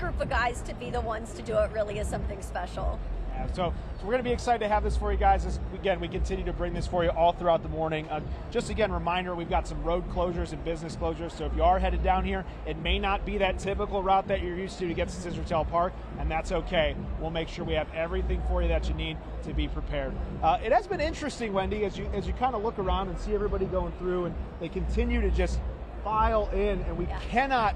group of guys to be the ones to do it really is something special. Yeah, so we're going to be excited to have this for you guys. Again, we continue to bring this for you all throughout the morning. Just again, reminder, we've got some road closures and business closures, so if you are headed down here, it may not be that typical route that you're used to get to Scissortail Park, and that's okay. We'll make sure we have everything for you that you need to be prepared. It has been interesting, Wendy, as you kind of look around and see everybody going through, and they continue to just file in, and we cannot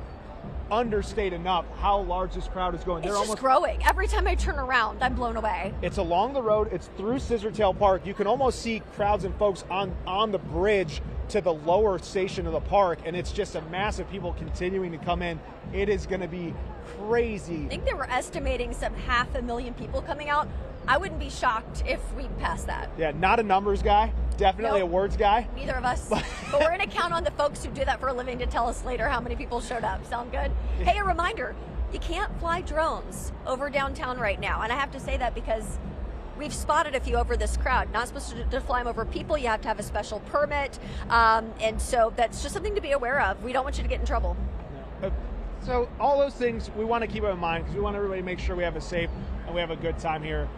understate enough how large this crowd is going. It's just growing. Every time I turn around, I'm blown away. It's along the road. It's through Scissortail Park. You can almost see crowds and folks on the bridge to the lower station of the park, and it's just a mass of people continuing to come in. It is going to be crazy. I think they were estimating some 500,000 people coming out. I wouldn't be shocked if we passed that. Yeah, not a numbers guy, definitely a words guy. Neither of us. But we're going to count on the folks who do that for a living to tell us later how many people showed up. Sound good? Hey, a reminder, you can't fly drones over downtown right now. And I have to say that because we've spotted a few over this crowd. Not supposed to fly them over people. You have to have a special permit. And so that's just something to be aware of. We don't want you to get in trouble. So all those things we want to keep in mind because we want everybody to make sure we have a safe and we have a good time here.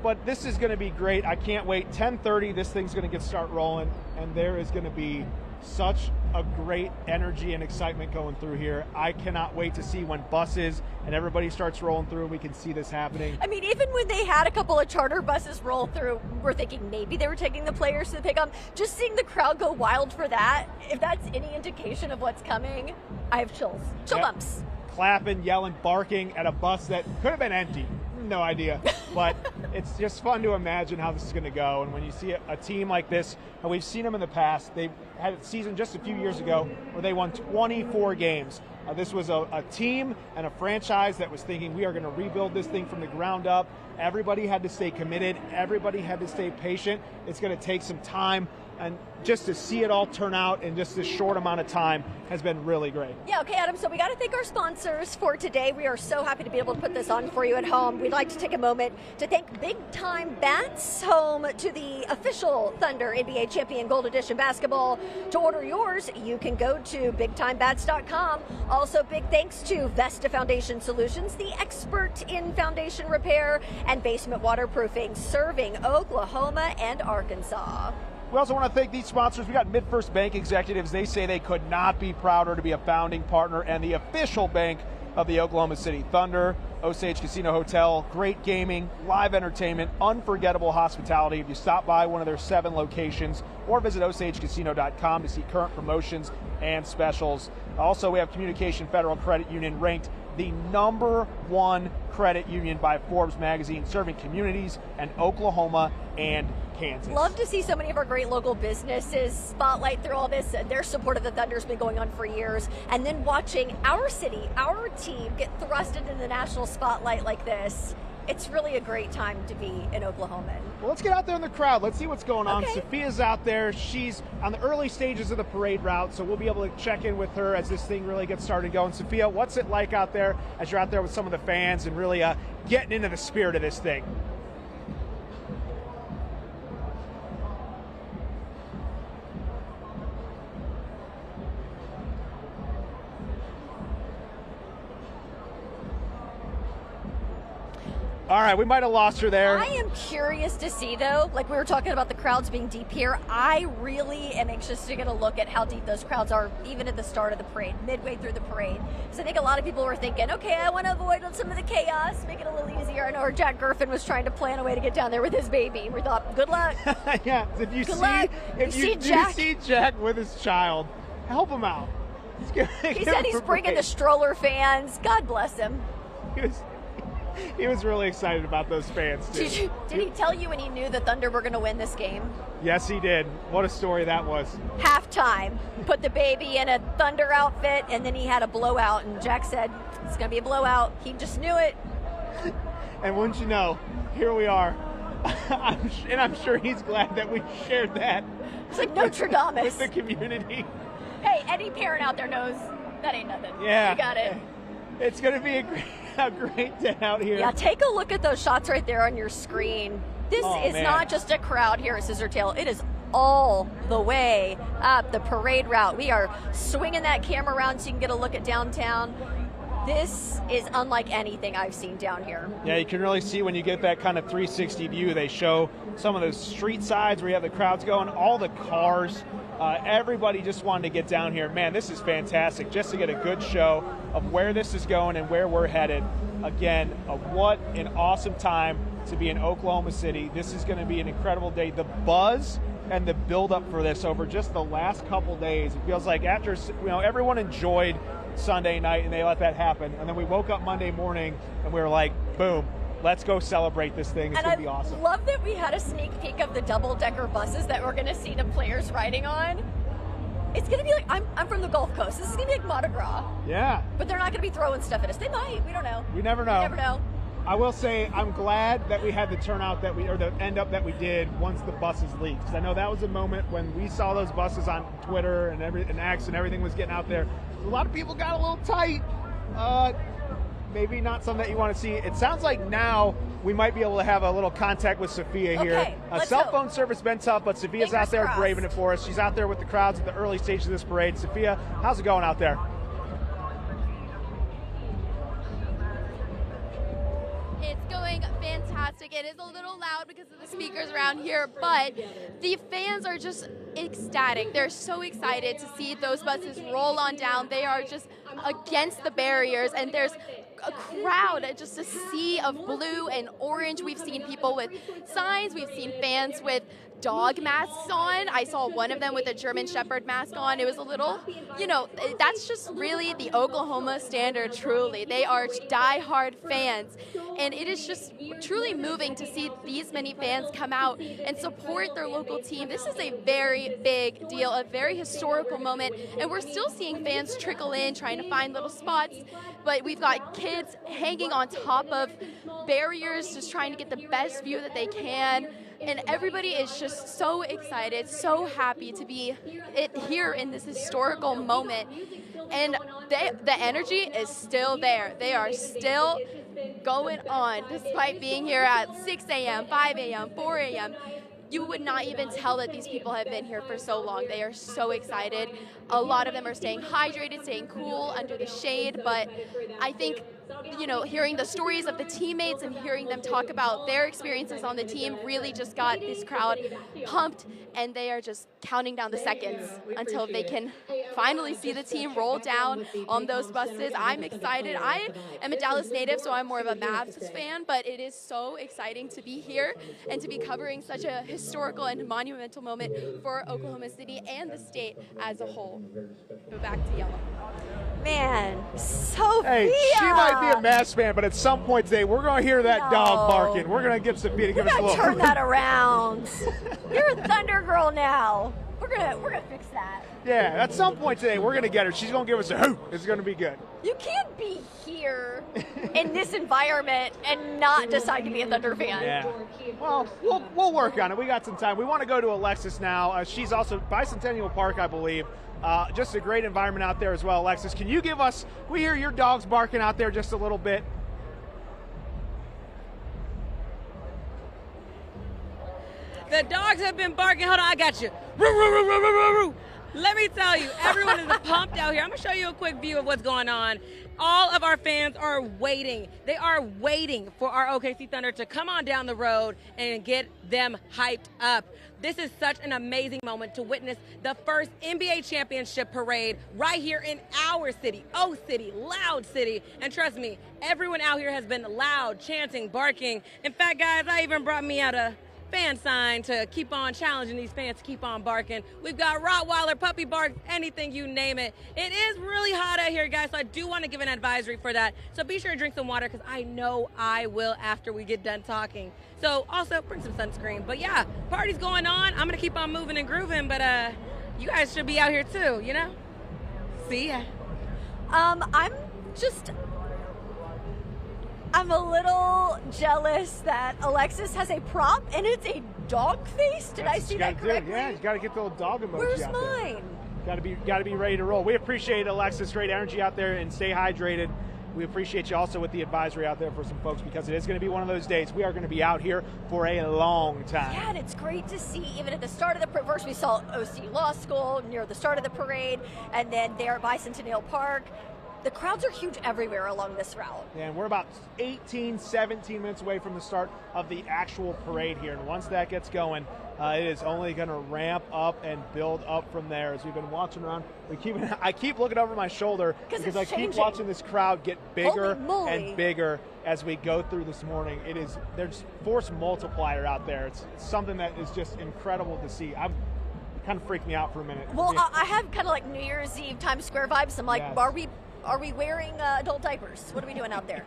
But this is going to be great. I can't wait. 10:30, this thing's going to start rolling, and there is going to be such a great energy and excitement going through here. I cannot wait to see when buses and everybody starts rolling through. We can see this happening. I mean, even when they had a couple of charter buses roll through, we're thinking maybe they were taking the players to the pick 'em. Just seeing the crowd go wild for that, if that's any indication of what's coming, I have chills. Chill bumps. Clapping, yelling, barking at a bus that could have been empty. No idea, but it's just fun to imagine how this is going to go. And when you see a team like this, and we've seen them in the past, they had a season just a few years ago where they won 24 games. This was a team and a franchise that was thinking we are going to rebuild this thing from the ground up. Everybody had to stay committed. Everybody had to stay patient. It's going to take some time. And just to see it all turn out in just this short amount of time has been really great. Yeah, okay, Adam, so we got to thank our sponsors for today. We are so happy to be able to put this on for you at home. We'd like to take a moment to thank Big Time Bats, home to the official Thunder NBA Champion Gold Edition basketball. To order yours, you can go to bigtimebats.com. Also, big thanks to Vesta Foundation Solutions, the expert in foundation repair and basement waterproofing, serving Oklahoma and Arkansas. We also want to thank these sponsors. We got MidFirst Bank executives. They say they could not be prouder to be a founding partner and the official bank of the Oklahoma City Thunder. Osage Casino Hotel, great gaming, live entertainment, unforgettable hospitality. If you stop by one of their 7 locations or visit osagecasino.com to see current promotions and specials. Also, we have Communication Federal Credit Union, ranked the #1 credit union by Forbes magazine, serving communities in Oklahoma and Kansas. Love to see so many of our great local businesses spotlight through all this. Their support of the Thunder has been going on for years. And then watching our city, our team get thrusted into the national spotlight like this. It's really a great time to be an Oklahoman. Well, let's get out there in the crowd. Let's see what's going on. Okay. Sophia's out there. She's on the early stages of the parade route, so we'll be able to check in with her as this thing really gets started going. Sophia, what's it like out there as you're out there with some of the fans and really getting into the spirit of this thing? All right, we might have lost her there. I am curious to see, though, like we were talking about the crowds being deep here, I really am anxious to get a look at how deep those crowds are, even at the start of the parade, midway through the parade. Because I think a lot of people were thinking, okay, I want to avoid some of the chaos, make it a little easier. I know Jack Griffin was trying to plan a way to get down there with his baby. We thought, good luck. Yeah, if you see Jack with his child, help him out. He said he's bringing the stroller fans. God bless him. He was really excited about those fans, too. Did he tell you when he knew the Thunder were going to win this game? Yes, he did. What a story that was. Halftime, put the baby in a Thunder outfit, and then he had a blowout, and Jack said, it's going to be a blowout. He just knew it. And wouldn't you know, here we are. And I'm sure he's glad that we shared that. It's like Notre Dame. With the community. Hey, any parent out there knows that ain't nothing. Yeah. You got it. It's going to be a great day out here. Yeah, take a look at those shots right there on your screen. This is not just a crowd here at Scissortail. It is all the way up the parade route. We are swinging that camera around so you can get a look at downtown. This is unlike anything I've seen down here. Yeah, you can really see when you get that kind of 360 view. They show some of those street sides where you have the crowds going, all the cars. Everybody just wanted to get down here. Man, this is fantastic, just to get a good show of where this is going and where we're headed. Again, what an awesome time to be in Oklahoma City. This is going to be an incredible day. The buzz and the build-up for this over just the last couple days, it feels like after, everyone enjoyed Sunday night and they let that happen, and then we woke up Monday morning and we were like, boom, let's go celebrate this thing. It's going to be awesome. I love that we had a sneak peek of the double-decker buses that we're going to see the players riding on. It's going to be like, I'm from the Gulf Coast. This is going to be like Mardi Gras. Yeah. But they're not going to be throwing stuff at us. They might. We don't know. We never know. We never know. I will say I'm glad that we had the turnout or the end up that we did once the buses leaked. Because I know that was a moment when we saw those buses on Twitter and X and everything was getting out there. A lot of people got a little tight. Maybe not something that you want to see. It sounds like now we might be able to have a little contact with Sophia here. Okay, cell phone service been tough, but Sophia's out there braving it for us. She's out there with the crowds at the early stage of this parade. Sophia, how's it going out there? It's going fantastic. It is a little loud because of the speakers around here, but the fans are just ecstatic. They're so excited to see those buses roll on down. They are just against the barriers, and there's a crowd, just a sea of blue and orange. We've seen people with signs. We've seen fans with dog masks on. I saw one of them with a German Shepherd mask on. It was a little, that's just really the Oklahoma standard, truly. They are die-hard fans, and it is just truly moving to see these many fans come out and support their local team. This is a very big deal, a very historical moment, and we're still seeing fans trickle in, trying to find little spots, but we've got kids hanging on top of barriers, just trying to get the best view that they can. And everybody is just so excited, so happy to be here in this historical moment. And the energy is still there. They are still going on, despite being here at 6 a.m., 5 a.m., 4 a.m. You would not even tell that these people have been here for so long. They are so excited. A lot of them are staying hydrated, staying cool under the shade, but I think hearing the stories of the teammates and hearing them talk about their experiences on the team really just got this crowd pumped, and they are just counting down the seconds until they can finally see the team roll down on those buses. I'm excited. I am a Dallas native, so I'm more of a Mavs fan, but it is so exciting to be here and to be covering such a historical and monumental moment for Oklahoma City and the state as a whole. Go back to yellow. Man, Sophia! Hey, she might be a Mavs fan, but at some point today, we're going to hear that dog barking. We're going to get Sophia to give us a little. Turn that around. You're a Thunder girl now. We're gonna fix that. Yeah, at some point today, we're going to get her. She's going to give us a hoot. It's going to be good. You can't be here in this environment and not decide to be a Thunder fan. Yeah. Well, we'll work on it. We got some time. We want to go to Alexis now. She's also Bicentennial Park, I believe. Just a great environment out there as well. Alexis, can you give us, we hear your dogs barking out there just a little bit. The dogs have been barking. Hold on, I got you. Roo, roo, roo, roo, roo, roo. Let me tell you, everyone is pumped out here. I'm going to show you a quick view of what's going on. All of our fans are waiting. They are waiting for our OKC Thunder to come on down the road and get them hyped up. This is such an amazing moment to witness the first NBA championship parade right here in our city, O-City, Loud City. And trust me, everyone out here has been loud, chanting, barking. In fact, guys, I even brought me out a fan sign to keep on challenging these fans to keep on barking. We've got Rottweiler, puppy bark, anything, you name it. It is really hot out here, guys, so I do want to give an advisory for that. So be sure to drink some water, because I know I will after we get done talking. So also bring some sunscreen. But yeah, party's going on. I'm going to keep on moving and grooving, but you guys should be out here too, you know? See ya. I'm a little jealous that Alexis has a prop and it's a dog face. Did I see that correctly? Yeah, you got to get the little dog emoji Where's out mine? there. Got to be ready to roll. We appreciate Alexis, great energy out there, and stay hydrated. We appreciate you also with the advisory out there for some folks, because it is going to be one of those days. We are going to be out here for a long time. Yeah, and it's great to see, even at the start of the first we saw OC Law School near the start of the parade, and then there at Bicentennial Park. the crowds are huge everywhere along this route. And we're about 18, 17 minutes away from the start of the actual parade here. And once that gets going, it is only going to ramp up and build up from there. As we've been watching around, I keep looking over my shoulder because I keep watching this crowd get bigger and bigger as we go through this morning. There's force multiplier out there. It's something that is just incredible to see. Kind of freaked me out for a minute. Well, I have kind of like New Year's Eve Times Square vibes. I'm like, yes. Are we wearing adult diapers? What are we doing out there?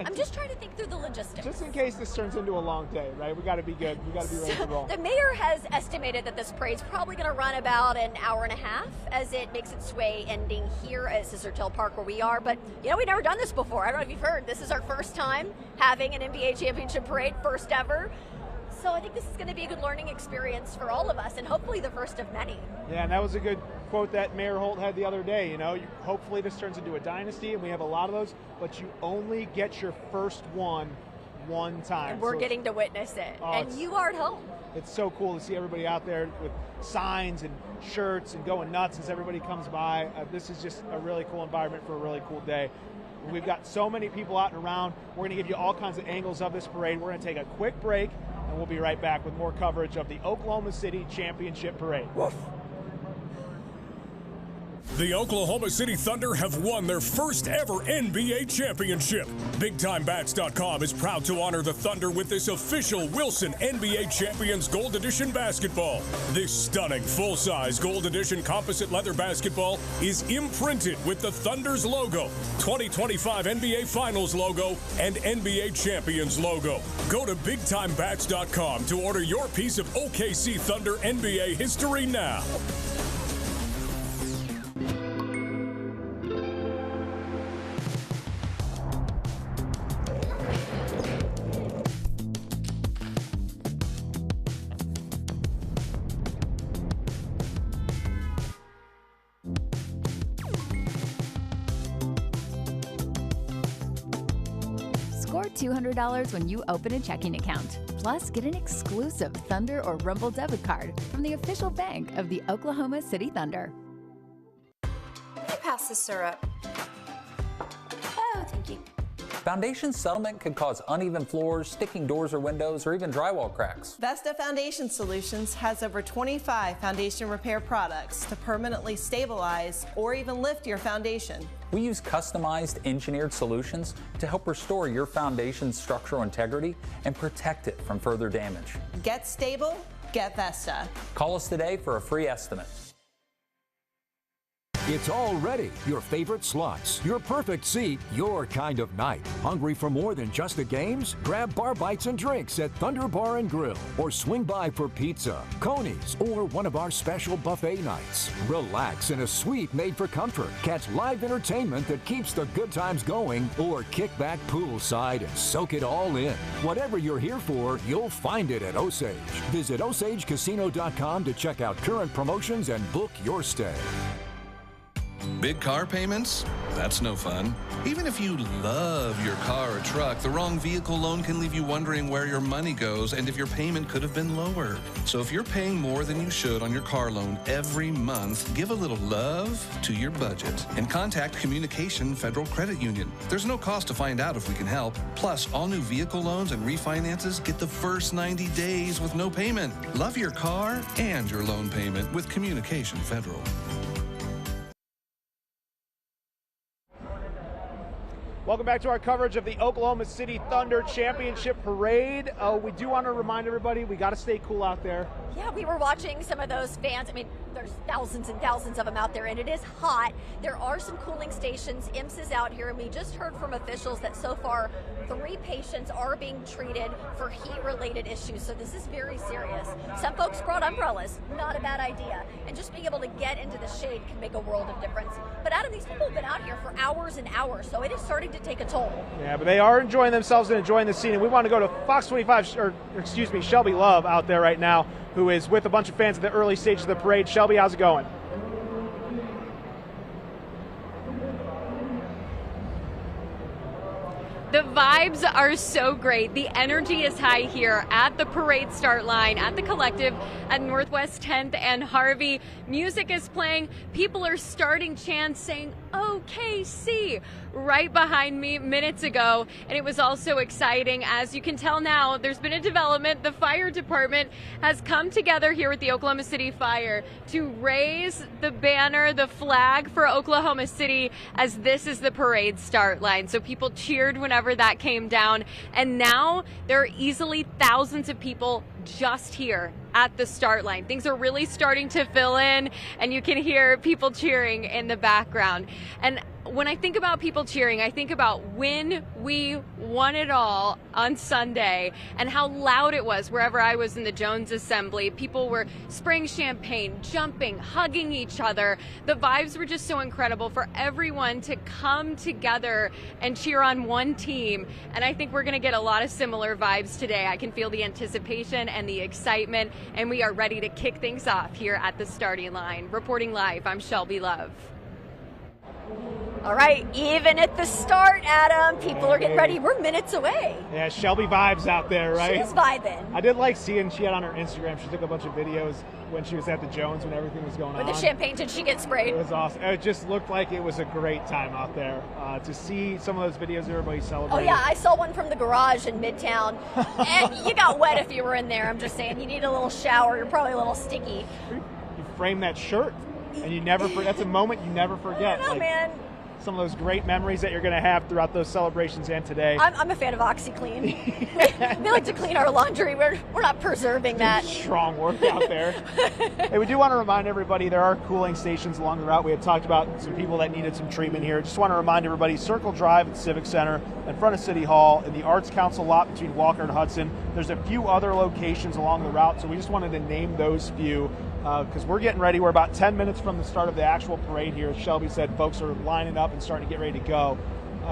I'm just trying to think through the logistics. Just in case this turns into a long day, right? We got to be good. We got to be ready to roll. The mayor has estimated that this parade's probably going to run about an hour and a half as it makes its way ending here at Scissortail Park where we are. But, you know, we've never done this before. I don't know if you've heard. This is our first time having an NBA championship parade, first ever. So I think this is going to be a good learning experience for all of us, and hopefully the first of many. Yeah, and that was a good quote that Mayor Holt had the other day. You know, hopefully this turns into a dynasty, and we have a lot of those, but you only get your first one time. And we're getting to witness it, and you are at home. It's so cool to see everybody out there with signs and shirts and going nuts as everybody comes by. This is just a really cool environment for a really cool day. We've got so many people out and around. We're going to give you all kinds of angles of this parade. We're going to take a quick break, and we'll be right back with more coverage of the Oklahoma City Championship Parade. Woof. The Oklahoma City Thunder have won their first ever NBA championship. BigTimeBats.com is proud to honor the Thunder with this official Wilson NBA Champions Gold Edition basketball. This stunning full-size Gold Edition composite leather basketball is imprinted with the Thunder's logo, 2025 NBA Finals logo, and NBA Champions logo. Go to BigTimeBats.com to order your piece of OKC Thunder NBA history now. Score $200 when you open a checking account. Plus, get an exclusive Thunder or Rumble debit card from the official bank of the Oklahoma City Thunder. Let me pass the syrup. Oh, thank you. Foundation settlement could cause uneven floors, sticking doors or windows, or even drywall cracks. Vesta Foundation Solutions has over 25 foundation repair products to permanently stabilize or even lift your foundation. We use customized engineered solutions to help restore your foundation's structural integrity and protect it from further damage. Get stable, get Vesta. Call us today for a free estimate. It's already your favorite slots, your perfect seat, your kind of night. Hungry for more than just the games? Grab bar bites and drinks at Thunder Bar and Grill, or swing by for pizza, Coney's, or one of our special buffet nights. Relax in a suite made for comfort. Catch live entertainment that keeps the good times going, or kick back poolside and soak it all in. Whatever you're here for, you'll find it at Osage. Visit OsageCasino.com to check out current promotions and book your stay. Big car payments? That's no fun. Even if you love your car or truck, the wrong vehicle loan can leave you wondering where your money goes and if your payment could have been lower. So if you're paying more than you should on your car loan every month, give a little love to your budget and contact Communication Federal Credit Union. There's no cost to find out if we can help. Plus, all new vehicle loans and refinances get the first 90 days with no payment. Love your car and your loan payment with Communication Federal. Welcome back to our coverage of the Oklahoma City Thunder Championship Parade. We do want to remind everybody, we got to stay cool out there. Yeah, we were watching some of those fans. I mean, there's thousands and thousands of them out there, and it is hot. There are some cooling stations. IMS is out here, and we just heard from officials that so far 3 patients are being treated for heat-related issues, so this is very serious. Some folks brought umbrellas, not a bad idea, and just being able to get into the shade can make a world of difference. But Adam, these people have been out here for hours and hours, so it is starting to take a toll. Yeah, but they are enjoying themselves and enjoying the scene, and we want to go to Fox 25, Shelby Love out there right now, who is with a bunch of fans at the early stages of the parade. Shelby, how's it going? The vibes are so great. The energy is high here at the parade start line, at the Collective, at Northwest 10th and Harvey. Music is playing. People are starting chants saying, OKC right behind me minutes ago, and it was also exciting. As you can tell now, there's been a development. The fire department has come together here with the Oklahoma City Fire to raise the banner, the flag for Oklahoma City, as this is the parade start line. So people cheered whenever that came down, and now there are easily thousands of people just here at the start line. Things are really starting to fill in, and you can hear people cheering in the background. And when I think about people cheering, I think about when we won it all on Sunday and how loud it was wherever I was in the Jones Assembly. People were spraying champagne, jumping, hugging each other. The vibes were just so incredible for everyone to come together and cheer on one team. And I think we're going to get a lot of similar vibes today. I can feel the anticipation and the excitement, and we are ready to kick things off here at the starting line. Reporting live, I'm Shelby Love. All right, even at the start, Adam, people are getting ready. We're minutes away. Yeah, Shelby vibes out there, right? She's vibing. I did like seeing, she had on her Instagram, she took a bunch of videos when she was at the Jones when everything was going on. With the champagne, did she get sprayed? It was awesome. It just looked like it was a great time out there. To see some of those videos, everybody celebrating. Oh yeah, I saw one from the garage in Midtown. And you got wet if you were in there. I'm just saying, you need a little shower. You're probably a little sticky. You frame that shirt, and you never forget. That's a moment you never forget. I don't know, man. Some of those great memories that you're going to have throughout those celebrations and today. I'm a fan of OxyClean. We like to clean our laundry. We're not preserving that. Strong work out there. Hey, we do want to remind everybody there are cooling stations along the route. We had talked about some people that needed some treatment here. Just want to remind everybody, Circle Drive at Civic Center, in front of City Hall, in the Arts Council lot between Walker and Hudson. There's a few other locations along the route, so we just wanted to name those few because we're getting ready. We're about 10 minutes from the start of the actual parade here. As Shelby said, folks are lining up and starting to get ready to go.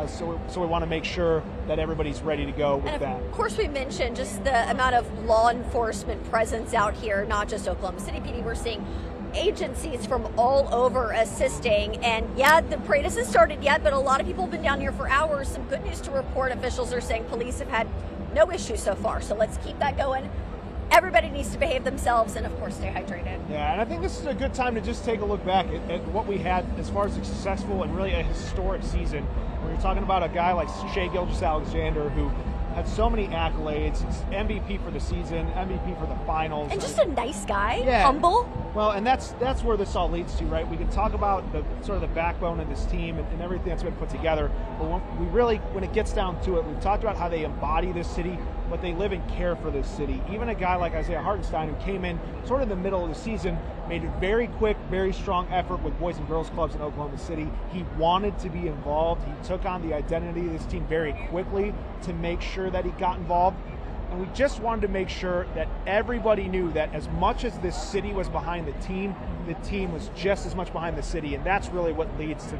So we want to make sure that everybody's ready to go with that. Of course, we mentioned just the amount of law enforcement presence out here, not just Oklahoma City PD. We're seeing agencies from all over assisting. And yeah, the parade hasn't started yet, but a lot of people have been down here for hours. Some good news to report. Officials are saying police have had no issues so far. So let's keep that going. Everybody needs to behave themselves and, of course, stay hydrated. Yeah, and I think this is a good time to just take a look back at what we had as far as a successful and really a historic season. When you're talking about a guy like Shai Gilgeous-Alexander, who had so many accolades. He's MVP for the season, MVP for the finals. And just a nice guy, yeah. Humble. Well, and that's where this all leads to, right? We can talk about the sort of the backbone of this team and everything that's been put together. But when it gets down to it, we've talked about how they embody this city, but they live and care for this city. Even a guy like Isaiah Hartenstein, who came in sort of in the middle of the season, made a very quick, very strong effort with Boys and Girls Clubs in Oklahoma City. He wanted to be involved. He took on the identity of this team very quickly to make sure that he got involved. And we just wanted to make sure that everybody knew that as much as this city was behind the team was just as much behind the city. And that's really what leads to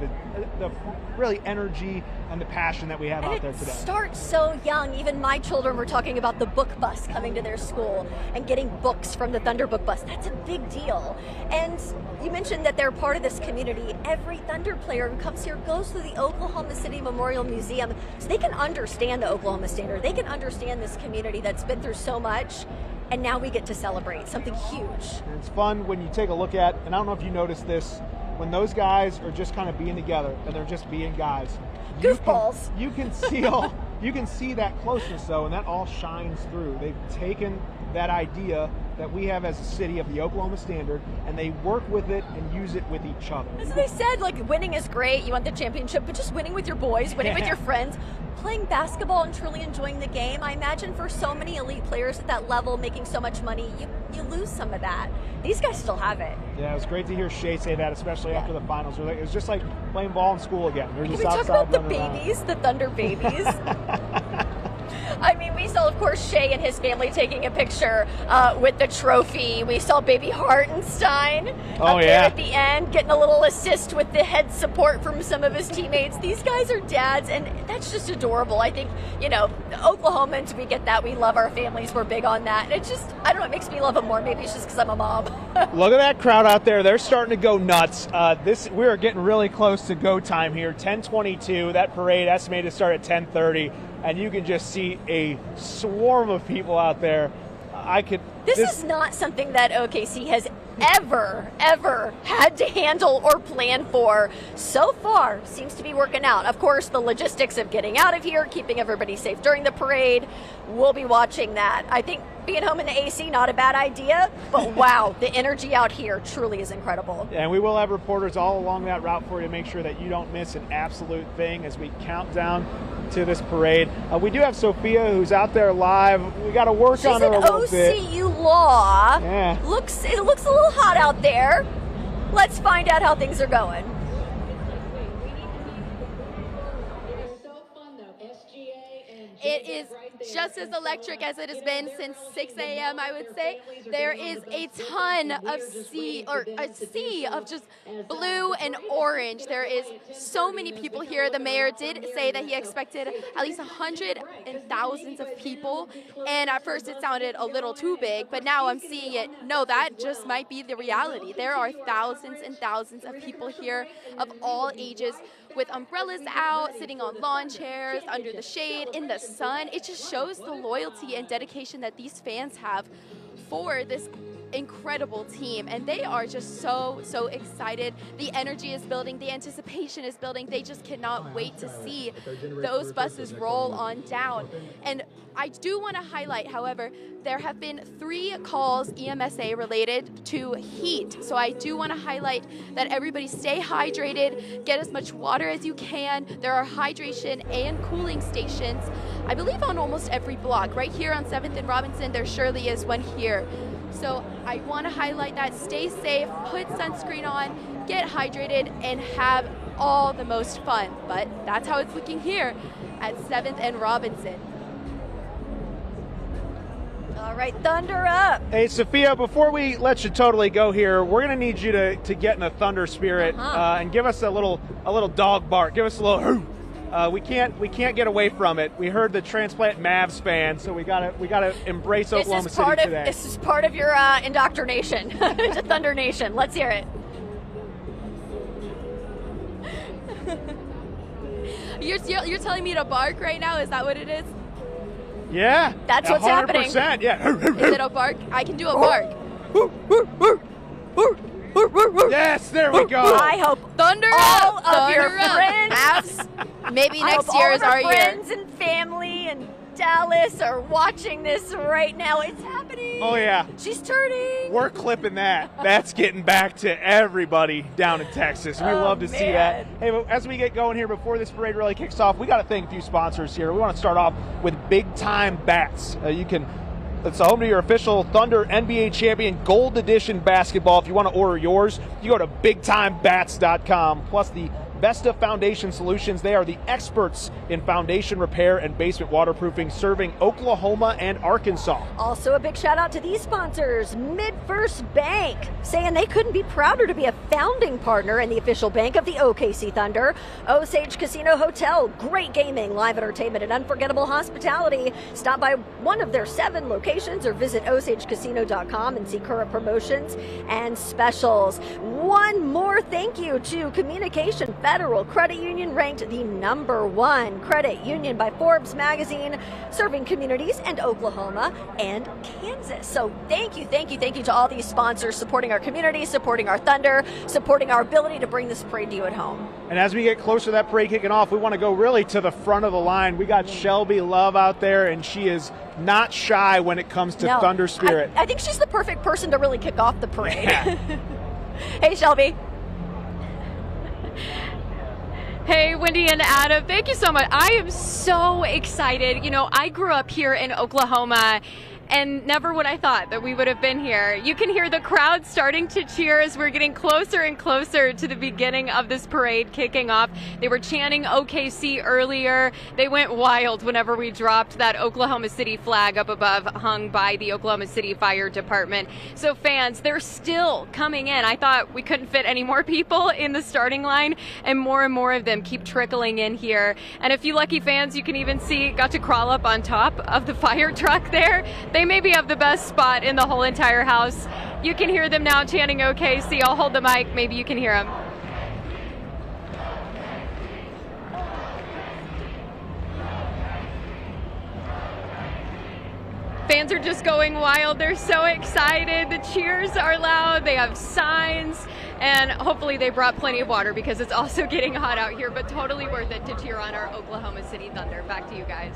the really energy and the passion that we have out there today. It starts so young. Even my children were talking about the book bus coming to their school and getting books from the Thunder book bus. That's a big deal. And you mentioned that they're part of this community. Every Thunder player who comes here goes to the Oklahoma City Memorial Museum so they can understand the Oklahoma Standard. They can understand this community that's been through so much. And now we get to celebrate something huge. And it's fun when you take a look at, and I don't know if you noticed this, when those guys are just kind of being together and they're just being guys. Goofballs. You can see that closeness though, and that all shines through. They've taken that idea that we have as a city of the Oklahoma Standard, and they work with it and use it with each other. So they said, like, winning is great, you want the championship, but just winning with your boys, winning with your friends, playing basketball and truly enjoying the game. I imagine for so many elite players at that level making so much money, you lose some of that. These guys still have it. Yeah, it was great to hear Shai say that, especially after the finals. It was just like playing ball in school again. Can we talk about the babies, the Thunder babies? I mean, we saw, of course, Shai and his family taking a picture with the trophy. We saw baby Hartenstein up there at the end, getting a little assist with the head support from some of his teammates. These guys are dads, and that's just adorable. I think, Oklahomans, we get that. We love our families. We're big on that. It's just, I don't know, it makes me love them more. Maybe it's just because I'm a mom. Look at that crowd out there. They're starting to go nuts. We are getting really close to go time here. 10:22. That parade estimated to start at 10:30. And you can just see a swarm of people out there. This is not something that OKC has ever had to handle or plan for. So far, seems to be working out. Of course, the logistics of getting out of here, keeping everybody safe during the parade, we'll be watching that. I think being home in the AC, not a bad idea, but wow, the energy out here truly is incredible. And we will have reporters all along that route for you to make sure that you don't miss an absolute thing as we count down to this parade. We do have Sophia who's out there live. We got to work on her a little bit. She's in OCU Law. Yeah. It looks a little hot out there. Let's find out how things are going. It is just as electric as it has been since 6 a.m., I would say. There is a ton of sea of just blue and orange. There is so many people here. The mayor did say that he expected at least 100 and thousands of people. And at first it sounded a little too big, but now I'm seeing it. No, that just might be the reality. There are thousands and thousands of people here of all ages, with umbrellas out, sitting on lawn chairs, under the shade, in the sun. It just shows the loyalty and dedication that these fans have for this incredible team, and they are just so excited. The energy is building, the anticipation is building. They just cannot wait to see those buses roll on down. And I do want to highlight, however, there have been 3 calls EMSA related to heat. So I do want to highlight that everybody stay hydrated, get as much water as you can. There are hydration and cooling stations, I believe, on almost every block. Right here on 7th and Robinson, there surely is one here. So I want to highlight that. Stay safe, put sunscreen on, get hydrated, and have all the most fun. But that's how it's looking here at 7th and Robinson. All right, Thunder up. Hey, Sophia, before we let you totally go here, we're going to need you to get in the Thunder spirit and give us a little dog bark. Give us a little hoo. We can't get away from it. We heard the transplant Mavs fan, so we gotta embrace Oklahoma City today. This is part of your indoctrination to Thunder Nation. Let's hear it. You're telling me to bark right now? Is that what it is? Yeah. That's what's happening. 100%, yeah. Is it a bark? I can do a bark. Yes, there we go. I hope Thunder all up, of Thunder your up. friends, Mavs, maybe I next hope year all is of our year. friends and family and Dallas are watching this right now. It's happening. Oh yeah. She's turning. We're clipping that. That's getting back to everybody down in Texas. We love to see that. Hey, but as we get going here, before this parade really kicks off, we got to thank a few sponsors here. We want to start off with Big Time Bats. It's home to your official Thunder NBA Champion Gold Edition basketball. If you want to order yours, you go to BigTimeBats.com. Plus the Vesta Foundation Solutions. They are the experts in foundation repair and basement waterproofing, serving Oklahoma and Arkansas. Also a big shout out to these sponsors. MidFirst Bank, saying they couldn't be prouder to be a founding partner and the official bank of the OKC Thunder. Osage Casino Hotel, great gaming, live entertainment, and unforgettable hospitality. Stop by one of their 7 locations or visit OsageCasino.com and see current promotions and specials. One more thank you to Communication Federal Credit Union, ranked the #1 credit union by Forbes magazine, serving communities in Oklahoma and Kansas. So thank you to all these sponsors supporting our community, supporting our Thunder, supporting our ability to bring this parade to you at home. And as we get closer to that parade kicking off, we want to go really to the front of the line. We got Shelby Love out there, and she is not shy when it comes to Thunder spirit. I think she's the perfect person to really kick off the parade. Yeah. Hey, Shelby. Hey, Wendy and Adam, thank you so much. I am so excited. You know, I grew up here in Oklahoma, and never would I thought that we would have been here. You can hear the crowd starting to cheer as we're getting closer and closer to the beginning of this parade kicking off. They were chanting OKC earlier. They went wild whenever we dropped that Oklahoma City flag up above, hung by the Oklahoma City Fire Department. So fans, they're still coming in. I thought we couldn't fit any more people in the starting line, and more of them keep trickling in here. And a few lucky fans you can even see got to crawl up on top of the fire truck there. They maybe have the best spot in the whole entire house. You can hear them now chanting OKC. I'll hold the mic. Maybe you can hear them. Fans are just going wild. They're so excited. The cheers are loud. They have signs, and hopefully they brought plenty of water because it's also getting hot out here, but totally worth it to cheer on our Oklahoma City Thunder. Back to you guys.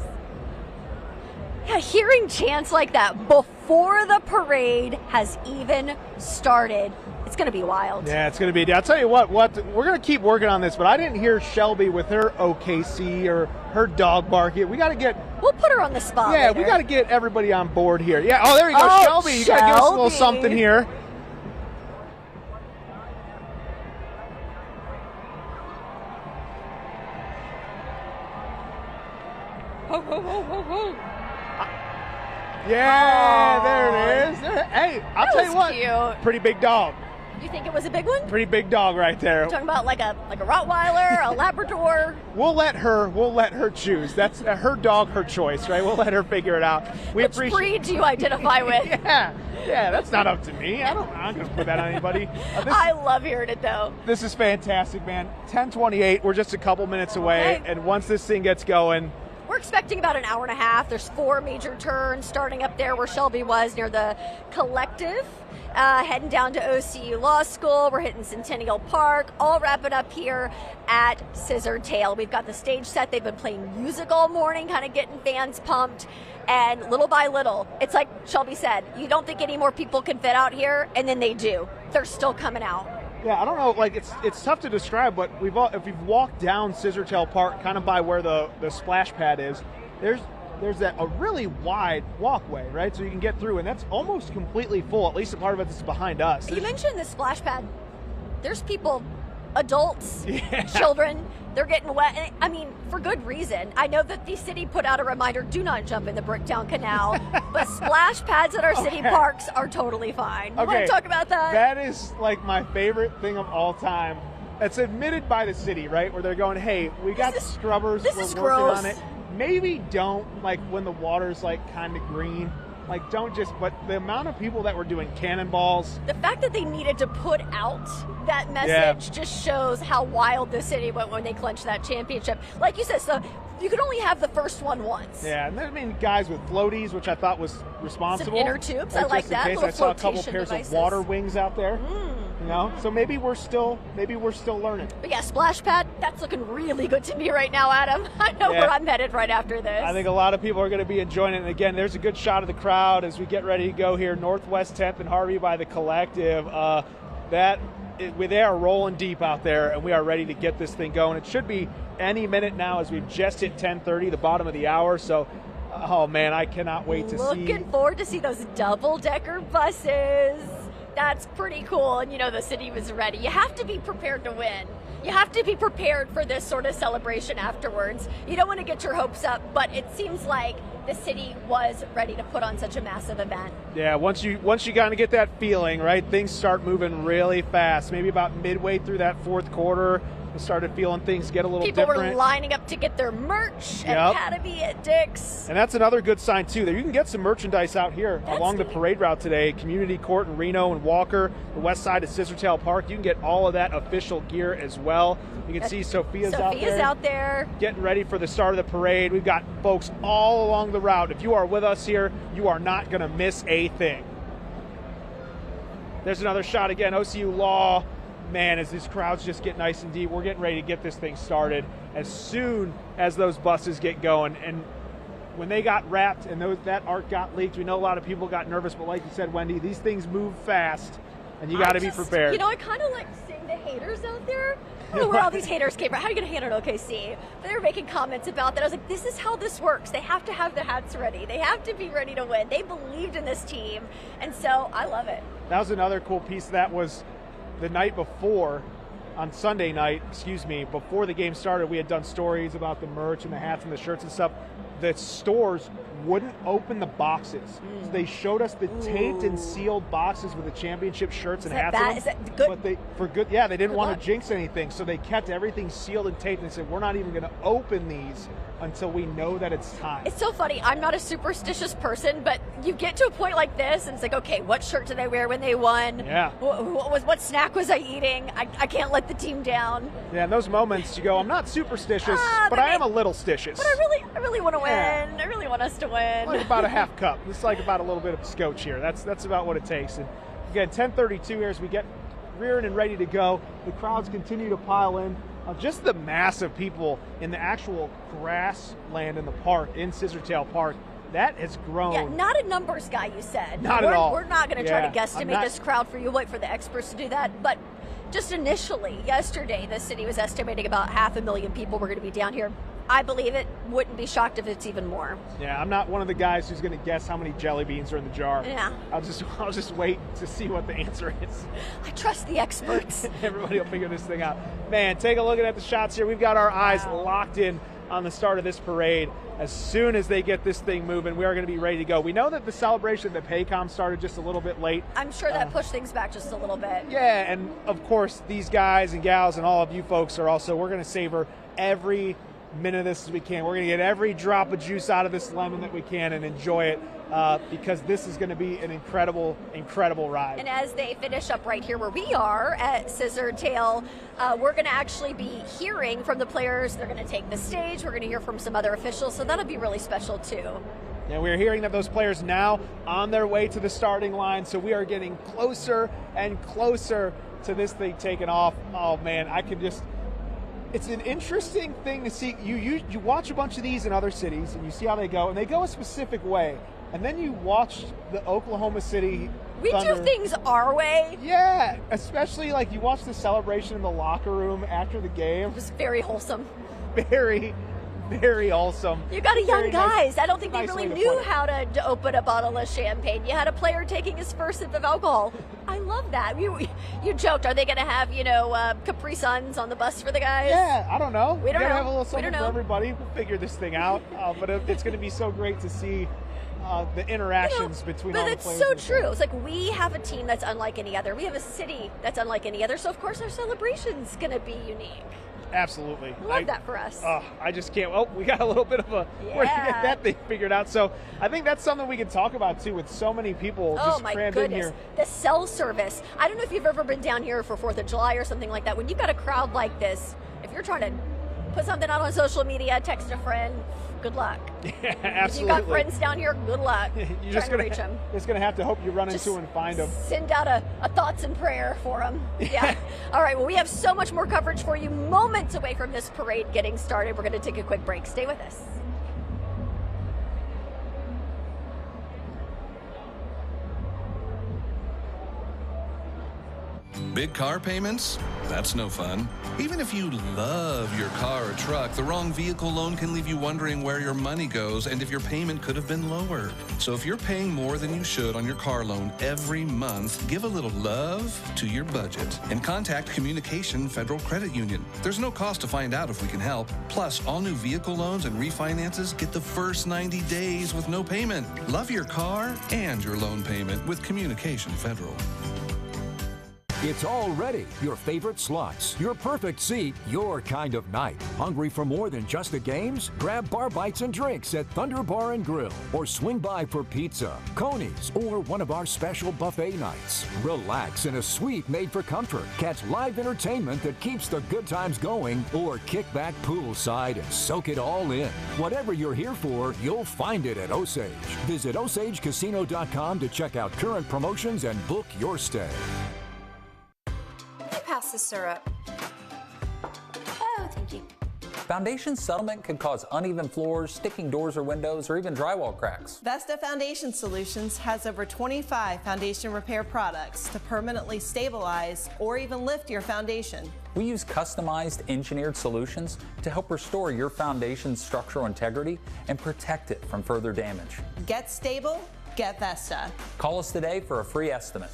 Yeah, hearing chants like that before the parade has even started, it's going to be wild. Yeah, it's going to be. I'll tell you what, we're going to keep working on this, but I didn't hear Shelby with her OKC or her dog bark. We got to get. We'll put her on the spot. Yeah, later. we got to get everybody on board here. Yeah, oh, there you go, Oh, Shelby. You got to give us a little Shelby. something here. Ho, ho, ho, ho, ho. Yeah, there it is. Hey, I'll That tell you was what. cute. Pretty big dog. You think it was a big one? Pretty big dog right there. Talking about like a Rottweiler, a Labrador. We'll let her choose. That's her dog, her choice, right? We'll let her figure it out. We Which appreciate. breed do you identify with? Yeah, that's not up to me. I'm not going to put that on anybody. I love hearing it though. This is fantastic, man. 10:28. We're just a couple minutes away, Okay. and once this thing gets going. We're expecting about an hour and a half. There's 4 major turns starting up there where Shelby was near the Collective. Heading down to OCU Law School. We're hitting Centennial Park. All wrapping up here at Scissortail. We've got the stage set. They've been playing music all morning, kind of getting fans pumped. And little by little, it's like Shelby said, you don't think any more people can fit out here, and then they do. They're still coming out. Yeah, I don't know. Like it's tough to describe, but if you've walked down Scissortail Park, kind of by where the splash pad is, there's a really wide walkway, right? So you can get through, and that's almost completely full. At least a part of it is behind us. You mentioned the splash pad. There's people, adults, children, they're getting wet. And, I mean, for good reason. I know that the city put out a reminder, do not jump in the Bricktown Canal, but splash pads at our city parks are totally fine. You want to talk about that? That is like my favorite thing of all time. It's admitted by the city, right? Where they're going, hey, we got scrubbers, we're working gross. on it. Maybe don't, like when the water's like kind of green, like don't just, but the amount of people that were doing cannonballs. The fact that they needed to put out that message just shows how wild the city went when they clinched that championship. Like you said, so you could only have the first one once. Yeah, and I mean guys with floaties, which I thought was responsible. Some inner tubes, I like that. I saw a couple flotation pairs devices. of water wings out there. You know, so maybe we're still learning. But yeah, splash pad, that's looking really good to me right now, Adam. I know where I'm headed right after this. I think a lot of people are going to be enjoying it. And again, there's a good shot of the crowd as we get ready to go here. Northwest 10th and Harvey by the Collective. They are rolling deep out there, and we are ready to get this thing going. It should be any minute now as we've just hit 10:30, the bottom of the hour. So, oh man, I cannot wait to see. Looking forward to see those double-decker buses. That's pretty cool, and you know the city was ready. You have to be prepared to win. You have to be prepared for this sort of celebration afterwards. You don't want to get your hopes up, but it seems like the city was ready to put on such a massive event. Yeah, once you kind of get that feeling, right, things start moving really fast. Maybe about midway through that fourth quarter, we started feeling things get a little People different. were lining up to get their merch at Academy at Dick's. And that's another good sign, too, that you can get some merchandise out here along the parade route today. Community Court in Reno and Walker, the west side of Scissortail Park. You can get all of that official gear as well. You can see Sophia's out there. Getting ready for the start of the parade. We've got folks all along the route. If you are with us here, you are not going to miss a thing. There's another shot again, OCU Law. Man, as these crowds just get nice and deep, we're getting ready to get this thing started as soon as those buses get going. And when they got wrapped and that art got leaked, we know a lot of people got nervous, but like you said, Wendy, these things move fast, and you got to be prepared. You know, I kind of like seeing the haters out there. I don't know where all these haters came from. How are you going to handle OKC? But they were making comments about that. I was like, this is how this works. They have to have the hats ready. They have to be ready to win. They believed in this team, and so I love it. That was another cool piece. That was the night before, on Sunday night, before the game started, we had done stories about the merch and the hats and the shirts and stuff. The stores wouldn't open the boxes. So they showed us the taped and sealed boxes with the championship shirts and hats on them. Is that good? But they didn't want to jinx anything, so they kept everything sealed and taped and said, we're not even going to open these until we know that it's time. It's so funny. I'm not a superstitious person, but you get to a point like this, and it's like, okay, what shirt did I wear when they won? Yeah. What snack was I eating? I can't let the team down. Yeah, in those moments, you go, I'm not superstitious, but I am a little stitious. But I really want to win. I really want want us to win. Like about a half cup. It's like about a little bit of scotch here. That's about what it takes. And again, 10:32 here as we get rearing and ready to go. The crowds continue to pile in. Just the mass of people in the actual grassland in the park, in Scissortail Park, that has grown. Yeah, not a numbers guy, you said. Not at all. We're not going to try to Yeah, guesstimate this crowd for you. Wait for the experts to do that. But just initially, yesterday, the city was estimating about 500,000 people were going to be down here. I believe it. Wouldn't be shocked if it's even more. Yeah, I'm not one of the guys who's going to guess how many jelly beans are in the jar. Yeah. I'll just wait to see what the answer is. I trust the experts. Everybody will figure this thing out. Man, take a look at the shots here. We've got our eyes locked in on the start of this parade. As soon as they get this thing moving, we are going to be ready to go. We know that the celebration at the Paycom started just a little bit late. I'm sure that pushed things back just a little bit. Yeah, and of course, these guys and gals and all of you folks are also, we're going to savor every minute of this as we can. We're going to get every drop of juice out of this lemon that we can and enjoy it because this is going to be an incredible, incredible ride. And as they finish up right here where we are at Scissortail, we're going to actually be hearing from the players. They're going to take the stage. We're going to hear from some other officials, so that'll be really special too. Yeah, we're hearing that those players now on their way to the starting line, so we are getting closer and closer to this thing taking off. Oh man, I can just... It's an interesting thing to see. You watch a bunch of these in other cities, and you see how they go, and they go a specific way. And then you watch the Oklahoma City Thunder. We do things our way. Yeah, especially like you watch the celebration in the locker room after the game. It was very wholesome. Very, very awesome. You got a young guys. I don't think they nice really way to knew put it. how to open a bottle of champagne. You had a player taking his first sip of alcohol. I love that. You joked, are they going to have, Capri Suns on the bus for the guys? Yeah, I don't know. We don't know. Gotta have a little We something don't for know. everybody. We'll figure this thing out. But it's going to be so great to see the interactions between all But the it's players. so and the true. It's like we have a team that's unlike any other. We have a city that's unlike any other. So, of course, our celebration's going to be unique. Absolutely. I love that for us. I just can't. Oh, we got a little bit of a where to get that thing figured out. So I think that's something we can talk about too, with so many people just my crammed goodness. in here. The cell service. I don't know if you've ever been down here for 4th of July or something like that. When you've got a crowd like this, if you're trying to put something out on social media, text a friend, good luck. Yeah, absolutely. If you've got friends down here, good luck. You're just trying to reach them. Just gonna have to hope you run into and find them. Send out a thoughts and prayer for them. Yeah. All right, well, we have so much more coverage for you moments away from this parade getting started. We're going to take a quick break. Stay with us. Big car payments? That's no fun. Even if you love your car or truck, the wrong vehicle loan can leave you wondering where your money goes and if your payment could have been lower. So if you're paying more than you should on your car loan every month, give a little love to your budget and contact Communication Federal Credit Union. There's no cost to find out if we can help. Plus, all new vehicle loans and refinances get the first 90 days with no payment. Love your car and your loan payment with Communication Federal. It's all ready. Your favorite slots, your perfect seat, your kind of night. Hungry for more than just the games? Grab bar bites and drinks at Thunder Bar and Grill, or swing by for pizza, Coney's, or one of our special buffet nights. Relax in a suite made for comfort. Catch live entertainment that keeps the good times going, or kick back poolside and soak it all in. Whatever you're here for, you'll find it at Osage. Visit OsageCasino.com to check out current promotions and book your stay. Pass the syrup. Oh, thank you. Foundation settlement can cause uneven floors, sticking doors or windows, or even drywall cracks. Vesta Foundation Solutions has over 25 foundation repair products to permanently stabilize or even lift your foundation. We use customized engineered solutions to help restore your foundation's structural integrity and protect it from further damage. Get stable, get Vesta. Call us today for a free estimate.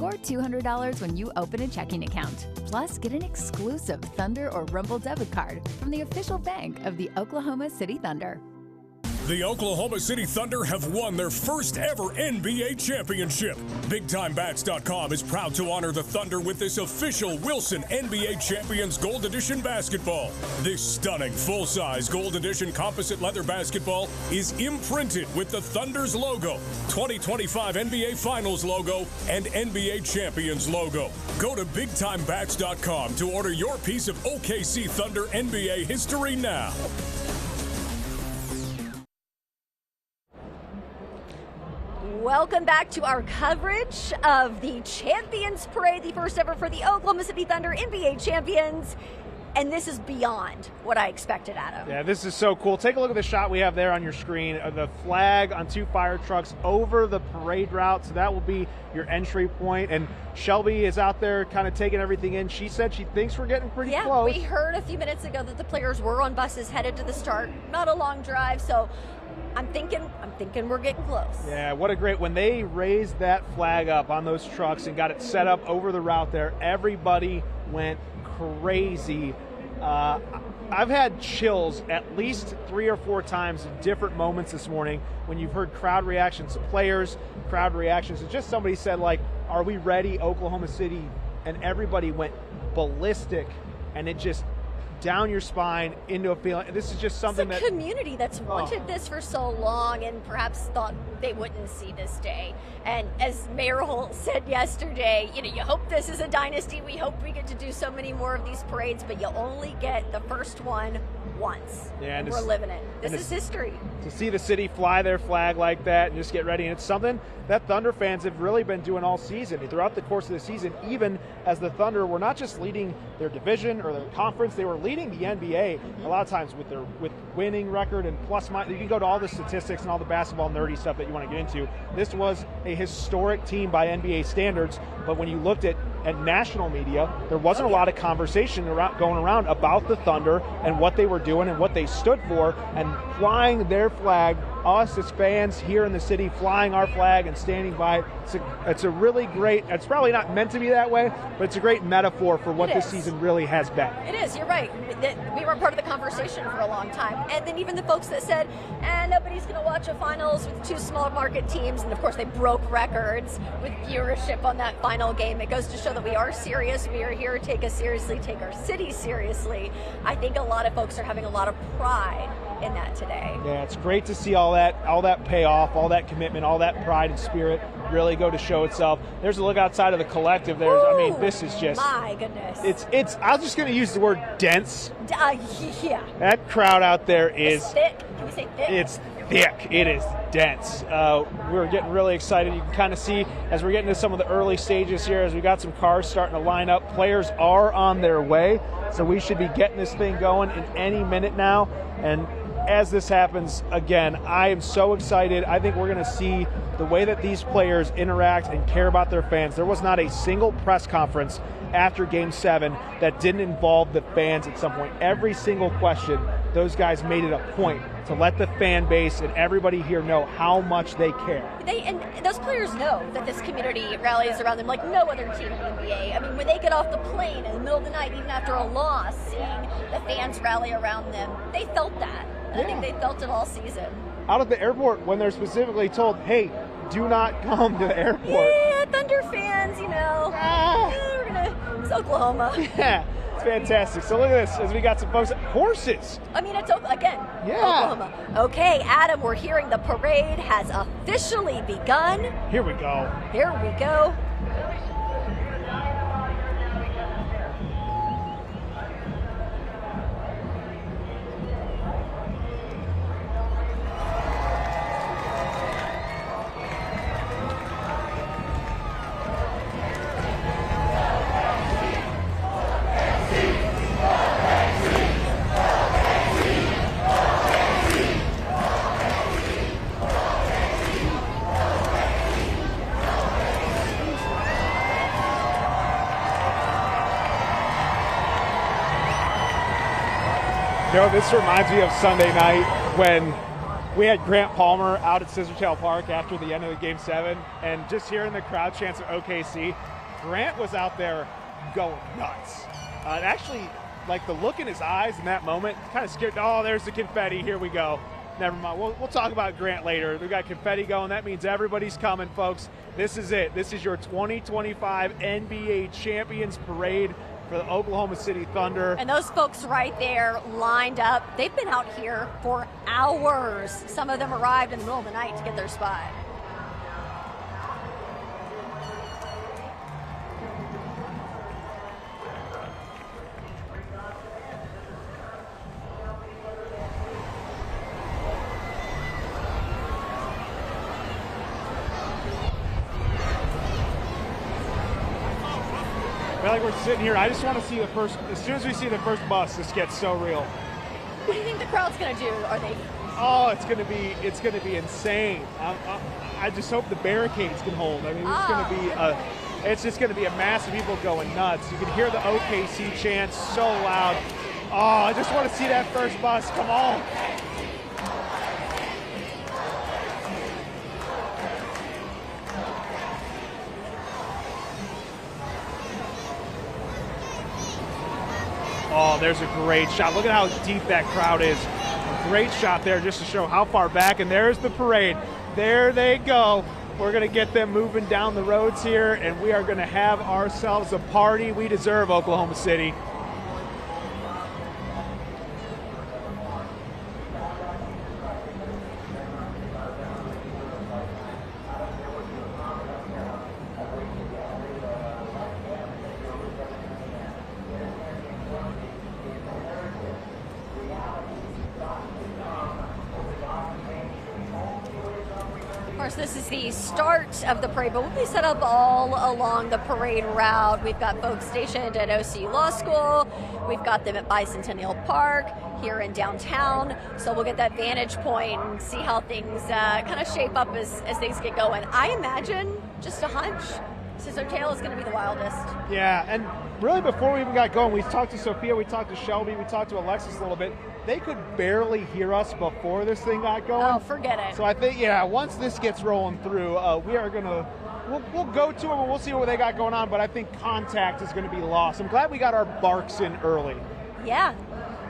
Score $200 when you open a checking account. Plus, get an exclusive Thunder or Rumble debit card from the official bank of the Oklahoma City Thunder. The Oklahoma City Thunder have won their first ever NBA championship. BigTimeBats.com is proud to honor the Thunder with this official Wilson NBA Champions Gold Edition basketball. This stunning full-size Gold Edition composite leather basketball is imprinted with the Thunder's logo, 2025 NBA Finals logo, and NBA Champions logo. Go to BigTimeBats.com to order your piece of OKC Thunder NBA history now. Welcome back to our coverage of the Champions Parade, the first ever for the Oklahoma City Thunder NBA Champions. And this is beyond what I expected, Adam. Yeah, this is so cool. Take a look at the shot we have there on your screen of the flag on 2 fire trucks over the parade route. So that will be your entry point. And Shelby is out there kind of taking everything in. She said she thinks we're getting pretty close. Yeah, we heard a few minutes ago that the players were on buses headed to the start. Not a long drive, so I'm thinking we're getting close. Yeah, what a great, when they raised that flag up on those trucks and got it set up over the route there, everybody went crazy. I've had chills at least 3 or 4 times in different moments this morning when you've heard crowd reactions to players, crowd reactions. It's just somebody said, like, are we ready, Oklahoma City? And everybody went ballistic, and it just down your spine into a feeling. This is just something it's a community that's wanted this for so long and perhaps thought they wouldn't see this day. And as Mayor Holt said yesterday, you know, you hope this is a dynasty. We hope we get to do so many more of these parades, but you only get the first one once. Yeah, and we're living it. This is history. To see the city fly their flag like that and just get ready, and it's something that Thunder fans have really been doing all season. Throughout the course of the season, even as the Thunder were not just leading their division or their conference, they were leading the NBA a lot of times with winning record and plus minus. You can go to all the statistics and all the basketball nerdy stuff that you want to get into. This was a historic team by NBA standards, but when you looked at national media, there wasn't a lot of conversation going around about the Thunder and what they were doing and what they stood for, and flying their flag, us as fans here in the city flying our flag and standing by. It's a really great, it's probably not meant to be that way, but it's a great metaphor for what this season really has been. It is, you're right. We were part of the conversation for a long time. And then even the folks that said, nobody's going to watch a finals with 2 small market teams, and of course they broke records with viewership on that final game. It goes to show that we are serious. We are here to take us seriously, take our city seriously. I think a lot of folks are having a lot of pride in that today. Yeah, it's great to see all that pay off, all that commitment, all that pride and spirit really go to show itself. There's a look outside of the collective there. I mean, this is just, my goodness. It's I'm just going to use the word dense. Yeah. That crowd out there is thick. Can we say thick? It's thick. It is dense. We're getting really excited. You can kind of see as we're getting to some of the early stages here, as we got some cars starting to line up. Players are on their way, so we should be getting this thing going in any minute now. And as this happens, again, I am so excited. I think we're going to see the way that these players interact and care about their fans. There was not a single press conference after Game 7 that didn't involve the fans at some point. Every single question, those guys made it a point to let the fan base and everybody here know how much they care. And those players know that this community rallies around them like no other team in the NBA. I mean, when they get off the plane in the middle of the night, even after a loss, seeing the fans rally around them, they felt that. I think they felt it all season. Out at the airport, when they're specifically told, hey, do not come to the airport. Yeah, Thunder fans, you know. It's Oklahoma. Yeah, it's fantastic. So look at this, as we got some folks, horses. I mean, it's, again, Oklahoma. Okay, Adam, we're hearing the parade has officially begun. Here we go. Here we go. You know, this reminds me of Sunday night when we had Grant Palmer out at Scissortail Park after the end of the Game 7, and just hearing the crowd chants of OKC, Grant was out there going nuts. Actually, like the look in his eyes in that moment, kind of scared. Oh, there's the confetti. Here we go. Never mind. We'll talk about Grant later. We got confetti going. That means everybody's coming, folks. This is it. This is your 2025 NBA Champions Parade for the Oklahoma City Thunder. And those folks right there lined up. They've been out here for hours. Some of them arrived in the middle of the night to get their spot. I feel like we're sitting here. I just want to see the first. As soon as we see the first bus, this gets so real. What do you think the crowd's going to do? Are they? Oh, it's going to be insane. I just hope the barricades can hold. I mean, it's just going to be a mass of people going nuts. You can hear the OKC chants so loud. Oh, I just want to see that first bus. Come on. Oh, there's a great shot. Look at how deep that crowd is. A great shot there just to show how far back. And there's the parade. There they go. We're going to get them moving down the roads here, and we are going to have ourselves a party we deserve, Oklahoma City. This is the start of the parade, but we'll be set up all along the parade route. We've got folks stationed at OC Law School. We've got them at Bicentennial Park here in downtown. So we'll get that vantage point and see how things kind of shape up as things get going. I imagine, just a hunch, Scissortail is going to be the wildest. Yeah, and really before we even got going, we talked to Sophia, we talked to Shelby, we talked to Alexis a little bit. They could barely hear us before this thing got going. Oh, forget it. So I think, yeah, once this gets rolling through, we are going to, we'll go to them and we'll see what they got going on, but I think contact is going to be lost. I'm glad we got our barks in early. Yeah.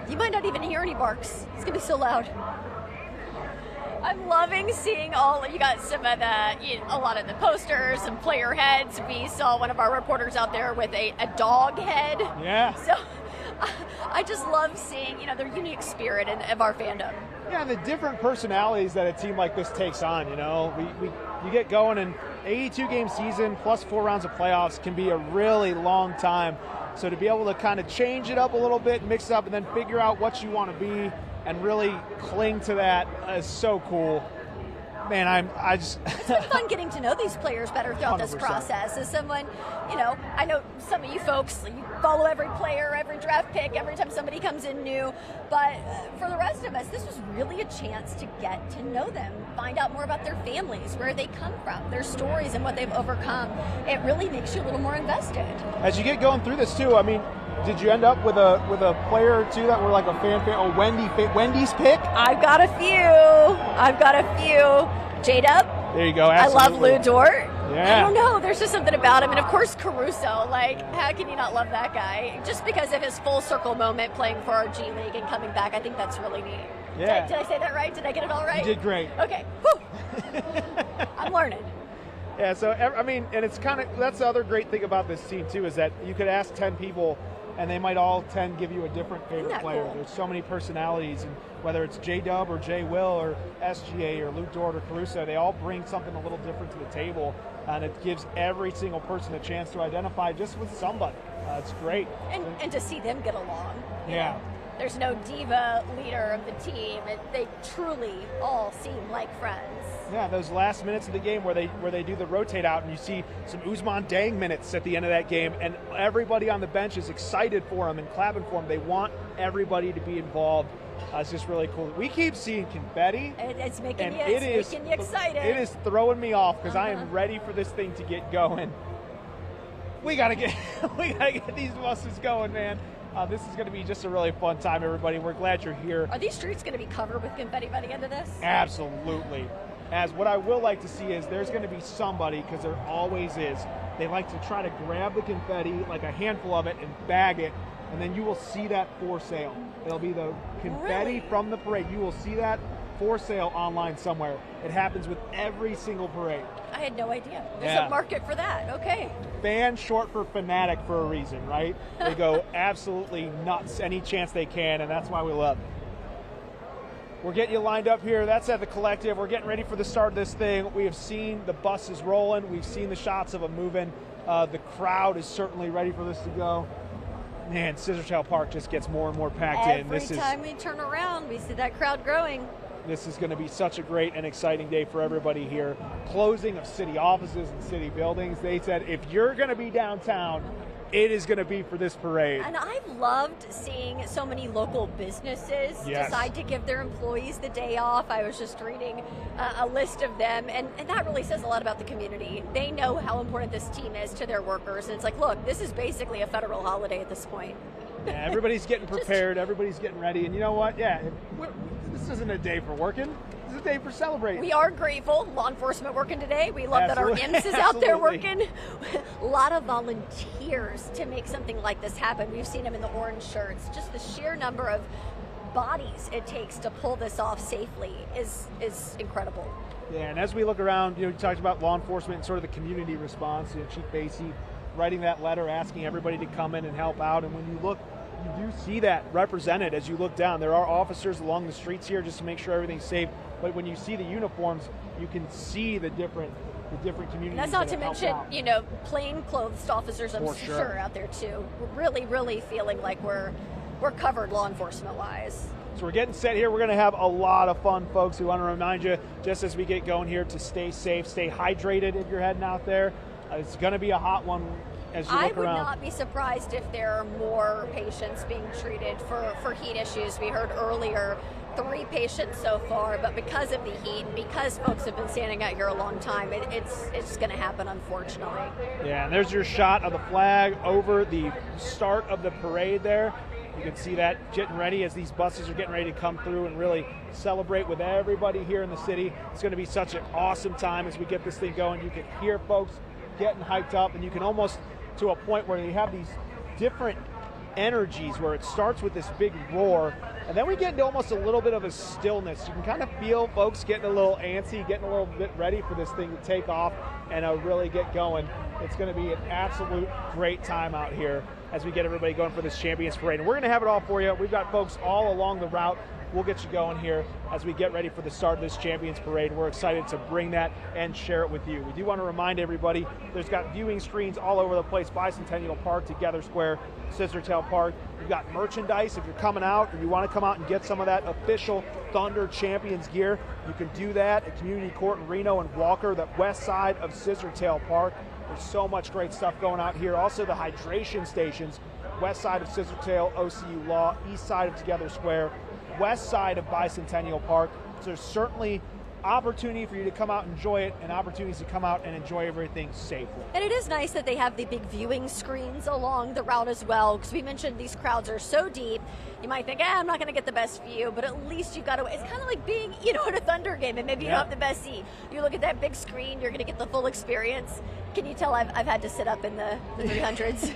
You might not even hear any barks. It's going to be so loud. I'm loving seeing you got some of a lot of the posters and player heads. We saw one of our reporters out there with a dog head. Yeah. So I just love seeing, their unique spirit of our fandom. Yeah, and the different personalities that a team like this takes on, you get going, and 82-game season plus 4 rounds of playoffs can be a really long time. So to be able to kind of change it up a little bit, mix it up, and then figure out what you want to be and really cling to that is so cool. Man, it's been fun getting to know these players better throughout 100%. This process. As someone, I know some of you folks, you follow every player, every draft pick, every time somebody comes in new. But for the rest of us, this was really a chance to get to know them, find out more about their families, where they come from, their stories, and what they've overcome. It really makes you a little more invested. As you get going through this too, I mean, did you end up with a player or two that were like a fan favorite? Wendy's pick? I've got a few. J-Dub. There you go. Absolutely. I love Lou Dort. Yeah. I don't know. There's just something about him. And of course, Caruso. How can you not love that guy? Just because of his full circle moment playing for our G League and coming back, I think that's really neat. Yeah. Did I say that right? Did I get it all right? You did great. Okay. Whew. I'm learning. Yeah, so, I mean, and it's kind of, that's the other great thing about this team, too, is that you could ask 10 people, and they might all 10 give you a different favorite player. Cool? There's so many personalities, and whether it's J-Dub or J-Will or SGA or Luke Dort or Caruso, they all bring something a little different to the table, and it gives every single person a chance to identify just with somebody. It's great. And to see them get along. Yeah. There's no diva leader of the team. They truly all seem like friends. Yeah, those last minutes of the game where they do the rotate out and you see some Ousmane Deng minutes at the end of that game, and everybody on the bench is excited for him and clapping for him. They want everybody to be involved. It's just really cool. We keep seeing confetti. It's making you excited. It is throwing me off because I am ready for this thing to get going. We gotta get these buses going, man. This is going to be just a really fun time, everybody. We're glad you're here. Are these streets going to be covered with confetti by the end of this? Absolutely. As what I will like to see is there's going to be somebody, because there always is, they like to try to grab the confetti, like a handful of it, and bag it, and then you will see that for sale. It'll be the confetti from the parade. You will see that for sale online somewhere. It happens with every single parade. I had no idea. There's a market for that. Okay. Fan short for fanatic for a reason, right? They go absolutely nuts any chance they can, and that's why we love it. We're getting you lined up here. That's at the Collective. We're getting ready for the start of this thing. We have seen the buses rolling. We've seen the shots of them moving. The crowd is certainly ready for this to go. Man, Scissortail Park just gets more and more packed in. Every time we turn around, we see that crowd growing. This is going to be such a great and exciting day for everybody here. Closing of city offices and city buildings. They said if you're going to be downtown, it is going to be for this parade. And I've loved seeing so many local businesses decide to give their employees the day off. I was just reading a list of them, and that really says a lot about the community. They know how important this team is to their workers, and it's like, look, this is basically a federal holiday at this point. Yeah, everybody's getting prepared, everybody's getting ready, and you know what? Yeah, this isn't a day for working. This is a day for celebrating. We are grateful. Law enforcement working today. We love that our IMS is out there working. A lot of volunteers to make something like this happen. We've seen them in the orange shirts. Just the sheer number of bodies it takes to pull this off safely is incredible. Yeah, and as we look around, you talked about law enforcement and sort of the community response. Chief Basie writing that letter asking everybody to come in and help out, and when you look, you do see that represented as you look down. There are officers along the streets here just to make sure everything's safe, but when you see the uniforms, you can see the different communities. That's not to mention, plainclothes officers, I'm sure out there too. We're really feeling like we're covered law enforcement wise. So we're getting set here. We're going to have a lot of fun, folks. We want to remind you, just as we get going here, to stay safe, stay hydrated if you're heading out there. It's going to be a hot one as you look around. I would not be surprised if there are more patients being treated for heat issues. We heard earlier 3 patients so far, but because of the heat and because folks have been standing out here a long time, it's going to happen, unfortunately. Yeah, and there's your shot of the flag over the start of the parade there. You can see that getting ready as these buses are getting ready to come through and really celebrate with everybody here in the city. It's going to be such an awesome time as we get this thing going. You can hear folks getting hyped up, and you can almost, to a point where you have these different energies where it starts with this big roar, and then we get into almost a little bit of a stillness. You can kind of feel folks getting a little antsy, getting a little bit ready for this thing to take off and really get going. It's going to be an absolute great time out here as we get everybody going for this Champions Parade. And we're going to have it all for you. We've got folks all along the route. We'll get you going here as we get ready for the start of this Champions Parade. We're excited to bring that and share it with you. We do want to remind everybody, there's got viewing screens all over the place. Bicentennial Park, Together Square, Scissortail Park. You've got merchandise. If you're coming out or you want to come out and get some of that official Thunder Champions gear, you can do that at Community Court in Reno and Walker, the west side of Scissortail Park. There's so much great stuff going out here. Also the hydration stations, west side of Scissortail, OCU Law, east side of Together Square, west side of Bicentennial Park. So there's certainly opportunity for you to come out and enjoy it, and opportunities to come out and enjoy everything safely. And it is nice that they have the big viewing screens along the route as well, because we mentioned these crowds are so deep. You might think, I'm not going to get the best view, but at least you've got to, it's kind of like being, at a Thunder game, and maybe you don't have the best seat. You look at that big screen, you're going to get the full experience. Can you tell I've had to sit up in the 300s?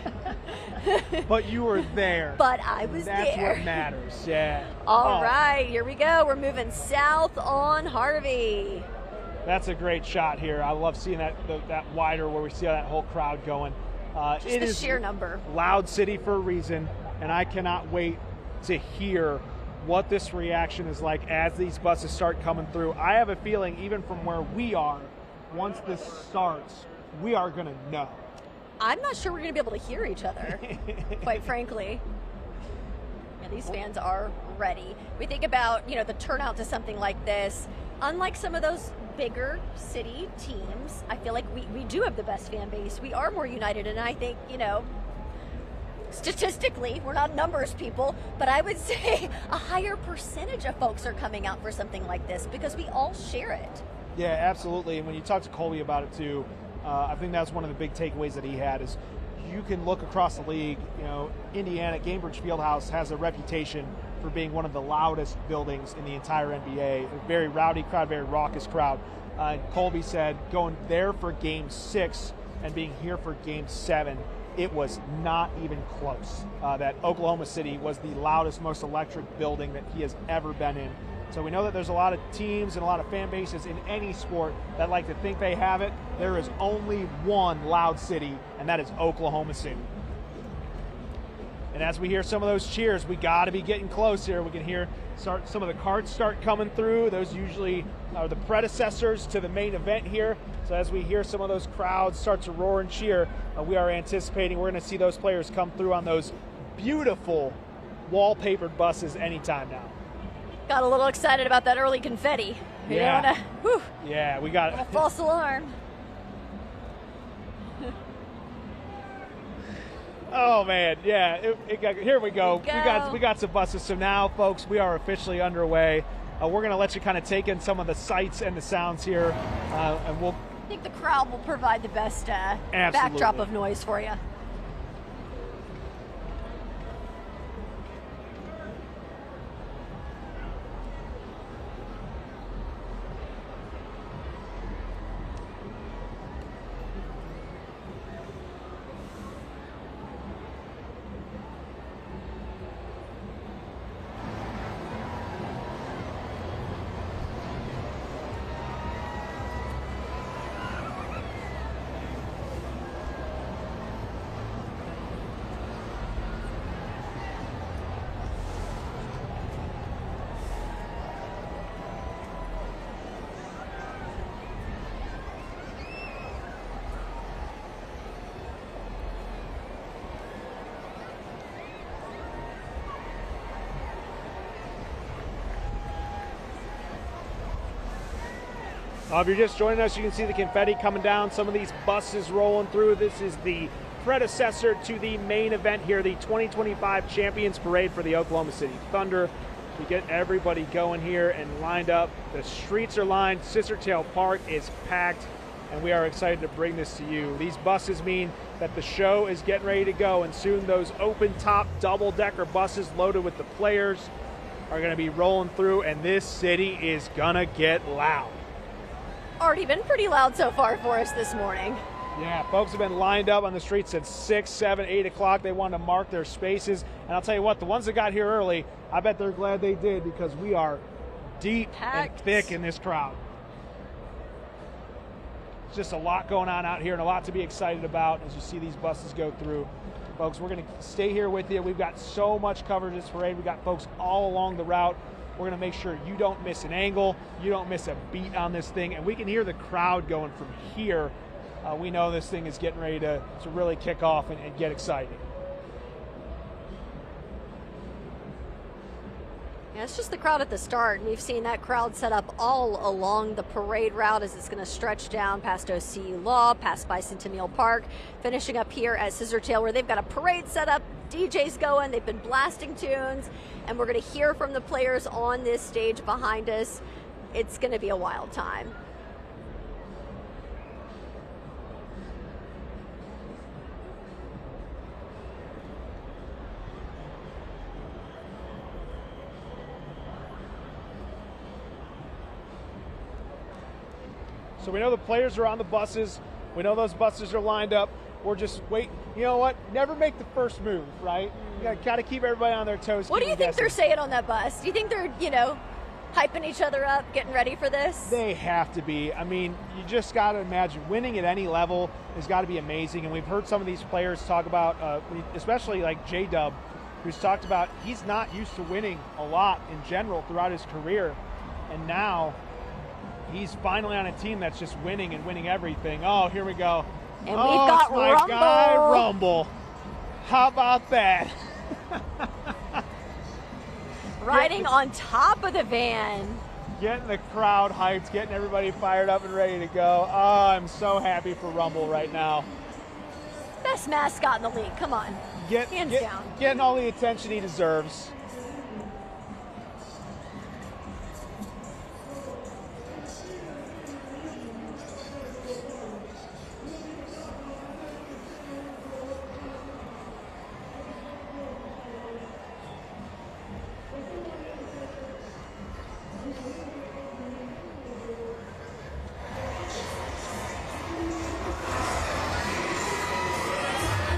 But you were there. But I was there. That's what matters, yeah. All right, here we go. We're moving south on Harvey. That's a great shot here. I love seeing that wider where we see that whole crowd going. It is sheer number. Loud city for a reason, and I cannot wait to hear what this reaction is like as these buses start coming through. I have a feeling even from where we are, once this starts, we are going to know. I'm not sure we're going to be able to hear each other, quite frankly. Yeah, these fans are ready. We think about, the turnout to something like this. Unlike some of those bigger city teams, I feel like we do have the best fan base. We are more united, and I think, statistically, we're not numbers people, but I would say a higher percentage of folks are coming out for something like this because we all share it. Yeah, absolutely. And when you talk to Colby about it too, I think that's one of the big takeaways that he had is you can look across the league. Indiana, Gainbridge Fieldhouse has a reputation for being one of the loudest buildings in the entire NBA. A very rowdy crowd, very raucous crowd. Colby said going there for Game 6 and being here for Game 7, it was not even close. That Oklahoma City was the loudest, most electric building that he has ever been in. So we know that there's a lot of teams and a lot of fan bases in any sport that like to think they have it. There is only one loud city, and that is Oklahoma City. And as we hear some of those cheers, we got to be getting close here. We can hear some of the carts start coming through. Those usually are the predecessors to the main event here. So as we hear some of those crowds start to roar and cheer, we are anticipating we're going to see those players come through on those beautiful wallpapered buses anytime now. Got a little excited about that early confetti. You Yeah. don't wanna, Yeah, we got a false alarm. Oh man, yeah. Here we go. Go. We got some buses. So now, folks, we are officially underway. We're gonna let you kind of take in some of the sights and the sounds here, and we'll. I think the crowd will provide the best backdrop of noise for you. If you're just joining us, you can see the confetti coming down, some of these buses rolling through. This is the predecessor to the main event here, the 2025 Champions Parade for the Oklahoma City Thunder. We get everybody going here and lined up. The streets are lined. Scissortail Park is packed, and we are excited to bring this to you. These buses mean that the show is getting ready to go, and soon those open-top double-decker buses loaded with the players are going to be rolling through, and this city is going to get loud. Already been pretty loud so far for us this morning. Yeah, folks have been lined up on the streets since 6, 7, 8 o'clock. They wanted to mark their spaces. And I'll tell you what, the ones that got here early, I bet they're glad they did, because we are deep and thick in this crowd. It's just a lot going on out here and a lot to be excited about as you see these buses go through. Folks, we're going to stay here with you. We've got so much coverage of this parade. We've got folks all along the route. We're going to make sure you don't miss an angle, you don't miss a beat on this thing, and we can hear the crowd going from here. We know this thing is getting ready to really kick off and get exciting. Yeah, it's just the crowd at the start. We've seen that crowd set up all along the parade route as it's going to stretch down past OCU Law, past Bicentennial Park, finishing up here at Scissortail, where they've got a parade set up, DJs going, they've been blasting tunes, and we're going to hear from the players on this stage behind us. It's going to be a wild time. So we know the players are on the buses. We know those buses are lined up. We're just waiting. You know what? Never make the first move, right? You got to keep everybody on their toes. What do you think they're saying on that bus? Do you think they're, hyping each other up, getting ready for this? They have to be. I mean, you just got to imagine winning at any level has got to be amazing. And we've heard some of these players talk about, especially like J-Dub, who's talked about he's not used to winning a lot in general throughout his career. And now he's finally on a team that's just winning and winning everything. Oh, here we go. And we've got my Rumble. guy, Rumble. How about that? Riding on top of the van. Getting the crowd hyped, getting everybody fired up and ready to go. Oh, I'm so happy for Rumble right now. Best mascot in the league. Come on. Hands down. Getting all the attention he deserves.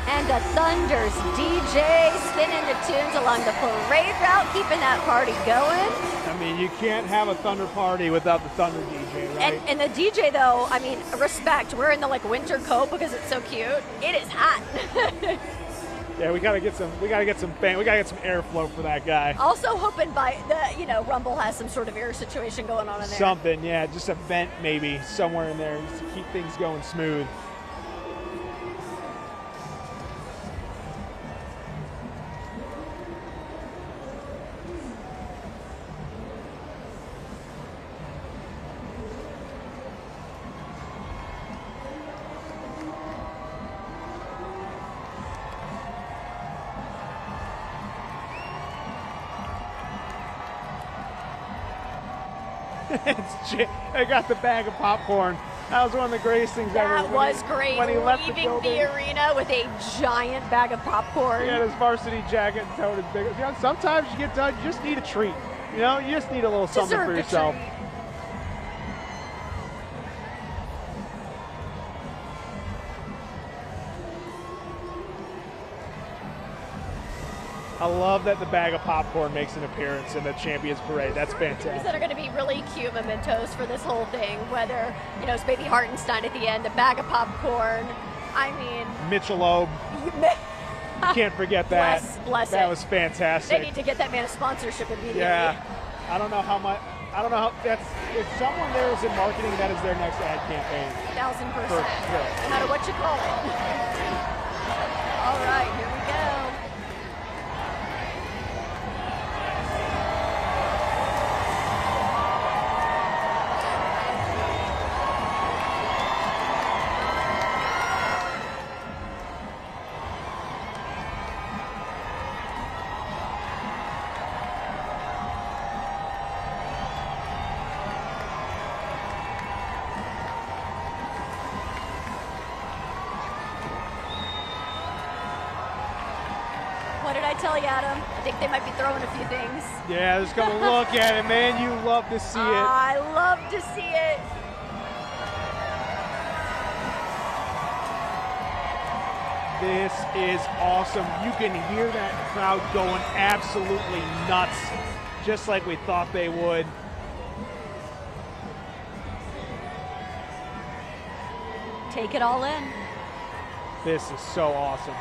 And the Thunder's DJ spinning the tunes along the parade route, keeping that party going. I mean, you can't have a Thunder party without the Thunder DJ, right? And the DJ, though, I mean, respect. We're in the winter coat because it's so cute. It is hot. Yeah, we gotta get some airflow for that guy. Also hoping by the Rumble has some sort of air situation going on in there. Something, yeah, just a vent maybe somewhere in there just to keep things going smooth. I got the bag of popcorn. That was one of the greatest things ever. That was great. When he left leaving the arena with a giant bag of popcorn. He had his varsity jacket and toed his big. Sometimes you get done, you just need a treat. You just need a little something for yourself. Treat. I love that the bag of popcorn makes an appearance in the Champions Parade. That's fantastic. That are going to be really cute mementos for this whole thing, whether, it's Baby Hartenstein at the end, the bag of popcorn. I mean... Michelob. Can't forget that. Bless that it. was fantastic. They need to get that man a sponsorship immediately. Yeah. I don't know how that's, if someone there is in marketing, that is their next ad campaign. 1,000%. For sure. No matter what you call it. All right, here we go. What did I tell you, Adam? I think they might be throwing a few things. Yeah, just come look at it, man. You love to see it. I love to see it. This is awesome. You can hear that crowd going absolutely nuts, just like we thought they would. Take it all in. This is so awesome.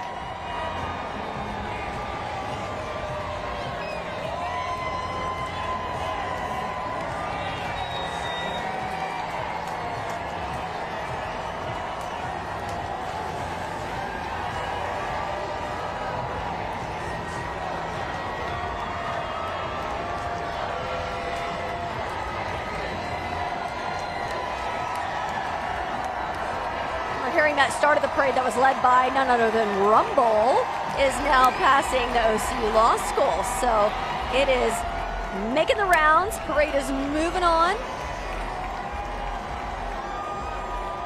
Hearing that start of the parade that was led by none other than Rumble is now passing the OCU Law School. So it is making the rounds. Parade is moving on.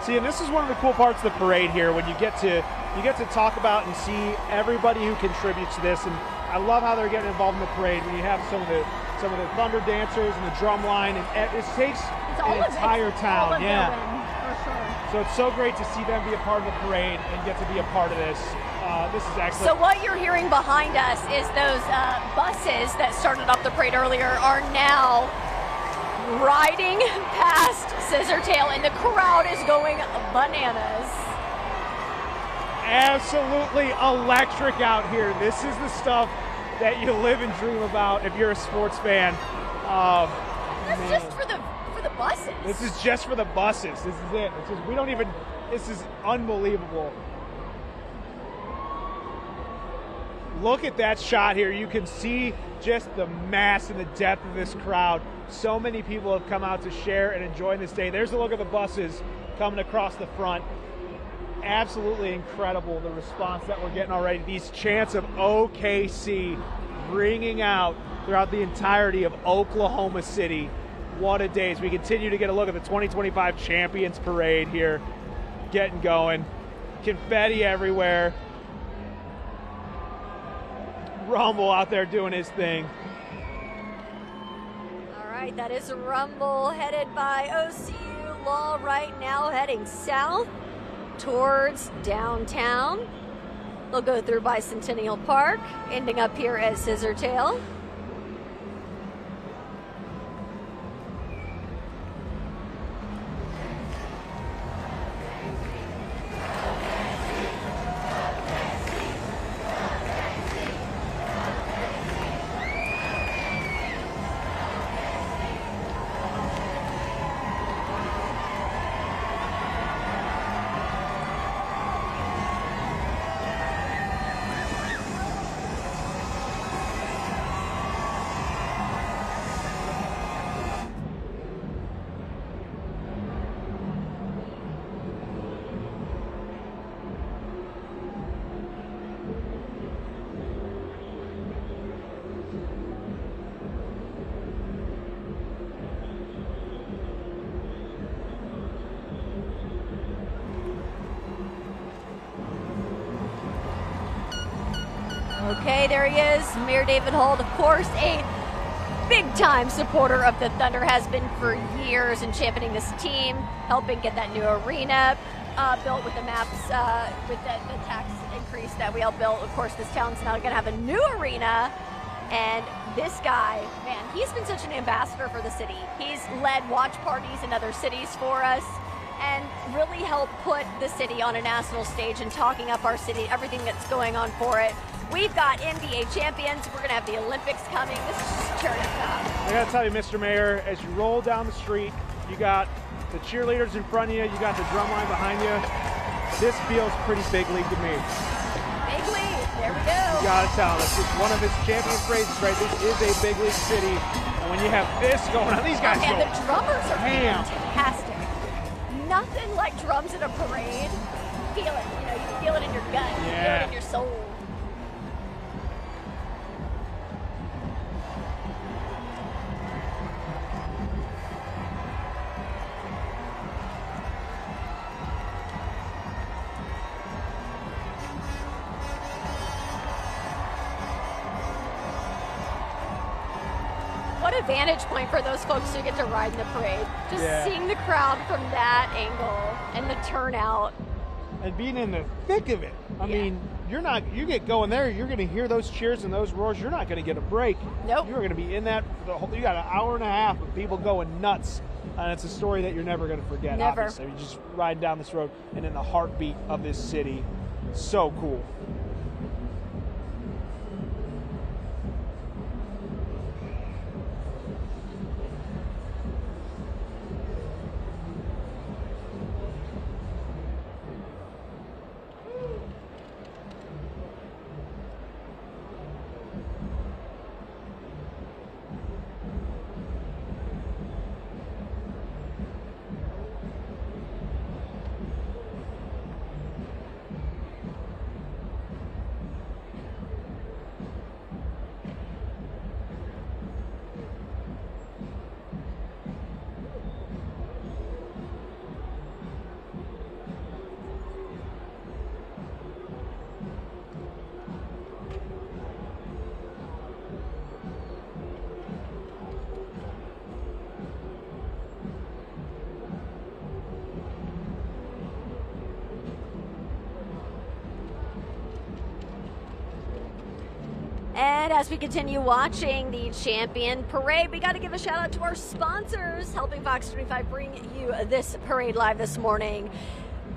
See, and this is one of the cool parts of the parade here when you get to talk about and see everybody who contributes to this. And I love how they're getting involved in the parade when you have some of the Thunder dancers and the drum line, and it takes an entire town. Yeah. So it's so great to see them be a part of the parade and get to be a part of this. This is excellent. So what you're hearing behind us is those buses that started off the parade earlier are now riding past Scissortail, and the crowd is going bananas. Absolutely electric out here. This is the stuff that you live and dream about if you're a sports fan. That's just for the buses. This is just for the buses. This is it. This is unbelievable. Look at that shot here. You can see just the mass and the depth of this crowd. So many people have come out to share and enjoy this day. There's a look at the buses coming across the front. Absolutely incredible, the response that we're getting already. These chants of OKC ringing out throughout the entirety of Oklahoma City. What a day. As we continue to get a look at the 2025 Champions Parade here, getting going. Confetti everywhere. Rumble out there doing his thing. All right, that is Rumble headed by OCU Law right now, heading south towards downtown. They'll go through Bicentennial Park, ending up here at Scissortail. Okay, there he is, Mayor David Holt, of course, a big-time supporter of the Thunder, has been for years in championing this team, helping get that new arena built with the maps, with the tax increase that we all built. Of course, this town's now going to have a new arena, and this guy, man, he's been such an ambassador for the city. He's led watch parties in other cities for us, and really helped put the city on a national stage and talking up our city, everything that's going on for it. We've got NBA champions. We're going to have the Olympics coming. This is just cherry on top. I got to tell you, Mr. Mayor, as you roll down the street, you got the cheerleaders in front of you, you got the drum line behind you. This feels pretty big league to me. Big league. There we go. You got to tell us. It's one of his champion phrases, right? This is a big league city. And when you have this going on, these guys go And the drummers are ham. fantastic. Nothing like drums at a parade. Feel it. You know, you feel it in your gut. You feel it in your soul. What a vantage point for those folks who get to ride in the parade. Just seeing the crowd from that angle and the turnout. And being in the thick of it. I mean, you get going there, you're going to hear those cheers and those roars. You're not going to get a break. Nope. You're going to be in that, you got an hour and a half of people going nuts. And it's a story that you're never going to forget, Never. obviously. You're just riding down this road and in the heartbeat of this city. So cool. And as we continue watching the Champion Parade, we got to give a shout out to our sponsors helping Fox 25 bring you this parade live this morning.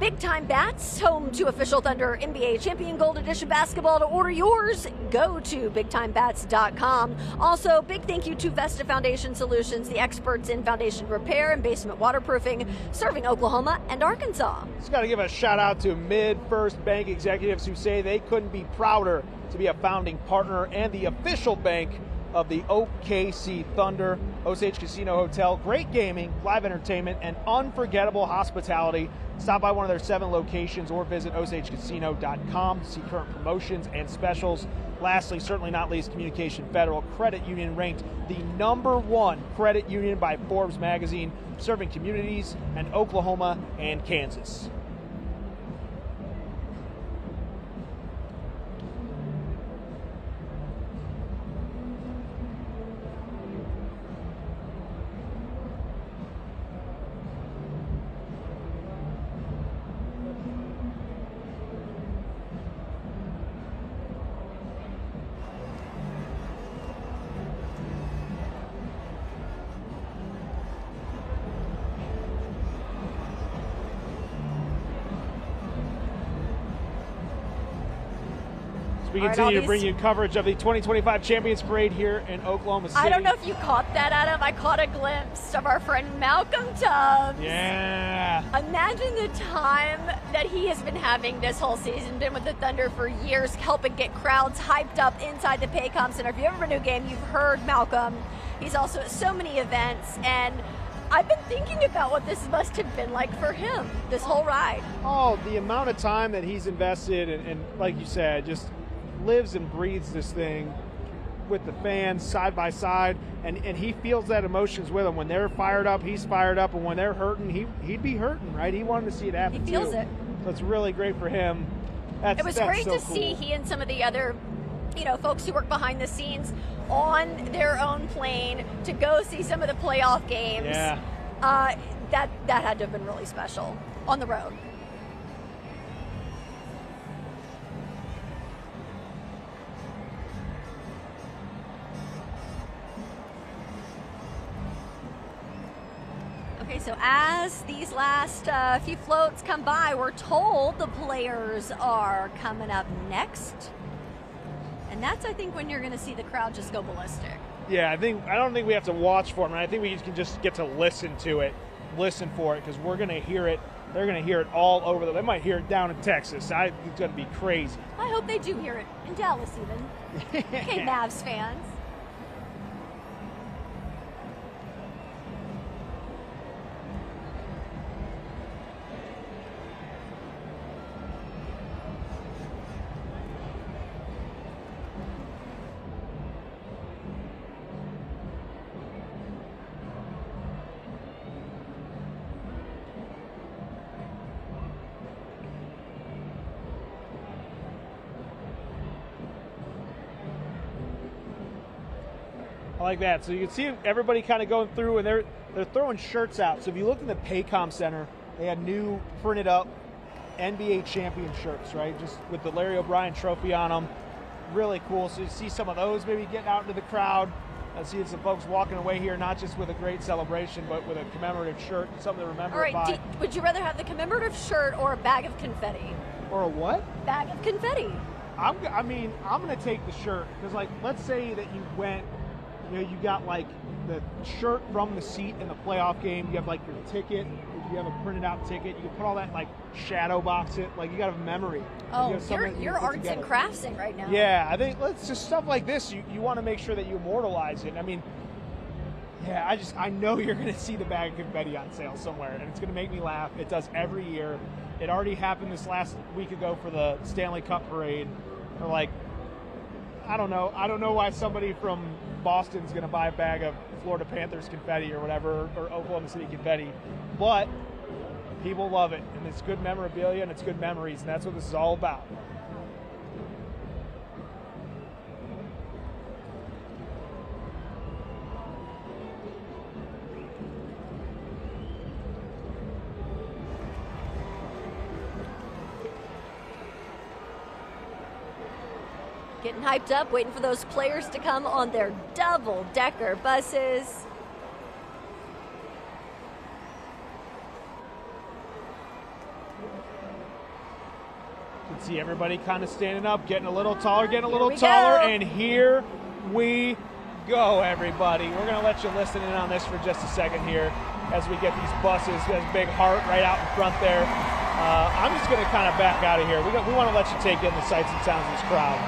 Big Time Bats, home to official Thunder NBA Champion Gold Edition basketball. To order yours, go to bigtimebats.com. Also, big thank you to Vesta Foundation Solutions, the experts in foundation repair and basement waterproofing, serving Oklahoma and Arkansas. Just got to give a shout out to Mid-First Bank executives who say they couldn't be prouder to be a founding partner and the official bank of the OKC Thunder. Osage Casino Hotel, great gaming, live entertainment, and unforgettable hospitality. Stop by one of their 7 locations or visit osagecasino.com to see current promotions and specials. Lastly, certainly not least, Communication Federal Credit Union, ranked the #1 credit union by Forbes magazine, serving communities in Oklahoma and Kansas. We All right, continue to all bring these- you coverage of the 2025 Champions Parade here in Oklahoma City. I don't know if you caught that, Adam. I caught a glimpse of our friend Malcolm Tubbs. Yeah. Imagine the time that he has been having this whole season, been with the Thunder for years, helping get crowds hyped up inside the Paycom Center. If you've ever been to a game, you've heard Malcolm. He's also at so many events, and I've been thinking about what this must have been like for him, this whole ride. Oh, the amount of time that he's invested and like you said, just lives and breathes this thing with the fans side by side, and he feels that emotions with them. When they're fired up, he's fired up, and when they're hurting, he'd be hurting, right? He wanted to see it happen. He feels too. it. So it's really great for him. It was great so to cool. see he and some of the other, folks who work behind the scenes on their own plane to go see some of the playoff games. Yeah. That had to have been really special on the road. Okay, so as these last few floats come by, we're told the players are coming up next. And that's, I think, when you're going to see the crowd just go ballistic. Yeah, I don't think we have to watch for it. I think we can just get to listen to it, listen for it, because we're going to hear it. They're going to hear it all over. They might hear it down in Texas. It's going to be crazy. I hope they do hear it in Dallas, even. Okay, Mavs fans. I like that. So you can see everybody kind of going through, and they're throwing shirts out. So if you look in the Paycom Center, they had new printed up NBA champion shirts, right? Just with the Larry O'Brien trophy on them. Really cool. So you see some of those maybe getting out into the crowd. I see some folks walking away here, not just with a great celebration, but with a commemorative shirt, something to remember. All right, would you rather have the commemorative shirt or a bag of confetti? Or a what? Bag of confetti. I'm going to take the shirt, because, like, let's say that you went, you got, like, the shirt from the seat in the playoff game. You have, like, your ticket. You have a printed out ticket. You can put all that, like, shadow box it. Like, you got a memory. Oh, you you're arts and craftsing right now. Yeah, I think let's just stuff like this. You want to make sure that you immortalize it. I mean, yeah, I know you're going to see the bag of confetti on sale somewhere, and it's going to make me laugh. It does every year. It already happened this last week ago for the Stanley Cup parade. They're like, I don't know why somebody from Boston's going to buy a bag of Florida Panthers confetti or whatever, or Oklahoma City confetti, but people love it, and it's good memorabilia and it's good memories, and that's what this is all about. Getting hyped up, waiting for those players to come on their double-decker buses. You can see everybody kind of standing up, getting a little taller, and here we go, everybody. We're going to let you listen in on this for just a second here as we get these buses. There's a big heart right out in front there. I'm just going to kind of back out of here. We want to let you take in the sights and sounds of this crowd.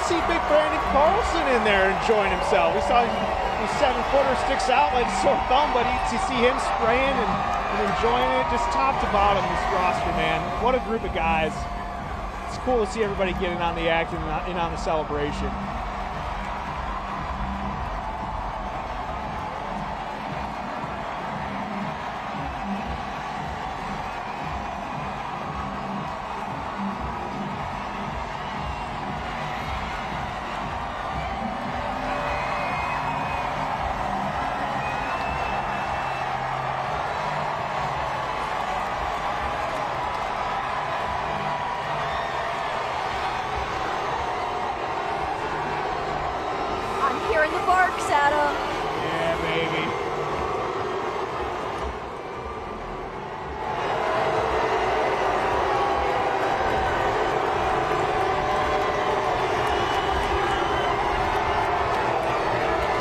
See Big Brandon Carlson in there enjoying himself. We saw his 7-footer sticks out like a sore thumb, but you see him spraying and enjoying it, just top to bottom, this roster, man. What a group of guys. It's cool to see everybody getting on the act and on the celebration. in the park, Sato. Yeah, baby.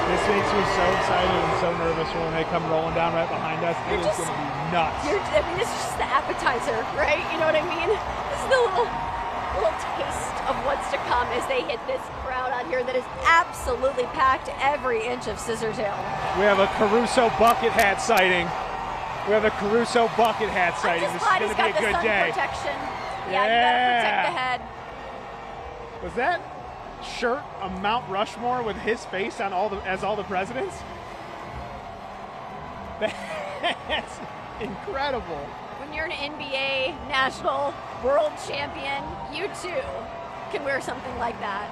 This makes me so excited and so nervous when they come rolling down right behind us. It is going to be nuts. I mean, this is just the appetizer, right? You know what I mean? This is the little taste of what's to come as they hit this crowd out here that is absolutely packed every inch of Scissortail. We have a Caruso bucket hat sighting. We have a Caruso bucket hat sighting. This is going to be a good day. Protection. Yeah, you gotta protect the head. Was that shirt a Mount Rushmore with his face on all the presidents? That's incredible. When you're an NBA national world champion, you too can wear something like that.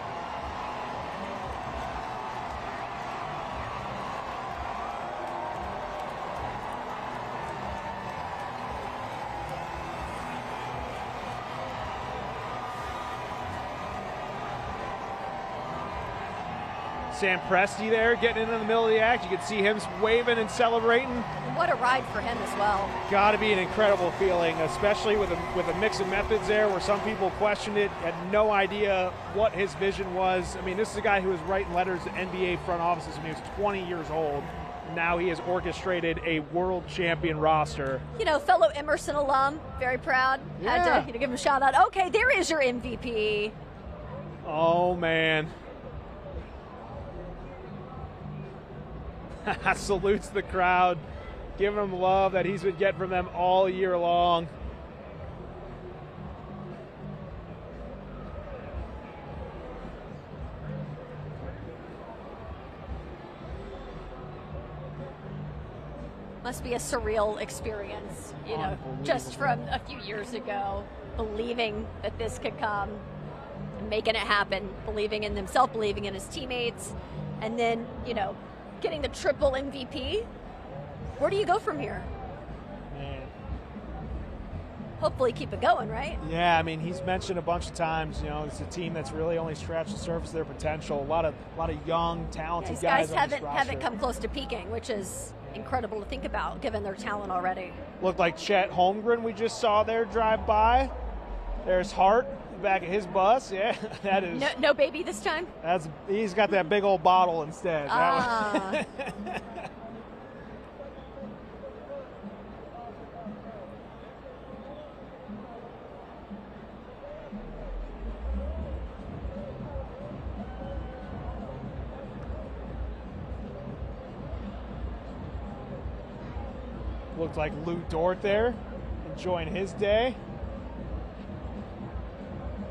Sam Presti there getting into the middle of the act. You can see him waving and celebrating. What a ride for him as well. Got to be an incredible feeling, especially with a mix of methods there where some people questioned it, had no idea what his vision was. I mean, this is a guy who was writing letters to NBA front offices when he was 20 years old. Now he has orchestrated a world champion roster. You know, fellow Emerson alum, very proud. Yeah. Had to give him a shout out. Okay, there is your MVP. Oh, man. Salutes the crowd, giving them love that he's been getting from them all year long. Must be a surreal experience, you know, just from a few years ago, believing that this could come, making it happen, believing in himself, believing in his teammates, and then, you know, getting the triple MVP. Where do you go from here? Man. Hopefully keep it going, right? Yeah, I mean, he's mentioned a bunch of times, you know, it's a team that's really only scratched the surface of their potential. A lot of young, talented These guys on this roster. haven't come close to peaking, which is incredible to think about given their talent already. Looked like Chet Holmgren we just saw there drive by. There's Hart back of his bus. Yeah, that is. No baby this time? He's got that big old bottle instead. Ah. Looked like Lou Dort there, enjoying his day.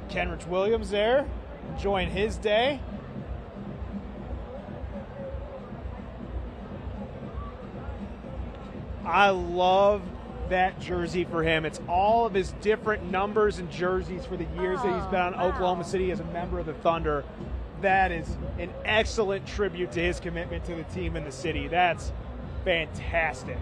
Kenrich Williams there, enjoying his day. I love that jersey for him. It's all of his different numbers and jerseys for the years that he's been on Oklahoma City as a member of the Thunder. That is an excellent tribute to his commitment to the team and the city. That's fantastic.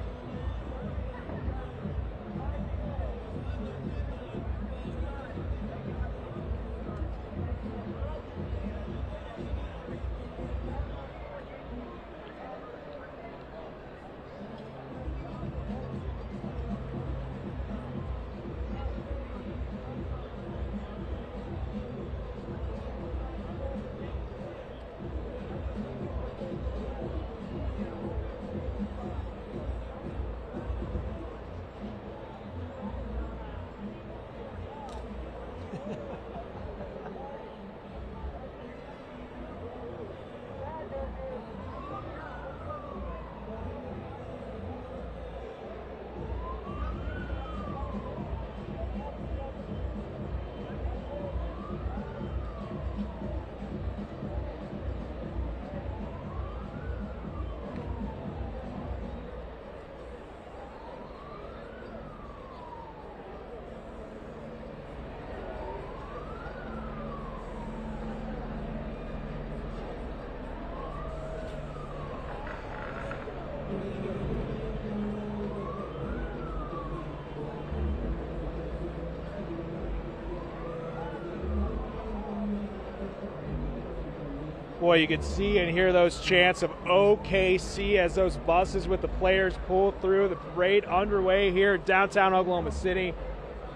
Boy, you could see and hear those chants of OKC as those buses with the players pull through. The parade underway here in downtown Oklahoma City.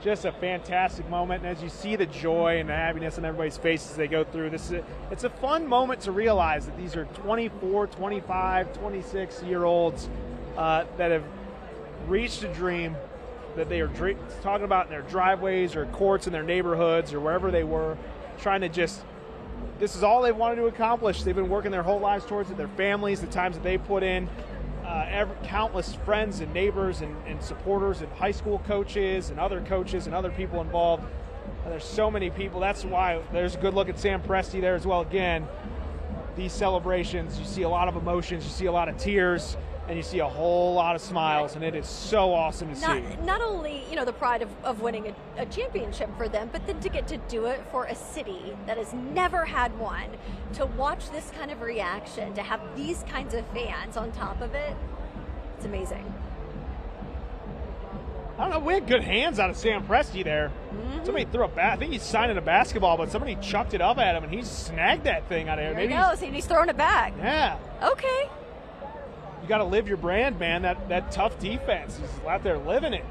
Just a fantastic moment. And as you see the joy and the happiness on everybody's faces as they go through, it's a fun moment to realize that these are 24, 25, 26-year-olds that have reached a dream that they are talking about in their driveways or courts in their neighborhoods or wherever they were, trying to just, this is all they wanted to accomplish. They've been working their whole lives towards it, their families, the times that they put in, countless friends and neighbors and supporters and high school coaches and other coaches and other people involved. There's so many people. That's why there's a good look at Sam Presti there as well. Again, these celebrations, you see a lot of emotions, you see a lot of tears, and you see a whole lot of smiles, and it is so awesome to see. Not only, the pride of winning a championship for them, but then to get to do it for a city that has never had one, to watch this kind of reaction, to have these kinds of fans on top of it, it's amazing. I don't know, we had good hands out of Sam Presti there. Mm-hmm. Somebody threw I think he's signing a basketball, but somebody chucked it up at him, and he snagged that thing out of there. There he goes, and he's throwing it back. Yeah. Okay. You got to live your brand, man. That tough defense. He's out there living it.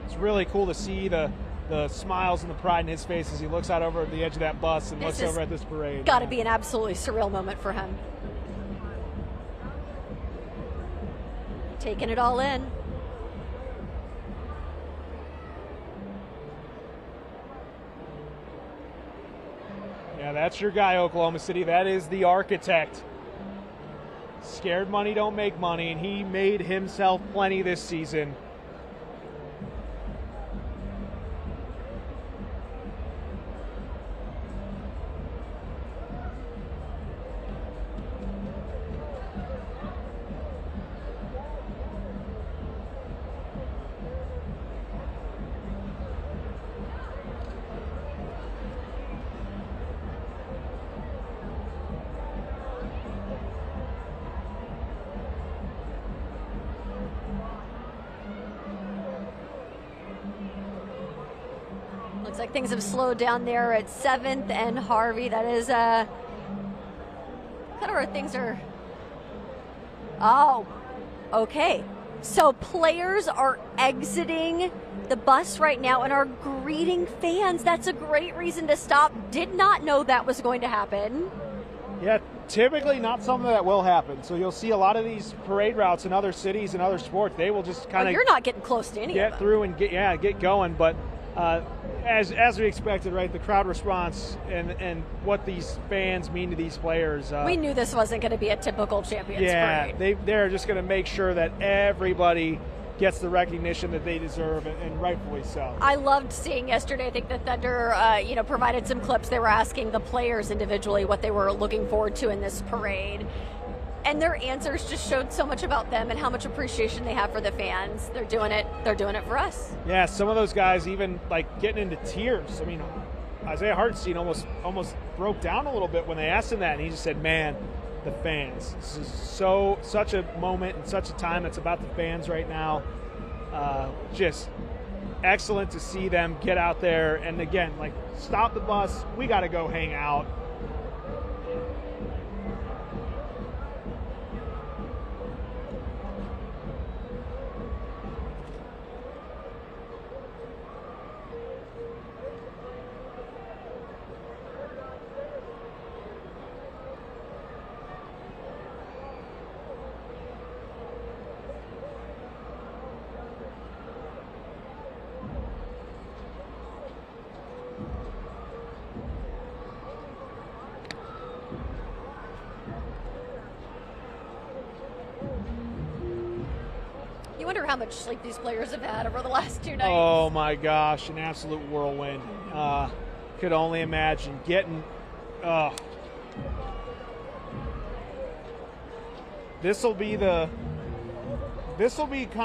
It's really cool to see the smiles and the pride in his face as he looks out over the edge of that bus and looks over at this parade. Got to be an absolutely surreal moment for him. Taking it all in. Yeah, that's your guy, Oklahoma City. That is the architect. Scared money don't make money, and he made himself plenty this season. Looks like things have slowed down there at 7th and Harvey. That is kind of where things are. Oh, okay. So players are exiting the bus right now and are greeting fans. That's a great reason to stop. Did not know that was going to happen. Yeah, typically not something that will happen. So you'll see a lot of these parade routes in other cities and other sports. They will just kind of you're not getting close to any of them. Get through and get going. But as we expected, right, the crowd response and what these fans mean to these players. We knew this wasn't going to be a typical Champions parade. Yeah, they're just going to make sure that everybody gets the recognition that they deserve, and rightfully so. I loved seeing yesterday. I think the Thunder, provided some clips. They were asking the players individually what they were looking forward to in this parade. And their answers just showed so much about them and how much appreciation they have for the fans. They're doing it for us. Yeah, some of those guys even like getting into tears. I mean, Isaiah Hartenstein almost broke down a little bit when they asked him that, and he just said, "Man, the fans. This is such a moment and such a time that's about the fans right now. Just excellent to see them get out there and again, like, stop the bus. We got to go hang out." You wonder how much sleep these players have had over the last 2 nights. Oh my gosh, an absolute whirlwind. Could only imagine getting. This will be kind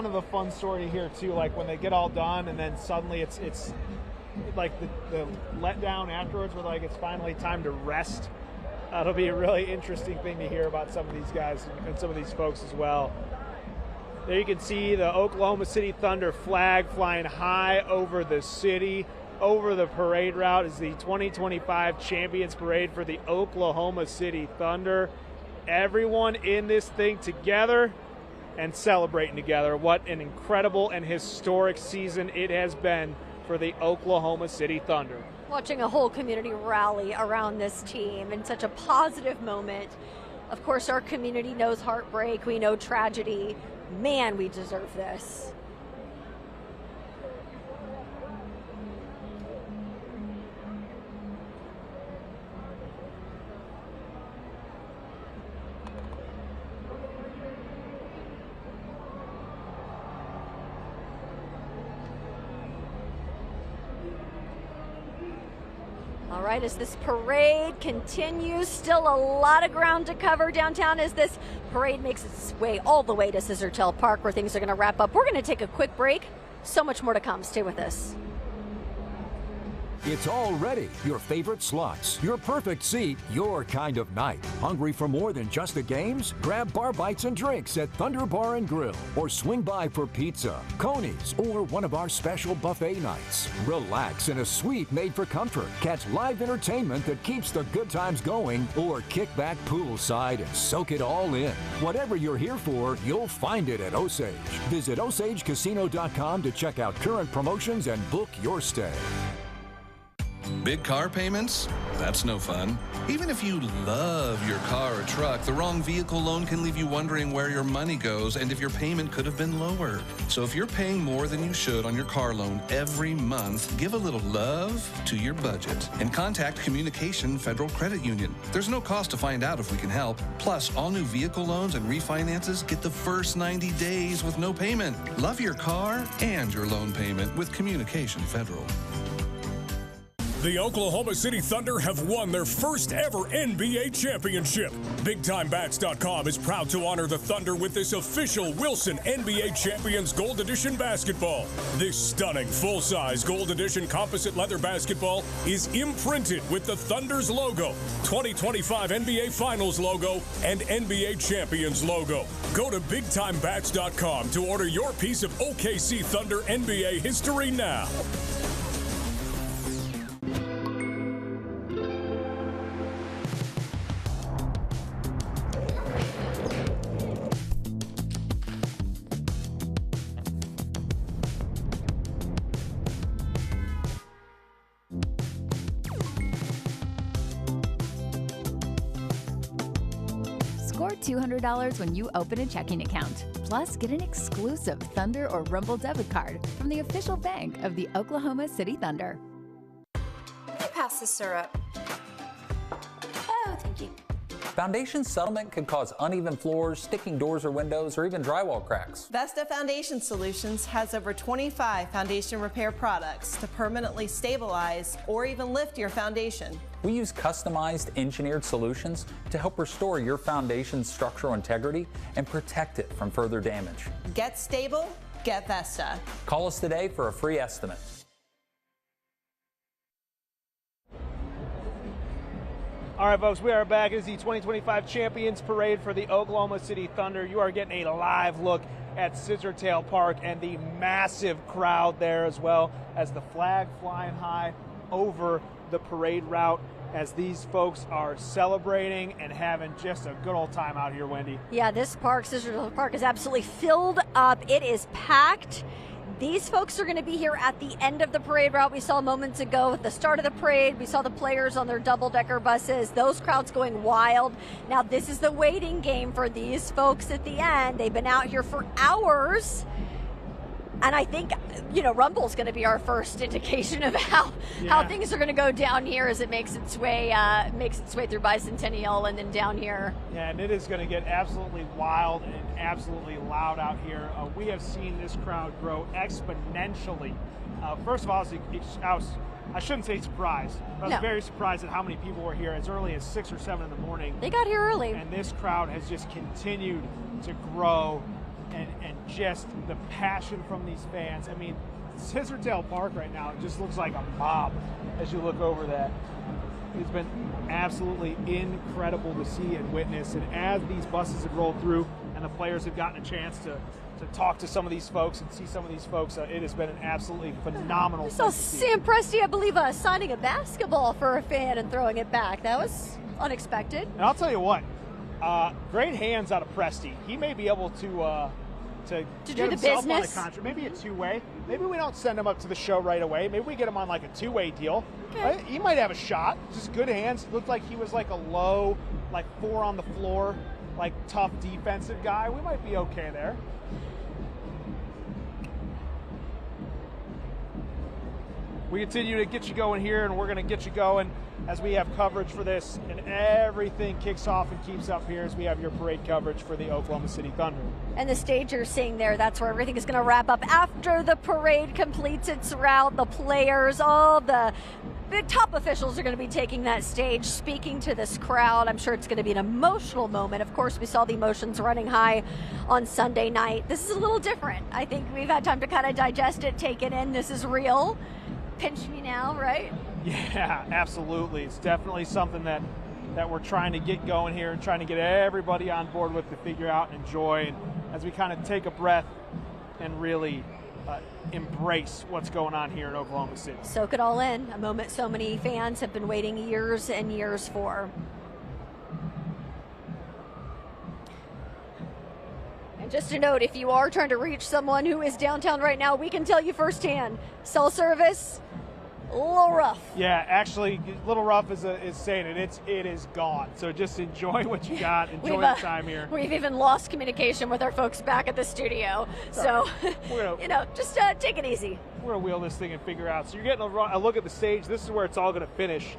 of the fun story here too. Like when they get all done, and then suddenly it's like the letdown afterwards, where like it's finally time to rest. That'll be a really interesting thing to hear about some of these guys and some of these folks as well. There you can see the Oklahoma City Thunder flag flying high over the city. Over the parade route is the 2025 Champions Parade for the Oklahoma City Thunder. Everyone in this thing together and celebrating together. What an incredible and historic season it has been for the Oklahoma City Thunder. Watching a whole community rally around this team in such a positive moment. Of course, our community knows heartbreak. We know tragedy. Man, we deserve this. All right, as this parade continues, still a lot of ground to cover downtown as this parade makes its way all the way to Scissortail Park, where things are going to wrap up. We're going to take a quick break. So much more to come. Stay with us. It's all ready. Your favorite slots, your perfect seat, your kind of night. Hungry for more than just the games? Grab bar bites and drinks at Thunder Bar and Grill, or swing by for pizza, Coney's, or one of our special buffet nights. Relax in a suite made for comfort. Catch live entertainment that keeps the good times going, or kick back poolside and soak it all in. Whatever you're here for, you'll find it at Osage. Visit OsageCasino.com to check out current promotions and book your stay. Big car payments? That's no fun. Even if you love your car or truck, the wrong vehicle loan can leave you wondering where your money goes and if your payment could have been lower. So if you're paying more than you should on your car loan every month, give a little love to your budget and contact Communication Federal Credit Union. There's no cost to find out if we can help. Plus, all new vehicle loans and refinances get the first 90 days with no payment. Love your car and your loan payment with Communication Federal. The Oklahoma City Thunder have won their first ever NBA championship. BigTimeBats.com is proud to honor the Thunder with this official Wilson NBA Champions Gold Edition basketball. This stunning full-size Gold Edition composite leather basketball is imprinted with the Thunder's logo, 2025 NBA Finals logo, and NBA Champions logo. Go to BigTimeBats.com to order your piece of OKC Thunder NBA history now. Score $200 when you open a checking account. Plus, get an exclusive Thunder or Rumble debit card from the official bank of the Oklahoma City Thunder. Let me pass the syrup. Oh, thank you. Foundation settlement can cause uneven floors, sticking doors or windows, or even drywall cracks. Vesta Foundation Solutions has over 25 foundation repair products to permanently stabilize or even lift your foundation. We use customized engineered solutions to help restore your foundation's structural integrity and protect it from further damage. Get stable, get Vesta. Call us today for a free estimate. All right, folks, we are back. It is the 2025 Champions Parade for the Oklahoma City Thunder. You are getting a live look at Scissortail Park and the massive crowd there, as well as the flag flying high over the parade route as these folks are celebrating and having just a good old time out here, Wendy. Yeah, this park, Scissortail Park, is absolutely filled up. It is packed. These folks are going to be here at the end of the parade route. We saw moments ago at the start of the parade. We saw the players on their double-decker buses. Those crowds going wild. Now, this is the waiting game for these folks at the end. They've been out here for hours. And I think, you know, Rumble's going to be our first indication of how things are going to go down here as it makes its way through Bicentennial and then down here. Yeah, and it is going to get absolutely wild and absolutely loud out here. We have seen this crowd grow exponentially. First of all, I shouldn't say surprised. I was very surprised at how many people were here as early as 6 or 7 in the morning. They got here early. And this crowd has just continued to grow. And just the passion from these fans. I mean, Scissortail Park right now, it just looks like a mob as you look over that. It's been absolutely incredible to see and witness. And as these buses have rolled through and the players have gotten a chance to talk to some of these folks and see some of these folks. It has been an absolutely phenomenal. I saw Sam Presti, I believe, signing a basketball for a fan and throwing it back. That was unexpected. And I'll tell you what, great hands out of Presti. He may be able to get do the himself on a business. contract, maybe a two-way. Maybe we don't send him up to the show right away. Maybe we get him on like a two-way deal. Okay. He might have a shot. Just good hands. Looked like he was like a low, like 4 on the floor, like tough defensive guy. We might be okay there. We continue to get you going here, and we're going to get you going as we have coverage for this, and everything kicks off and keeps up here as we have your parade coverage for the Oklahoma City Thunder. And the stage you're seeing there, that's where everything is going to wrap up after the parade completes its route. The players, all the top officials are going to be taking that stage, speaking to this crowd. I'm sure it's going to be an emotional moment. Of course, we saw the emotions running high on Sunday night. This is a little different. I think we've had time to kind of digest it, take it in. This is real. Pinch me now, right? Yeah, absolutely. It's definitely something that we're trying to get going here and trying to get everybody on board with to figure out and enjoy. And as we kind of take a breath and really embrace what's going on here in Oklahoma City. Soak it all in, a moment so many fans have been waiting years and years for. And just a note, if you are trying to reach someone who is downtown right now, we can tell you firsthand, cell service, a little rough. Yeah, actually, little rough is saying it. It is gone. So just enjoy what you got. Enjoy the time here. We've even lost communication with our folks back at the studio. So, just take it easy. We're going to wheel this thing and figure out. So you're getting a look at the stage. This is where it's all going to finish.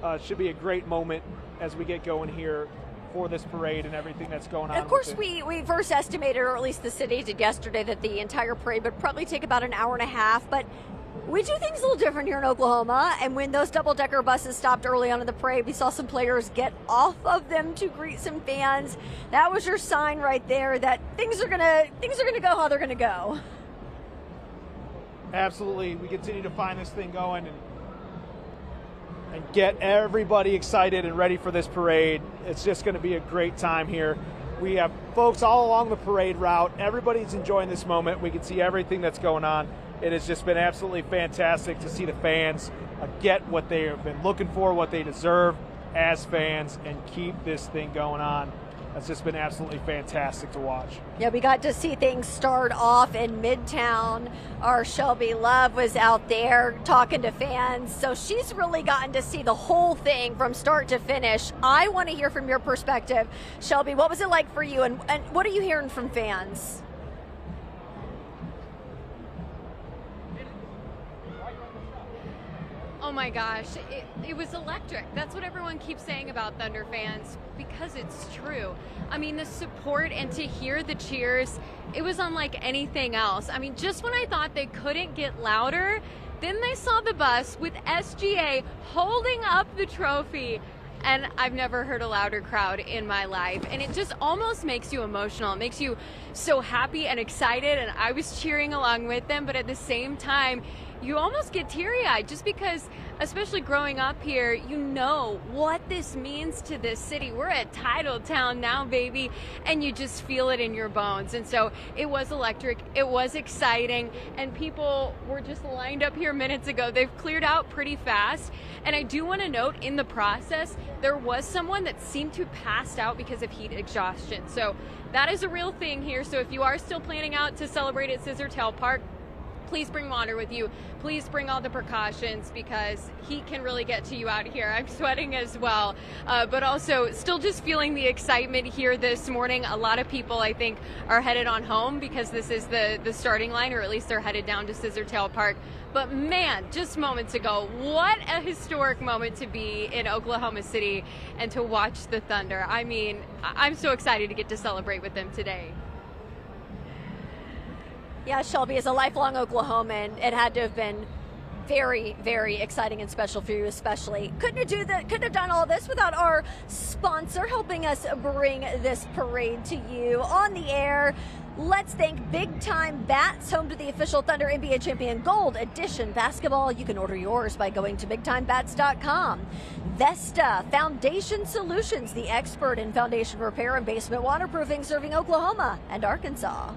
It should be a great moment as we get going here for this parade and everything that's going on. Of course, we first estimated, or at least the city did yesterday, that the entire parade would probably take about an hour and a half. But we do things a little different here in Oklahoma, and when those double-decker buses stopped early on in the parade, we saw some players get off of them to greet some fans. That was your sign right there that things are gonna go how they're gonna go. Absolutely, we continue to find this thing going and get everybody excited and ready for this parade. It's just going to be a great time here. We have folks all along the parade route. Everybody's enjoying this moment. We can see everything that's going on. It has just been absolutely fantastic to see the fans get what they have been looking for, what they deserve as fans, and keep this thing going on. It's just been absolutely fantastic to watch. Yeah, we got to see things start off in Midtown. Our Shelby Love was out there talking to fans, so she's really gotten to see the whole thing from start to finish. I want to hear from your perspective. Shelby, what was it like for you, and what are you hearing from fans? Oh my gosh, it was electric. That's what everyone keeps saying about Thunder fans, because it's true. I mean, the support and to hear the cheers, it was unlike anything else. I mean, just when I thought they couldn't get louder, then they saw the bus with SGA holding up the trophy. And I've never heard a louder crowd in my life. And it just almost makes you emotional. It makes you so happy and excited. And I was cheering along with them, but at the same time, you almost get teary-eyed just because, especially growing up here, you know what this means to this city. We're a title town now, baby, and you just feel it in your bones. And so it was electric, it was exciting, and people were just lined up here minutes ago. They've cleared out pretty fast. And I do want to note, in the process, there was someone that seemed to passed out because of heat exhaustion. So that is a real thing here. So if you are still planning out to celebrate at Scissortail Park, please bring water with you. Please bring all the precautions, because heat can really get to you out here. I'm sweating as well, but also still just feeling the excitement here this morning. A lot of people, I think, are headed on home because this is the starting line, or at least they're headed down to Scissortail Park. But man, just moments ago, what a historic moment to be in Oklahoma City and to watch the Thunder. I mean, I'm so excited to get to celebrate with them today. Yeah, Shelby, as a lifelong Oklahoman, it had to have been very, very exciting and special for you, especially. Couldn't have done all this without our sponsor helping us bring this parade to you on the air. Let's thank Big Time Bats, home to the official Thunder NBA Champion Gold Edition basketball. You can order yours by going to BigTimeBats.com. Vesta Foundation Solutions, the expert in foundation repair and basement waterproofing, serving Oklahoma and Arkansas.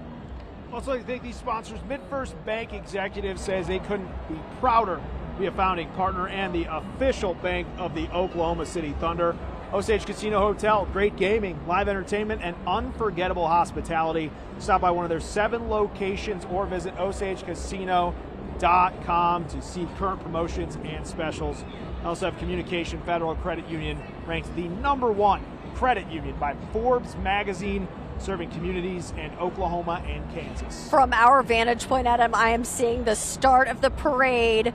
Also, I think these sponsors, MidFirst Bank executive says they couldn't be prouder to be a founding partner and the official bank of the Oklahoma City Thunder. Osage Casino Hotel, great gaming, live entertainment, and unforgettable hospitality. Stop by one of their 7 locations or visit osagecasino.com to see current promotions and specials. I also have Communication Federal Credit Union, ranked the #1 credit union by Forbes magazine, serving communities in Oklahoma and Kansas. From our vantage point, Adam, I am seeing the start of the parade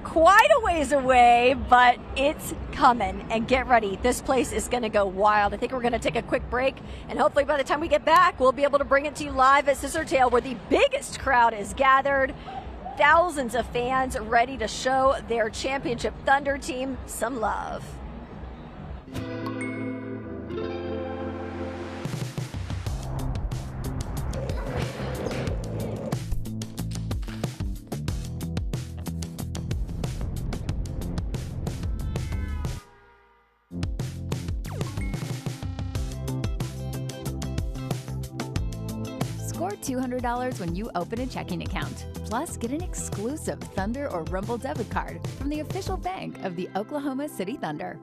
quite a ways away, but it's coming. And get ready, this place is going to go wild. I think we're going to take a quick break, and hopefully by the time we get back, we'll be able to bring it to you live at Scissortail, where the biggest crowd is gathered. Thousands of fans ready to show their championship Thunder team some love. Score $200 when you open a checking account. Plus, get an exclusive Thunder or Rumble debit card from the official bank of the Oklahoma City Thunder.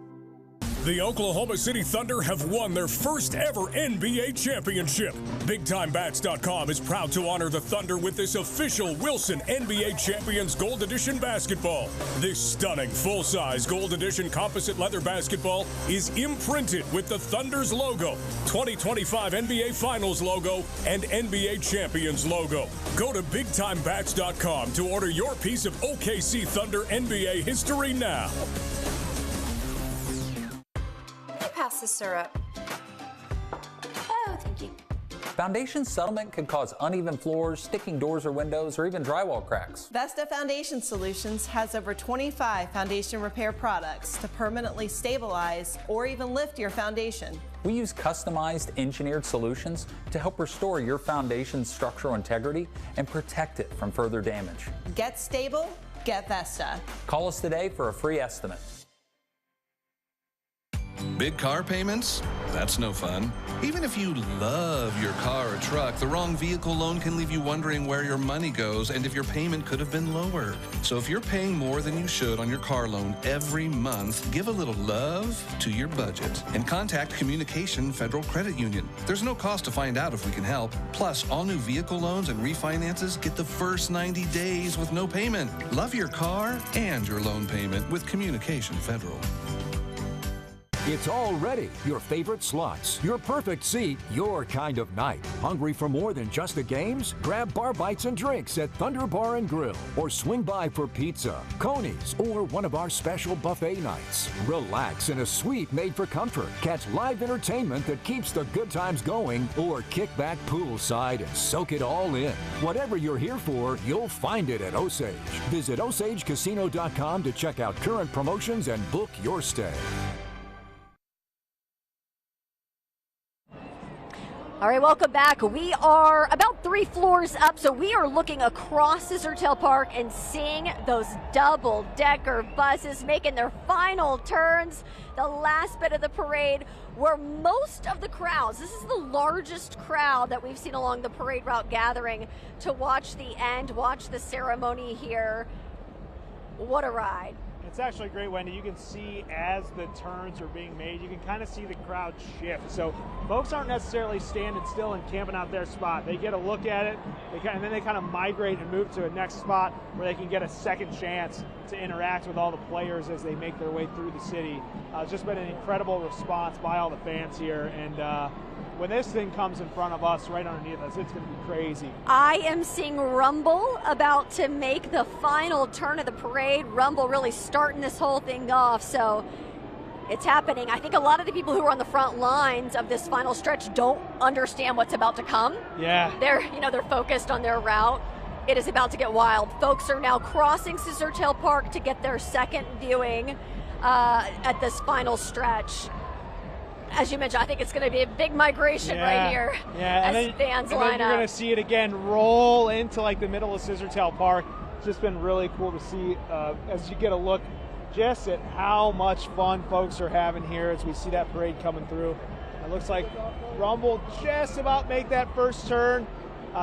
The Oklahoma City Thunder have won their first ever NBA championship. BigTimeBats.com is proud to honor the Thunder with this official Wilson NBA Champions Gold Edition basketball. This stunning full-size Gold Edition composite leather basketball is imprinted with the Thunder's logo, 2025 NBA Finals logo, and NBA Champions logo. Go to BigTimeBats.com to order your piece of OKC Thunder NBA history now. Pass the syrup. Oh, thank you. Foundation settlement could cause uneven floors, sticking doors or windows, or even drywall cracks. Vesta Foundation Solutions has over 25 foundation repair products to permanently stabilize or even lift your foundation. We use customized engineered solutions to help restore your foundation's structural integrity and protect it from further damage. Get stable, get Vesta. Call us today for a free estimate. Big car payments? That's no fun. Even if you love your car or truck, the wrong vehicle loan can leave you wondering where your money goes and if your payment could have been lower. So if you're paying more than you should on your car loan every month, give a little love to your budget and contact Communication Federal Credit Union. There's no cost to find out if we can help. Plus, all new vehicle loans and refinances get the first 90 days with no payment. Love your car and your loan payment with Communication Federal. It's already your favorite slots, your perfect seat, your kind of night. Hungry for more than just the games? Grab bar bites and drinks at Thunder Bar and Grill, or swing by for pizza, Coney's, or one of our special buffet nights. Relax in a suite made for comfort. Catch live entertainment that keeps the good times going, or kick back poolside and soak it all in. Whatever you're here for, you'll find it at Osage. Visit osagecasino.com to check out current promotions and book your stay. All right, welcome back. We are about 3 floors up, so we are looking across Scissortail Park and seeing those double-decker buses making their final turns. The last bit of the parade, where most of the crowds, this is the largest crowd that we've seen along the parade route gathering to watch the end, watch the ceremony here. What a ride. It's actually great, Wendy. You can see as the turns are being made, you can kind of see the crowd shift. So folks aren't necessarily standing still and camping out their spot. They get a look at it, and then they kind of migrate and move to a next spot where they can get a second chance to interact with all the players as they make their way through the city. It's just been an incredible response by all the fans here, and when this thing comes in front of us, right underneath us, it's going to be crazy. I am seeing Rumble about to make the final turn of the parade. Rumble really starting this whole thing off, so it's happening. I think a lot of the people who are on the front lines of this final stretch don't understand what's about to come. Yeah. They're focused on their route. It is about to get wild. Folks are now crossing Scissortail Park to get their second viewing at this final stretch. As you mentioned, I think it's going to be a big migration right here as fans line up. You're going to see it again roll into like the middle of Scissortail Park. It's just been really cool to see as you get a look just at how much fun folks are having here as we see that parade coming through. It looks like Rumble just about make that first turn.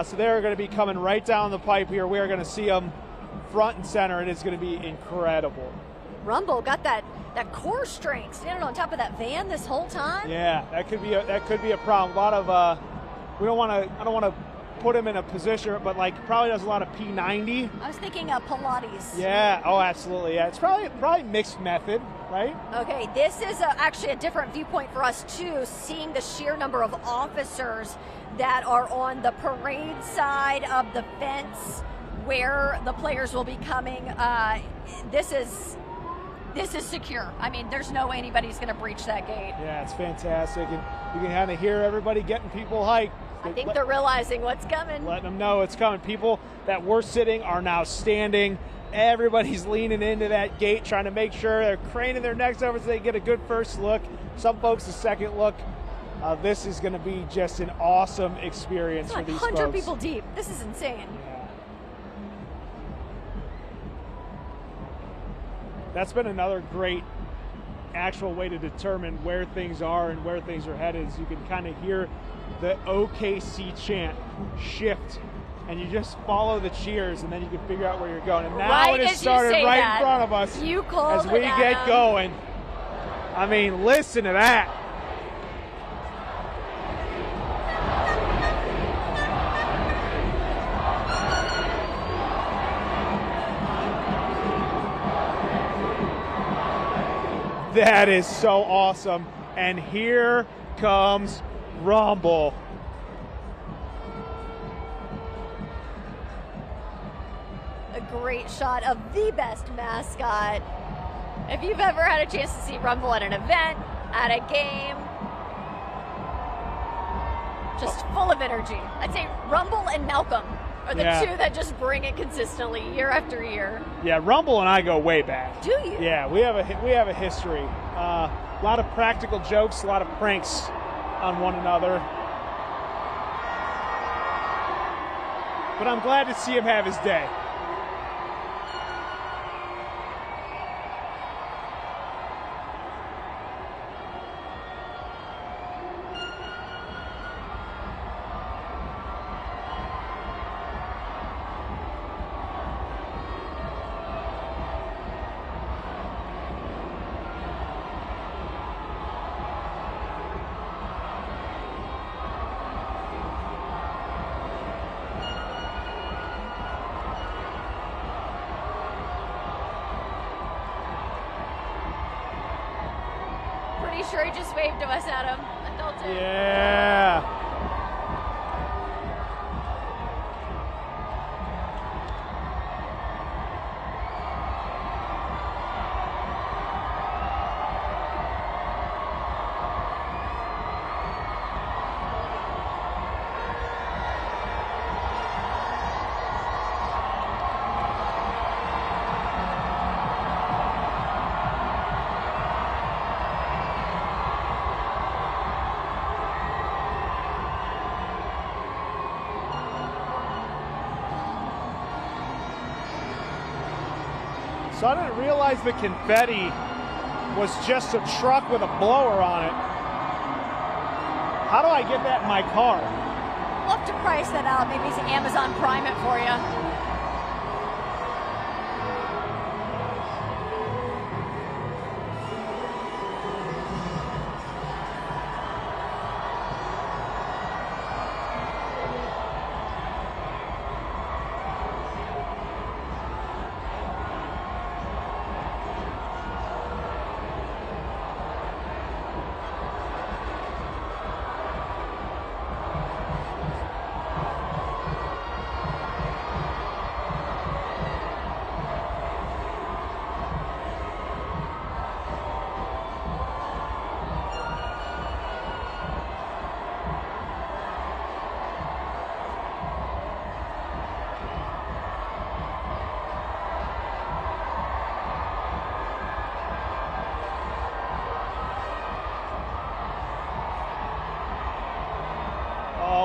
So they're going to be coming right down the pipe here. We are going to see them front and center, and it's going to be incredible. Rumble got that core strength standing on top of that van this whole time. Yeah, that could be a problem. A lot of I don't want to put him in a position, but like probably does a lot of P90. I was thinking Pilates. Yeah. Oh, absolutely. Yeah. It's probably mixed method, right? Okay. This is actually a different viewpoint for us too, seeing the sheer number of officers that are on the parade side of the fence where the players will be coming. This is secure. I mean, there's no way anybody's going to breach that gate. Yeah, it's fantastic, and you can kind of hear everybody getting people hyped. I think they're realizing what's coming. Letting them know it's coming. People that were sitting are now standing. Everybody's leaning into that gate, trying to make sure they're craning their necks over so they get a good first look. Some folks a second look. This is going to be just an awesome experience for these folks. 100 people deep. This is insane. That's been another great actual way to determine where things are and where things are headed. Is you can kind of hear the OKC chant shift, and you just follow the cheers, and then you can figure out where you're going. And now it has started right in front of us as we get going. I mean, listen to that. That is so awesome. And here comes Rumble. A great shot of the best mascot. If you've ever had a chance to see Rumble at an event, at a game, just full of energy. I'd say Rumble and Malcolm are the two that just bring it consistently year after year. Yeah, Rumble and I go way back. Do you? Yeah, we have a history. A lot of practical jokes, a lot of pranks on one another. But I'm glad to see him have his day. Sure he just waved to us, Adam. I felt it. Yeah. So I didn't realize the confetti was just a truck with a blower on it. How do I get that in my car? We'll have to price that out. Maybe Amazon Prime it for you.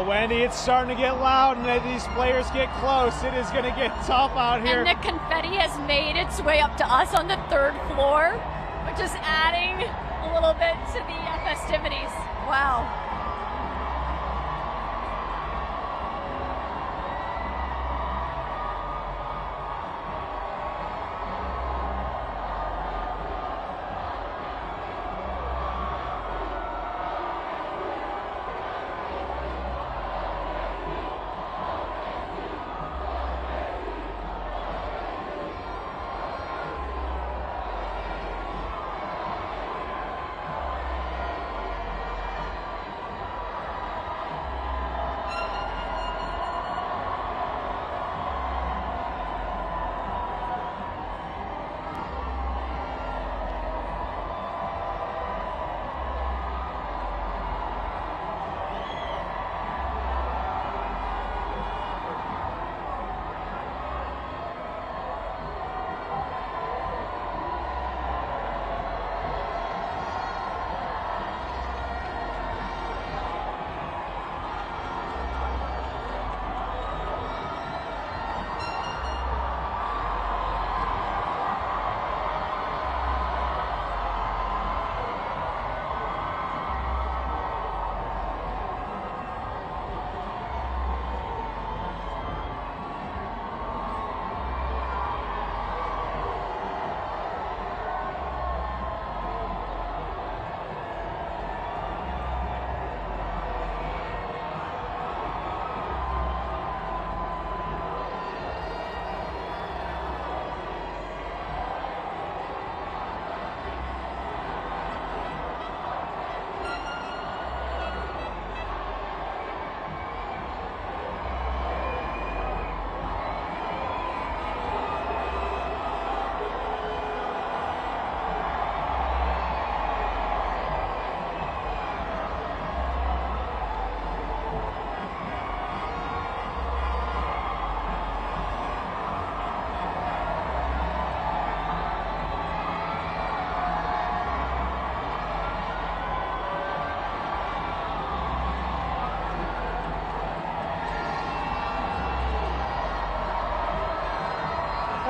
Wendy, it's starting to get loud, and as these players get close, it is going to get tough out here. And the confetti has made its way up to us on the third floor, which is adding a little bit to the festivities. Wow.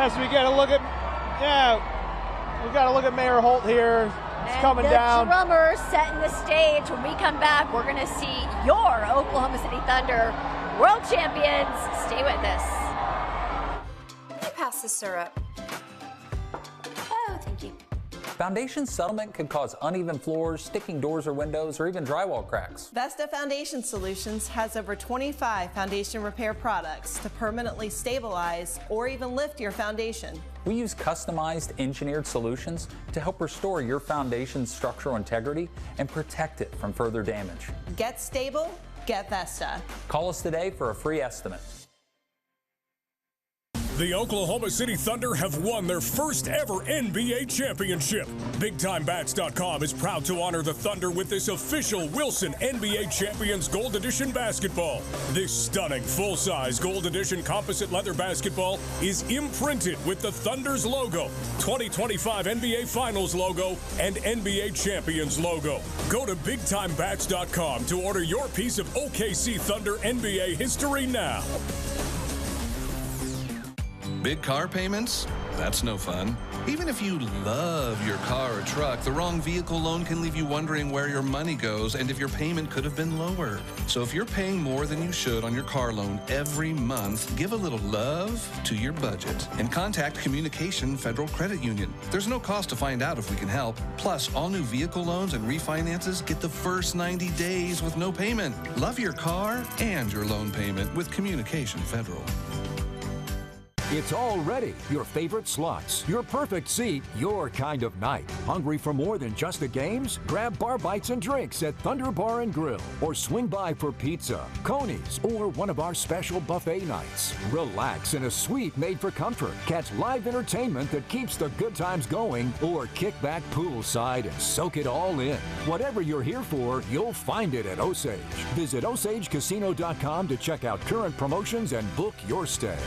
As we get a look at, we got to look at Mayor Holt here. It's coming down. The drummers setting the stage. When we come back, we're going to see your Oklahoma City Thunder world champions. Stay with us. Let me pass the syrup. Oh, thank you. Foundation settlement can cause uneven floors, sticking doors or windows, or even drywall cracks. Vesta Foundation Solutions has over 25 foundation repair products to permanently stabilize or even lift your foundation. We use customized engineered solutions to help restore your foundation's structural integrity and protect it from further damage. Get stable, get Vesta. Call us today for a free estimate. The Oklahoma City Thunder have won their first ever NBA championship. BigTimeBats.com is proud to honor the Thunder with this official Wilson NBA Champions Gold Edition basketball. This stunning full-size Gold Edition composite leather basketball is imprinted with the Thunder's logo, 2025 NBA Finals logo, and NBA Champions logo. Go to BigTimeBats.com to order your piece of OKC Thunder NBA history now. Big car payments? That's no fun. Even if you love your car or truck, the wrong vehicle loan can leave you wondering where your money goes and if your payment could have been lower. So if you're paying more than you should on your car loan every month, give a little love to your budget and contact Communication Federal Credit Union. There's no cost to find out if we can help. Plus, all new vehicle loans and refinances get the first 90 days with no payment. Love your car and your loan payment with Communication Federal. It's all ready. Your favorite slots, your perfect seat, your kind of night. Hungry for more than just the games? Grab bar bites and drinks at Thunder Bar and Grill, or swing by for pizza, Coney's, or one of our special buffet nights. Relax in a suite made for comfort. Catch live entertainment that keeps the good times going, or kick back poolside and soak it all in. Whatever you're here for, you'll find it at Osage. Visit OsageCasino.com to check out current promotions and book your stay.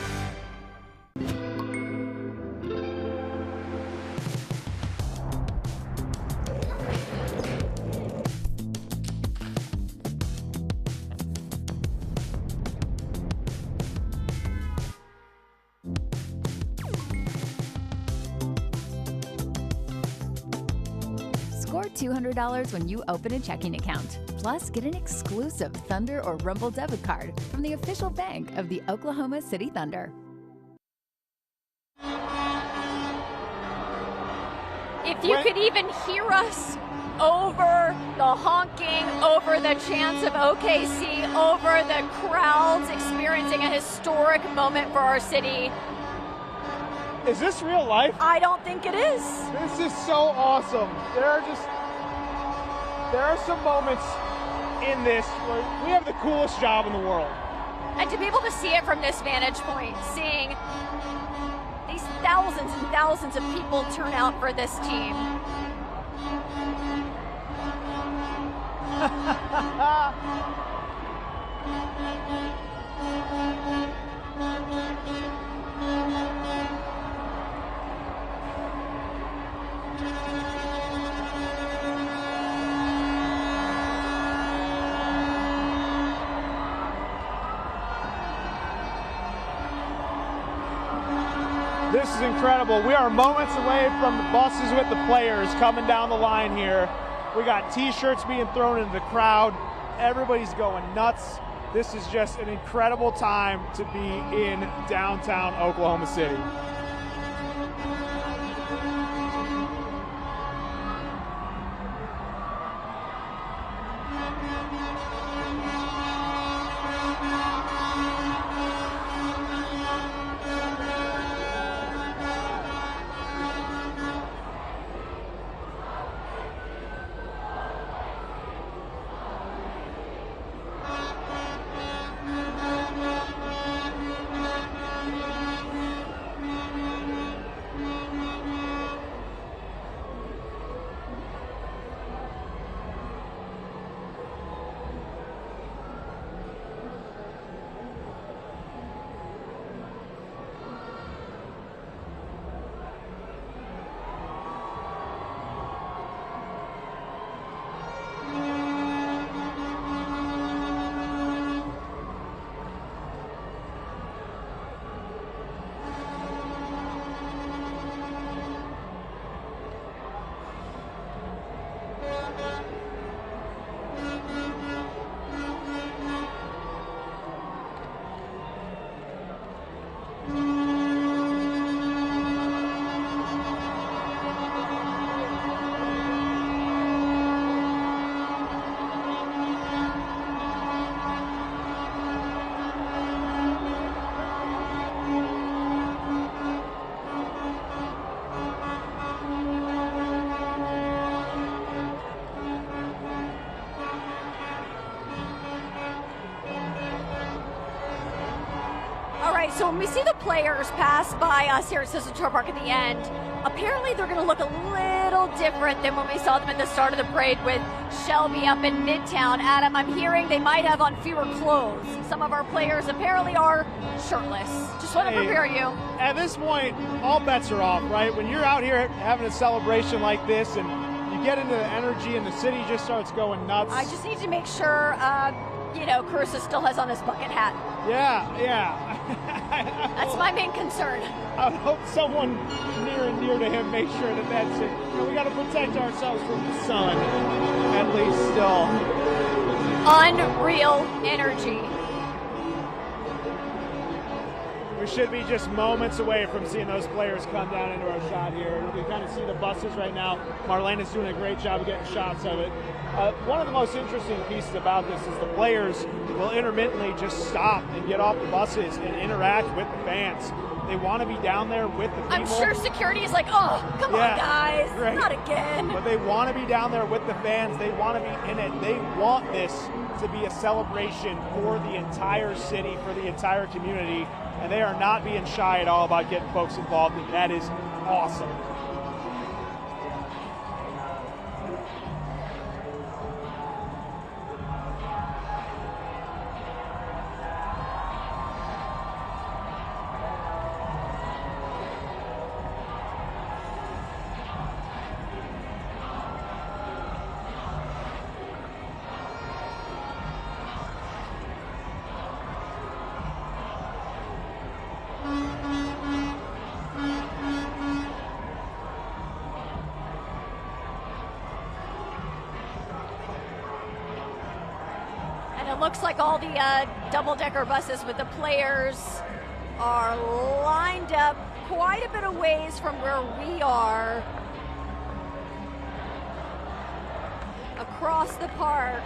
Score $200 when you open a checking account. Plus, get an exclusive Thunder or Rumble debit card from the official bank of the Oklahoma City Thunder. If you could even hear us over the honking, over the chants of OKC, over the crowds experiencing a historic moment for our city. Is this real life? I don't think it is. This is so awesome. There are some moments in this where we have the coolest job in the world. And to be able to see it from this vantage point, seeing these thousands and thousands of people turn out for this team. This is incredible. We are moments away from the buses with the players coming down the line here. We got t-shirts being thrown into the crowd. Everybody's going nuts. This is just an incredible time to be in downtown Oklahoma City. So when we see the players pass by us here at Scissortail Park at the end, apparently they're going to look a little different than when we saw them at the start of the parade with Shelby up in Midtown. Adam, I'm hearing they might have on fewer clothes. Some of our players apparently are shirtless. Just want to prepare you. At this point, all bets are off, right? When you're out here having a celebration like this and you get into the energy and the city just starts going nuts. I just need to make sure, Carissa still has on his bucket hat. Yeah. That's my main concern. I hope someone near and dear to him makes sure that that's it. We got to protect ourselves from the sun, at least still. Unreal energy. We should be just moments away from seeing those players come down into our shot here. You can kind of see the buses right now. Marlene is doing a great job of getting shots of it. One of the most interesting pieces about this is the players will intermittently just stop and get off the buses and interact with the fans. They want to be down there with the people. I'm sure security is like, oh, come on, guys, right. Not again. But they want to be down there with the fans. They want to be in it. They want this to be a celebration for the entire city, for the entire community, and they are not being shy at all about getting folks involved, and that is awesome. It looks like all the double-decker buses with the players are lined up quite a bit of ways from where we are across the park.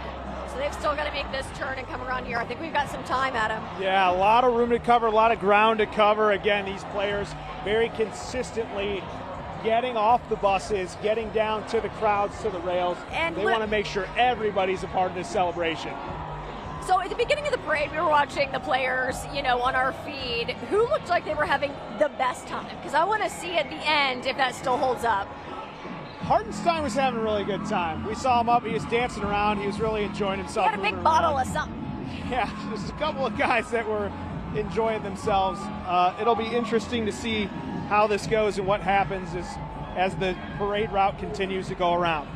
So they've still got to make this turn and come around here. I think we've got some time, Adam. Yeah, a lot of room to cover, a lot of ground to cover. Again, these players very consistently getting off the buses, getting down to the crowds, to the rails. And they want to make sure everybody's a part of this celebration. So at the beginning of the parade, we were watching the players, on our feed, who looked like they were having the best time. Because I want to see at the end if that still holds up. Hartenstein was having a really good time. We saw him up, he was dancing around, he was really enjoying himself. He had a big bottle of something. Yeah, there's a couple of guys that were enjoying themselves. It'll be interesting to see how this goes and what happens as the parade route continues to go around.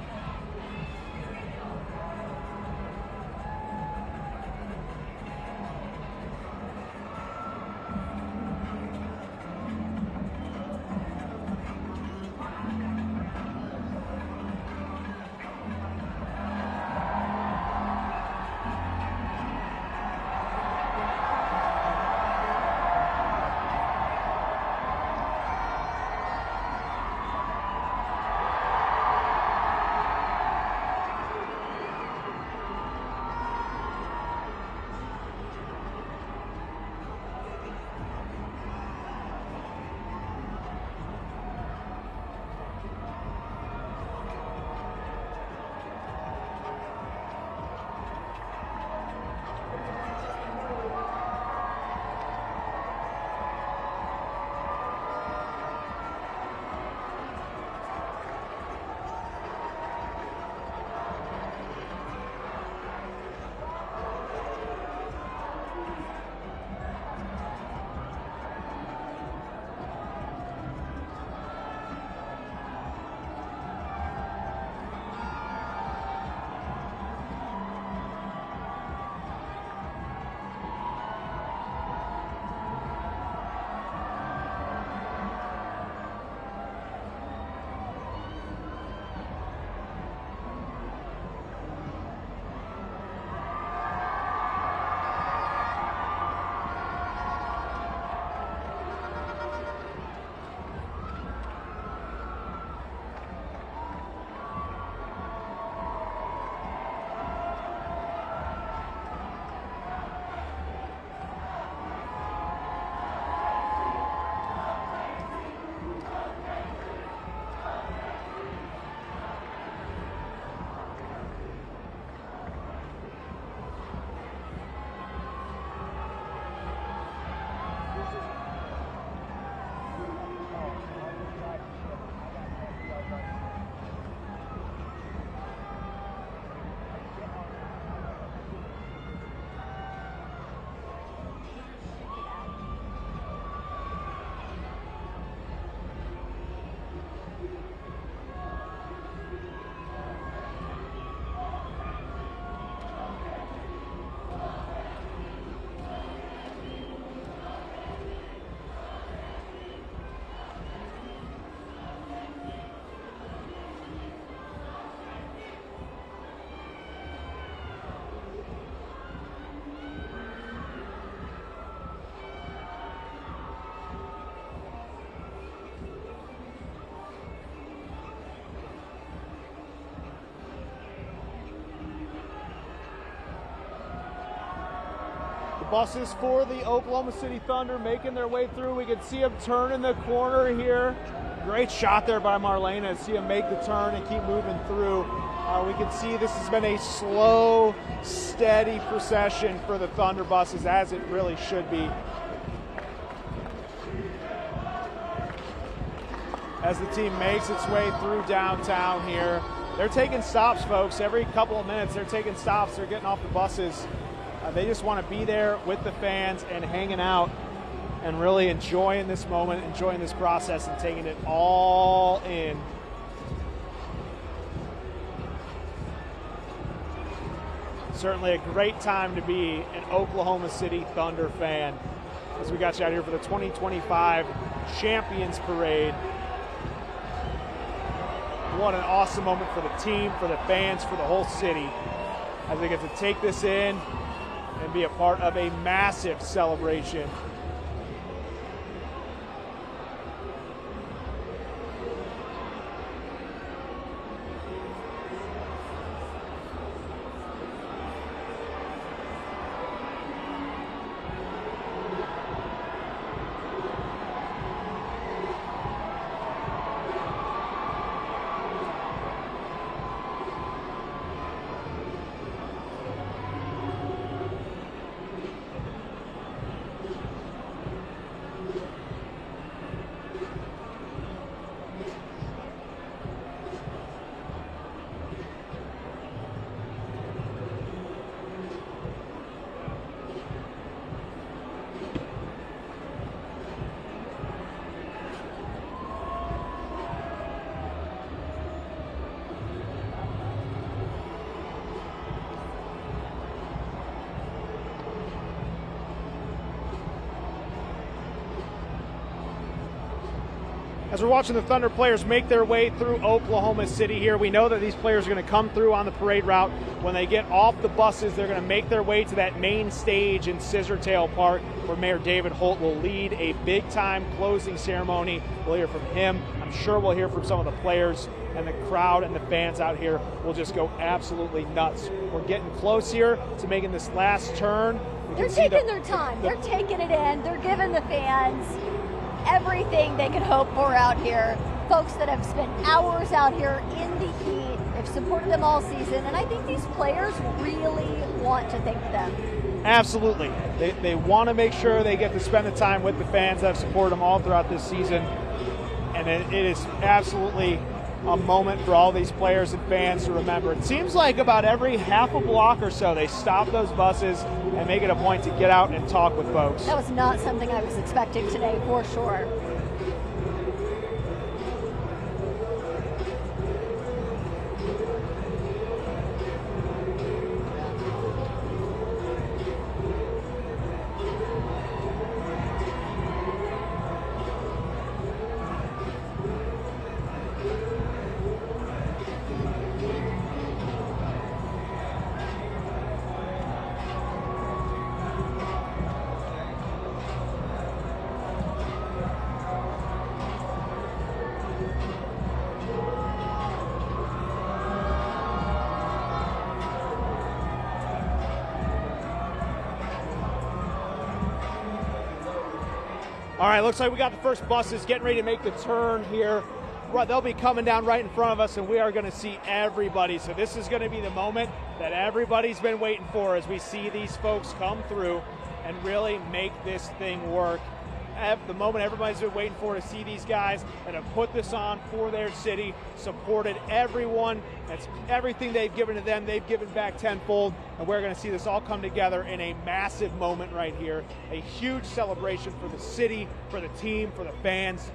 buses for the Oklahoma City Thunder making their way through. We can see them turn in the corner here. Great shot there by Marlena to see them make the turn and keep moving through. We can see this has been a slow, steady procession for the Thunder buses, as it really should be. As the team makes its way through downtown here. They're taking stops, folks. Every couple of minutes, they're taking stops. They're getting off the buses. They just want to be there with the fans and hanging out and really enjoying this moment, enjoying this process, and taking it all in. Certainly a great time to be an Oklahoma City Thunder fan, as we got you out here for the 2025 Champions Parade. What an awesome moment for the team, for the fans, for the whole city, as they get to take this in and be a part of a massive celebration. As we're watching the Thunder players make their way through Oklahoma City here, we know that these players are going to come through on the parade route. When they get off the buses, they're going to make their way to that main stage in Scissortail Park, where Mayor David Holt will lead a big-time closing ceremony. We'll hear from him. I'm sure we'll hear from some of the players, and the crowd and the fans out here will just go absolutely nuts. We're getting close here to making this last turn. They're taking their time. They're taking it in. They're giving the fans everything they could hope for out here. Folks that have spent hours out here in the heat, they've supported them all season, and I think these players really want to thank them. Absolutely. They want to make sure they get to spend the time with the fans that have supported them all throughout this season, and it is absolutely a moment for all these players and fans to remember. It seems like about every half a block or so they stop those buses and make it a point to get out and talk with folks. That was not something I was expecting today, for sure. All right, looks like we got the first buses getting ready to make the turn here. They'll be coming down right in front of us, and we are going to see everybody. So this is going to be the moment that everybody's been waiting for, as we see these folks come through and really make this thing work. At the moment everybody's been waiting for, to see these guys that have put this on for their city, supported everyone. That's everything they've given to them, they've given back tenfold, and we're going to see this all come together in a massive moment right here. A huge celebration for the city, for the team, for the fans.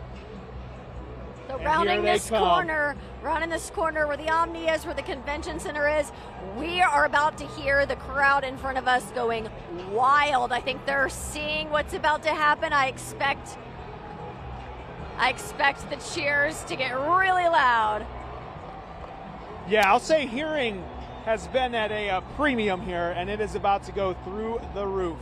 So rounding this corner where the Omni is, where the convention center is, we are about to hear the crowd in front of us going wild. I think they're seeing what's about to happen. I expect the cheers to get really loud. Yeah, I'll say hearing has been at a premium here, and it is about to go through the roof.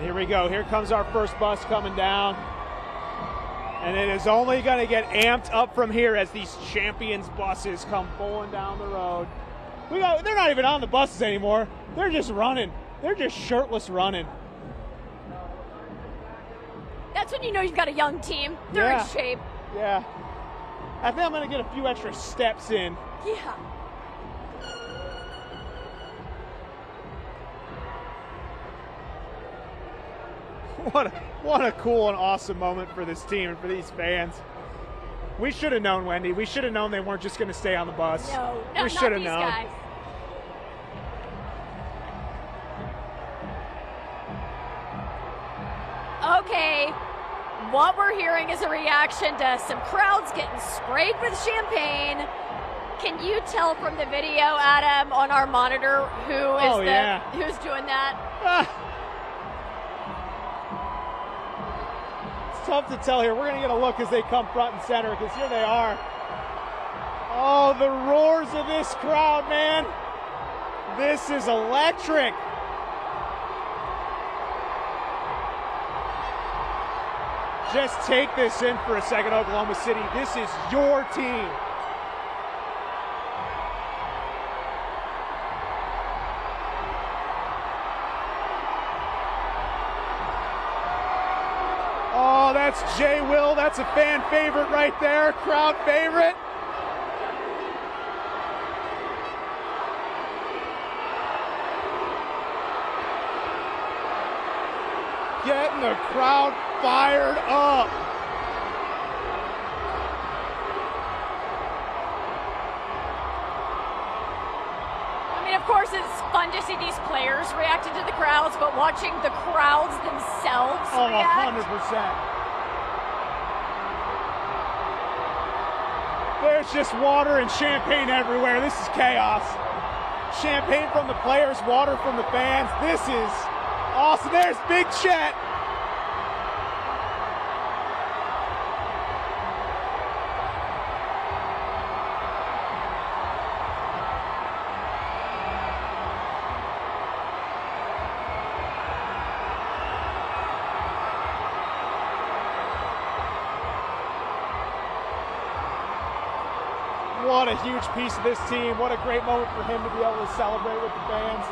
And here we go. Here comes our first bus coming down. And it is only going to get amped up from here as these champions buses come pulling down the road. They're not even on the buses anymore. They're just running. They're just shirtless running. That's when you know you've got a young team. They're in shape. Yeah. I think I'm going to get a few extra steps in. Yeah. What a cool and awesome moment for this team and for these fans. We should have known, Wendy. We should have known they weren't just going to stay on the bus. No, we should have known. Guys. Okay, what we're hearing is a reaction to some crowds getting sprayed with champagne. Can you tell from the video, Adam, on our monitor who's doing that? It's tough to tell here. We're going to get a look as they come front and center because here they are. Oh, the roars of this crowd, man. This is electric. Just take this in for a second, Oklahoma City. This is your team. Oh, that's Jay Will. That's a fan favorite right there, crowd favorite. Getting the crowd fired up. I mean, of course, it's fun to see these players reacting to the crowds, but watching the crowds themselves react. 100%. There's just water and champagne everywhere. This is chaos. Champagne from the players, water from the fans. This is awesome. There's Big Chet. What a huge piece of this team. What a great moment for him to be able to celebrate with the fans.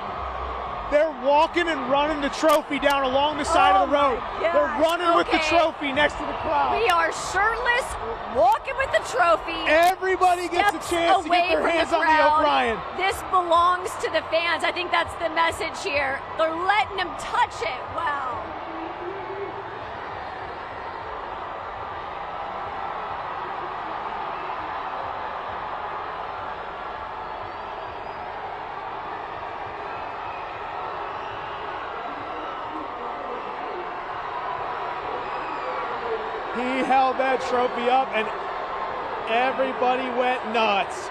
They're walking and running the trophy down along the side of the road. They're running with the trophy next to the crowd. We are shirtless, walking with the trophy. Everybody gets a chance to get their hands on the O'Brien. This belongs to the fans. I think that's the message here. They're letting them touch it. Wow. He held that trophy up and everybody went nuts.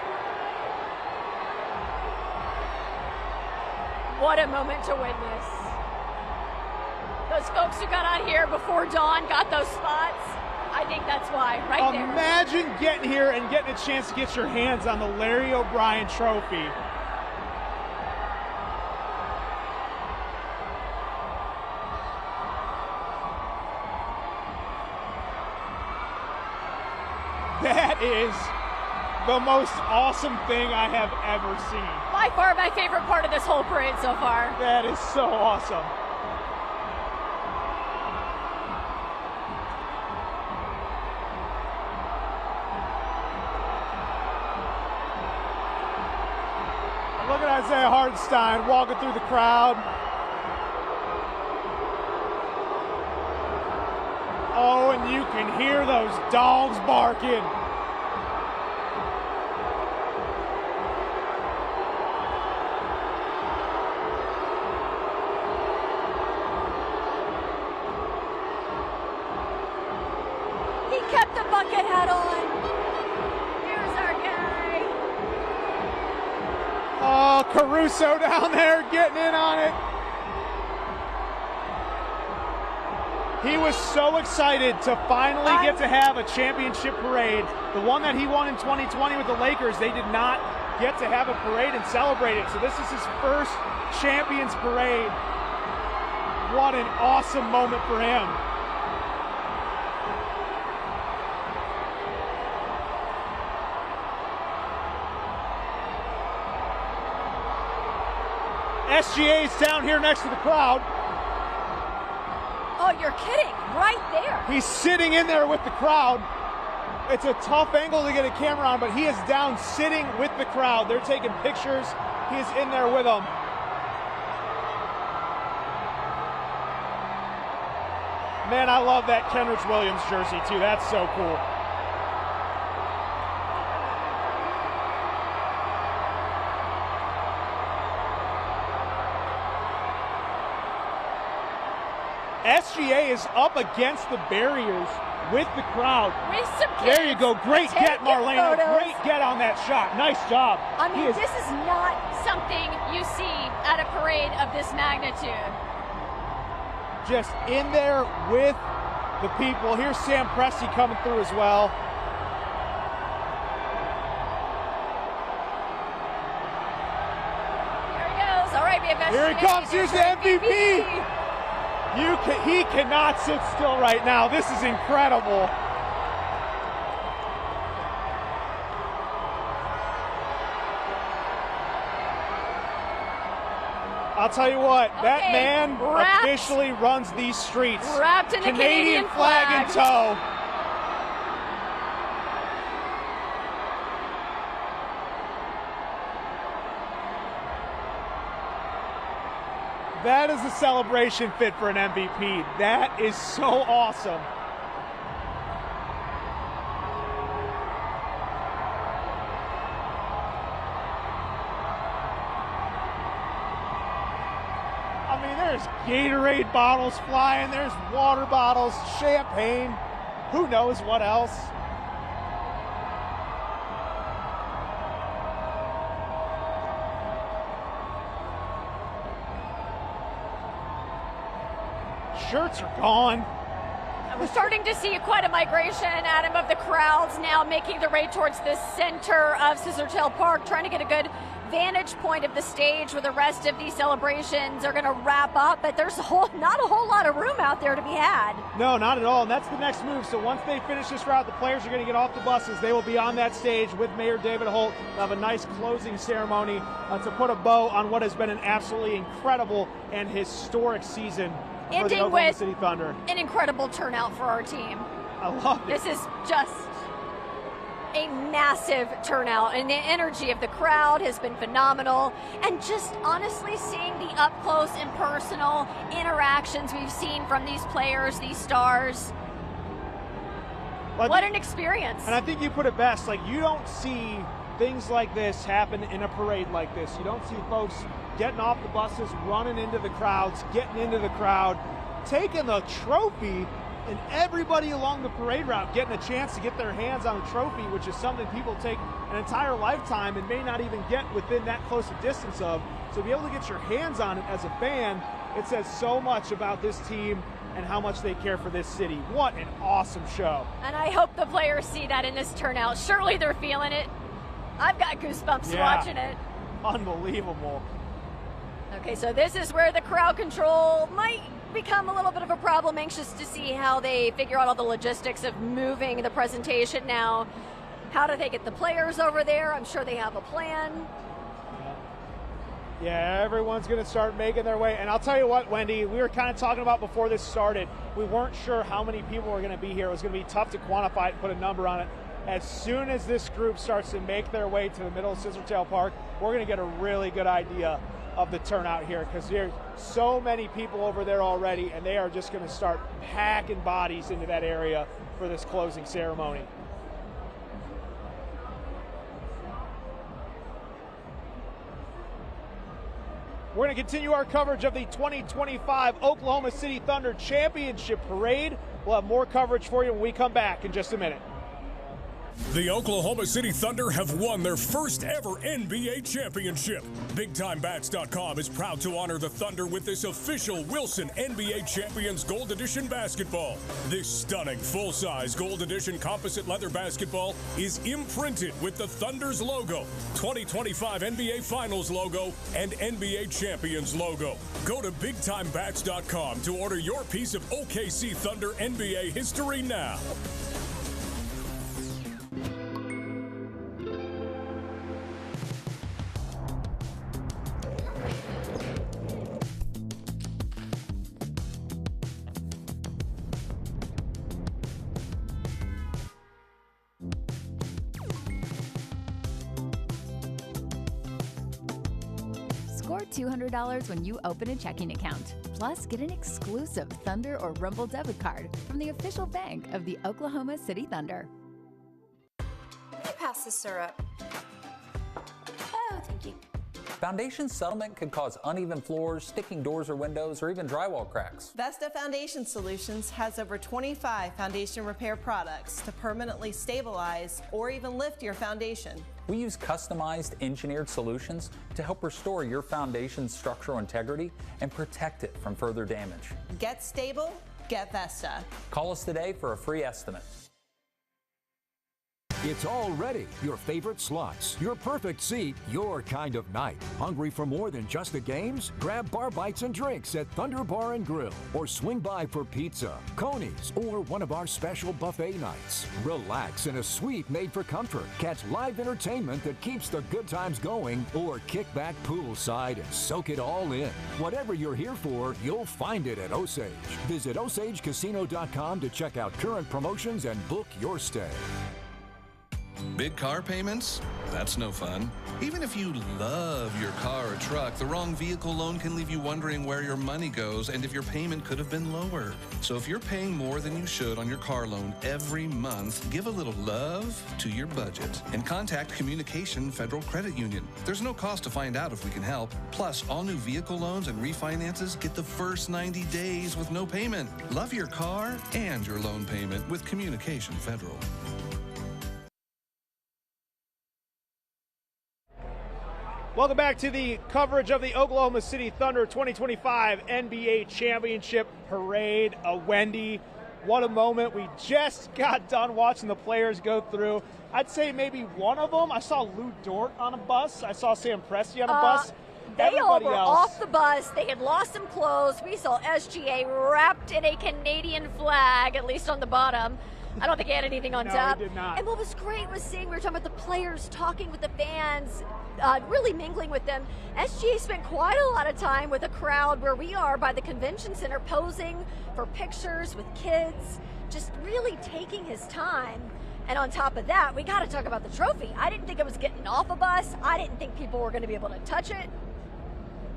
What a moment to witness. Those folks who got out here before dawn got those spots. I think that's why, right there. Imagine getting here and getting a chance to get your hands on the Larry O'Brien trophy. That is the most awesome thing I have ever seen. By far my favorite part of this whole parade so far. That is so awesome. Look at Isaiah Hartenstein walking through the crowd. Oh, and you can hear those dogs barking. He kept the bucket hat on. Here's our guy. Oh, Caruso down there getting in on it. He was so excited to finally get to have a championship parade. The one that he won in 2020 with the Lakers, they did not get to have a parade and celebrate it. So this is his first Champions Parade. What an awesome moment for him. SGA's down here next to the crowd. Oh, you're kidding. Right there. He's sitting in there with the crowd. It's a tough angle to get a camera on, but he is down sitting with the crowd. They're taking pictures. He is in there with them. Man, I love that Kenrich Williams jersey, too. That's so cool. SGA is up against the barriers with the crowd. With some kids. There you go. Great get, Marlena. Great get on that shot. Nice job. I mean, this is not something you see at a parade of this magnitude. Just in there with the people. Here's Sam Presti coming through as well. Here he goes. All right, we have Here he comes. Here's the MVP. He cannot sit still right now. This is incredible. I'll tell you what, that man officially runs these streets. Wrapped in the Canadian flag in tow. That is a celebration fit for an MVP. That is so awesome. I mean, there's Gatorade bottles flying, there's water bottles, champagne, who knows what else. Shirts are gone. We're starting to see quite a migration, Adam, of the crowds now making their way towards the center of Scissortail Park, trying to get a good vantage point of the stage where the rest of these celebrations are going to wrap up, but there's not a whole lot of room out there to be had. No, not at all, and that's the next move. So once they finish this route, the players are going to get off the buses. They will be on that stage with Mayor David Holt. They'll have a nice closing ceremony to put a bow on what has been an absolutely incredible and historic season for the Oklahoma City Thunder. An incredible turnout for our team. I love it. This is just a massive turnout, and the energy of the crowd has been phenomenal, and just honestly seeing the up close and personal interactions we've seen from these players, these stars. What an experience. And I think you put it best, like, you don't see things like this happen in a parade like this. You don't see folks getting off the buses, running into the crowds, getting into the crowd, taking the trophy, and everybody along the parade route getting a chance to get their hands on a trophy, which is something people take an entire lifetime and may not even get within that close a distance of. So to be able to get your hands on it as a fan, it says so much about this team and how much they care for this city. What an awesome show. And I hope the players see that in this turnout. Surely they're feeling it. I've got goosebumps watching it. Unbelievable. Okay, so this is where the crowd control might become a little bit of a problem. Anxious to see how they figure out all the logistics of moving the presentation now. How do they get the players over there? I'm sure they have a plan. Yeah, everyone's going to start making their way. And I'll tell you what, Wendy, we were kind of talking about before this started, we weren't sure how many people were going to be here. It was going to be tough to quantify it, put a number on it. As soon as this group starts to make their way to the middle of Scissortail Park, we're going to get a really good idea of the turnout here, because there's so many people over there already, and they are just going to start packing bodies into that area for this closing ceremony. We're going to continue our coverage of the 2025 Oklahoma City Thunder Championship Parade. We'll have more coverage for you when we come back in just a minute. The Oklahoma City Thunder have won their first ever NBA championship. BigTimeBats.com is proud to honor the Thunder with this official Wilson NBA Champions Gold Edition basketball. This stunning full-size Gold Edition composite leather basketball is imprinted with the Thunder's logo, 2025 NBA Finals logo, and NBA Champions logo. Go to BigTimeBats.com to order your piece of OKC Thunder NBA history now. Score $200 when you open a checking account. Plus, get an exclusive Thunder or Rumble debit card from the official bank of the Oklahoma City Thunder. Let me pass the syrup. Oh, thank you. Foundation settlement could cause uneven floors, sticking doors or windows, or even drywall cracks. Vesta Foundation Solutions has over 25 foundation repair products to permanently stabilize or even lift your foundation. We use customized engineered solutions to help restore your foundation's structural integrity and protect it from further damage. Get stable, get Vesta. Call us today for a free estimate. It's all ready. Your favorite slots, your perfect seat, your kind of night. Hungry for more than just the games? Grab bar bites and drinks at Thunder Bar and Grill, or swing by for pizza, Coney's, or one of our special buffet nights. Relax in a suite made for comfort. Catch live entertainment that keeps the good times going, or kick back poolside and soak it all in. Whatever you're here for, you'll find it at Osage. Visit OsageCasino.com to check out current promotions and book your stay. Big car payments? That's no fun. Even if you love your car or truck, the wrong vehicle loan can leave you wondering where your money goes and if your payment could have been lower. So if you're paying more than you should on your car loan every month, give a little love to your budget and contact Communication Federal Credit Union. There's no cost to find out if we can help. Plus, all new vehicle loans and refinances get the first 90 days with no payment. Love your car and your loan payment with Communication Federal. Welcome back to the coverage of the Oklahoma City Thunder 2025 NBA Championship Parade. Wendy, what a moment. We just got done watching the players go through. I'd say maybe one of them. I saw Lou Dort on a bus. I saw Sam Presti on a bus. They all were off the bus. They had lost some clothes. We saw SGA wrapped in a Canadian flag, at least on the bottom. I don't think he had anything on top. No, he did not. And what was great was seeing, we were talking about the players talking with the fans, really mingling with them. SGA spent quite a lot of time with a crowd where we are by the convention center, posing for pictures with kids, just really taking his time. And on top of that, we got to talk about the trophy. I didn't think it was getting off a bus. I didn't think people were going to be able to touch it.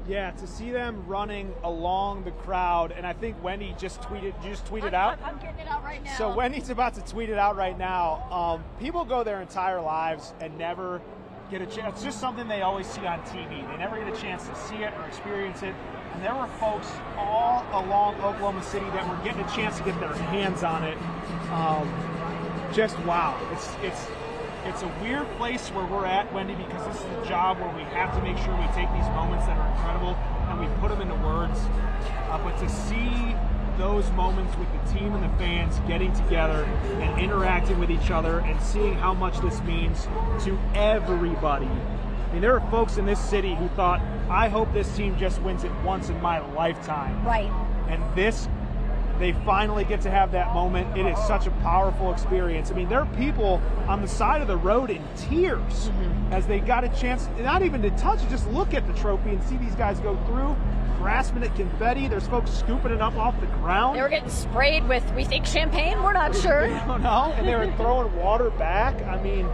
Yeah, to see them running along the crowd, and I think Wendy just tweeted out. I'm getting it out right now. So Wendy's about to tweet it out right now. People go their entire lives and never get a chance. It's just something they always see on TV. They never get a chance to see it or experience it. And there were folks all along Oklahoma City that were getting a chance to get their hands on it. Just wow. It's a weird place where we're at, Wendy, because this is a job where we have to make sure we take these moments that are incredible and we put them into words. But to see those moments with the team and the fans getting together and interacting with each other and seeing how much this means to everybody. I mean, there are folks in this city who thought, I hope this team just wins it once in my lifetime. Right. And this, they finally get to have that moment. It is such a powerful experience. I mean, there are people on the side of the road in tears as they got a chance, not even to touch it, just look at the trophy and see these guys go through, grasping at confetti. There's folks scooping it up off the ground. They were getting sprayed with, we think, champagne. We're not sure. I don't know. And they were throwing water back. I mean,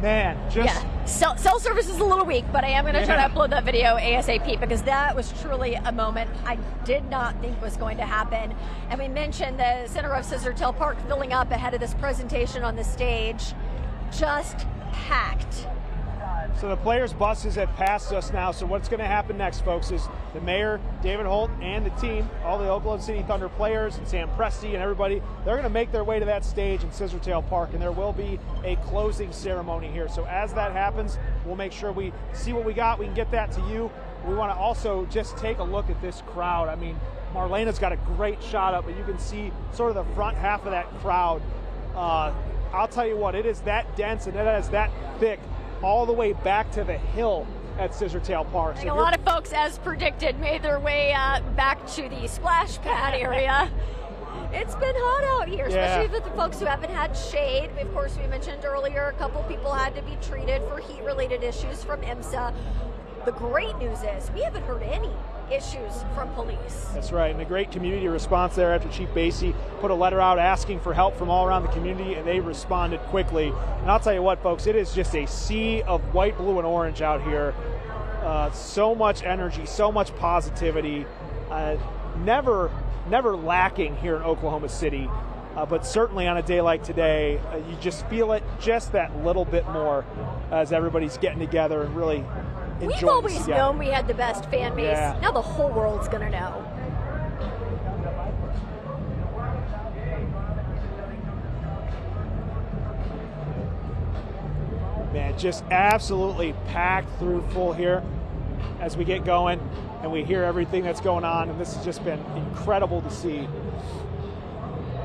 man, just... Yeah. Cell service is a little weak, but I am going to try to upload that video ASAP because that was truly a moment I did not think was going to happen. And we mentioned the center of Scissortail Park filling up ahead of this presentation on the stage. Just packed. So the players' buses have passed us now. So what's going to happen next, folks, is the mayor, David Holt, and the team, all the Oklahoma City Thunder players, and Sam Presti and everybody, they're going to make their way to that stage in Scissortail Park, and there will be a closing ceremony here. So as that happens, we'll make sure we see what we got. We can get that to you. We want to also just take a look at this crowd. I mean, Marlena's got a great shot up, but you can see sort of the front half of that crowd. I'll tell you what, it is that dense and it is that thick all the way back to the hill at Scissortail Park. So a lot of folks, as predicted, made their way back to the splash pad area. It's been hot out here, especially with the folks who haven't had shade. Of course, we mentioned earlier a couple people had to be treated for heat-related issues from IMSA. The great news is we haven't heard any issues from police. That's right, and a great community response there after Chief Basie put a letter out asking for help from all around the community, and they responded quickly. And I'll tell you what, folks, it is just a sea of white, blue, and orange out here. So much energy, so much positivity. Never lacking here in Oklahoma City, but certainly on a day like today, you just feel it just that little bit more as everybody's getting together and really enjoying. We've always known we had the best fan base. Yeah. Now the whole world's going to know. Man, just absolutely packed through full here as we get going and we hear everything that's going on, and this has just been incredible to see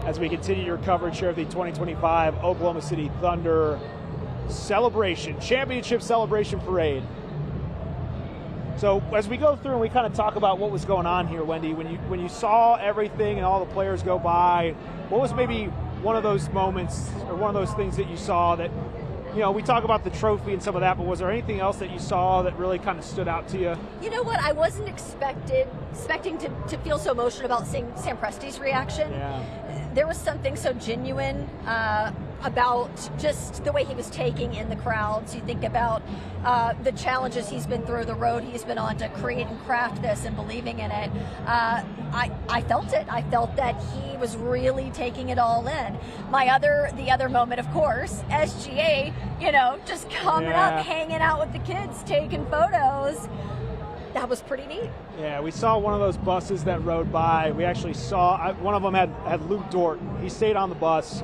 as we continue your coverage here of the 2025 Oklahoma City Thunder championship celebration parade. So as we go through and we kind of talk about what was going on here, Wendy, when you saw everything and all the players go by, what was maybe one of those moments or one of those things that you saw that, you know, we talk about the trophy and some of that, but was there anything else that you saw that really kind of stood out to you? You know what? I wasn't expecting to feel so emotional about seeing Sam Presti's reaction. Yeah. There was something so genuine about just the way he was taking in the crowds. You think about the challenges he's been through, the road he's been on to create and craft this and believing in it. I felt it. I felt that he was really taking it all in. The other moment, of course, SGA, you know, just coming up, hanging out with the kids, taking photos. That was pretty neat. Yeah, we saw one of those buses that rode by. We actually saw, one of them had Luke Dort. He stayed on the bus.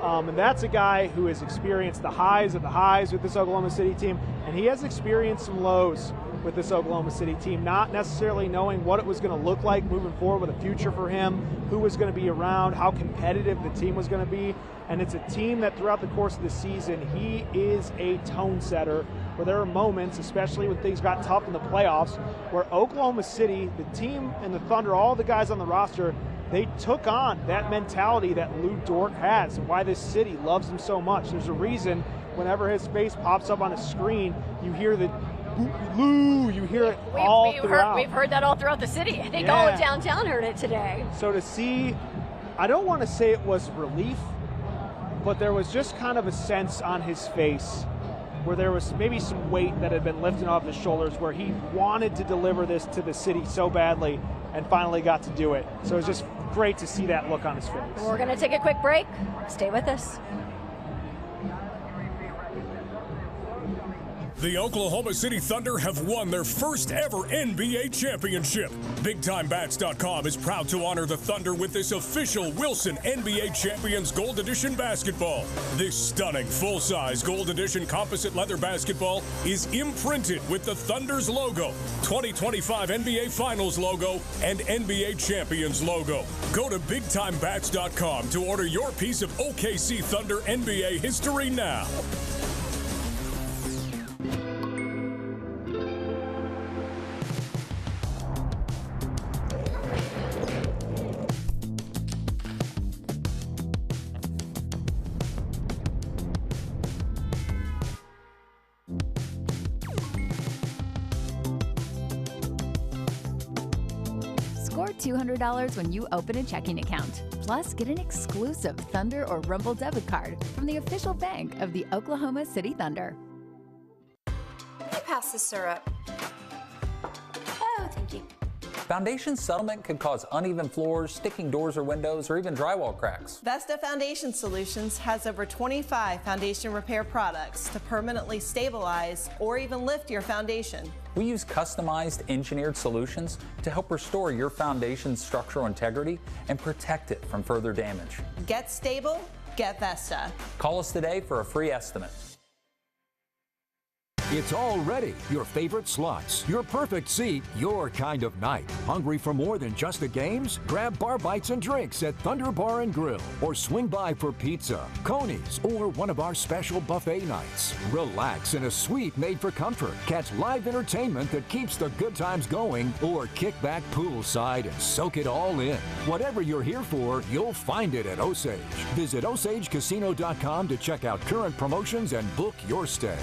And that's a guy who has experienced the highs of the highs with this Oklahoma City team, and he has experienced some lows with this Oklahoma City team, not necessarily knowing what it was going to look like moving forward with a future for him, who was going to be around, how competitive the team was going to be. And it's a team that throughout the course of the season, he is a tone setter, where there are moments, especially when things got tough in the playoffs, where Oklahoma City, the team and the Thunder, all the guys on the roster, they took on that mentality that Lou Dort has and why this city loves him so much. There's a reason whenever his face pops up on a screen, you hear the Lou, you hear it all throughout. We've heard that all throughout the city. I think all of downtown heard it today. So to see, I don't want to say it was relief, but there was just kind of a sense on his face where there was maybe some weight that had been lifted off his shoulders, where he wanted to deliver this to the city so badly and finally got to do it. So it was just great to see that look on his face. We're going to take a quick break. Stay with us. The Oklahoma City Thunder have won their first ever NBA championship. BigTimeBats.com is proud to honor the Thunder with this official Wilson NBA Champions Gold Edition basketball. This stunning full-size Gold Edition composite leather basketball is imprinted with the Thunder's logo, 2025 NBA Finals logo, and NBA Champions logo. Go to BigTimeBats.com to order your piece of OKC Thunder NBA history now. Score $200 when you open a checking account. Plus, get an exclusive Thunder or Rumble debit card from the official bank of the Oklahoma City Thunder. Let me pass the syrup. Oh, thank you. Foundation settlement could cause uneven floors, sticking doors or windows, or even drywall cracks. Vesta Foundation Solutions has over 25 foundation repair products to permanently stabilize or even lift your foundation. We use customized engineered solutions to help restore your foundation's structural integrity and protect it from further damage. Get stable, get Vesta. Call us today for a free estimate. It's all ready. Your favorite slots, your perfect seat, your kind of night. Hungry for more than just the games? Grab bar bites and drinks at Thunder Bar and Grill, or swing by for pizza, Coney's, or one of our special buffet nights. Relax in a suite made for comfort. Catch live entertainment that keeps the good times going, or kick back poolside and soak it all in. Whatever you're here for, you'll find it at Osage. Visit OsageCasino.com to check out current promotions and book your stay.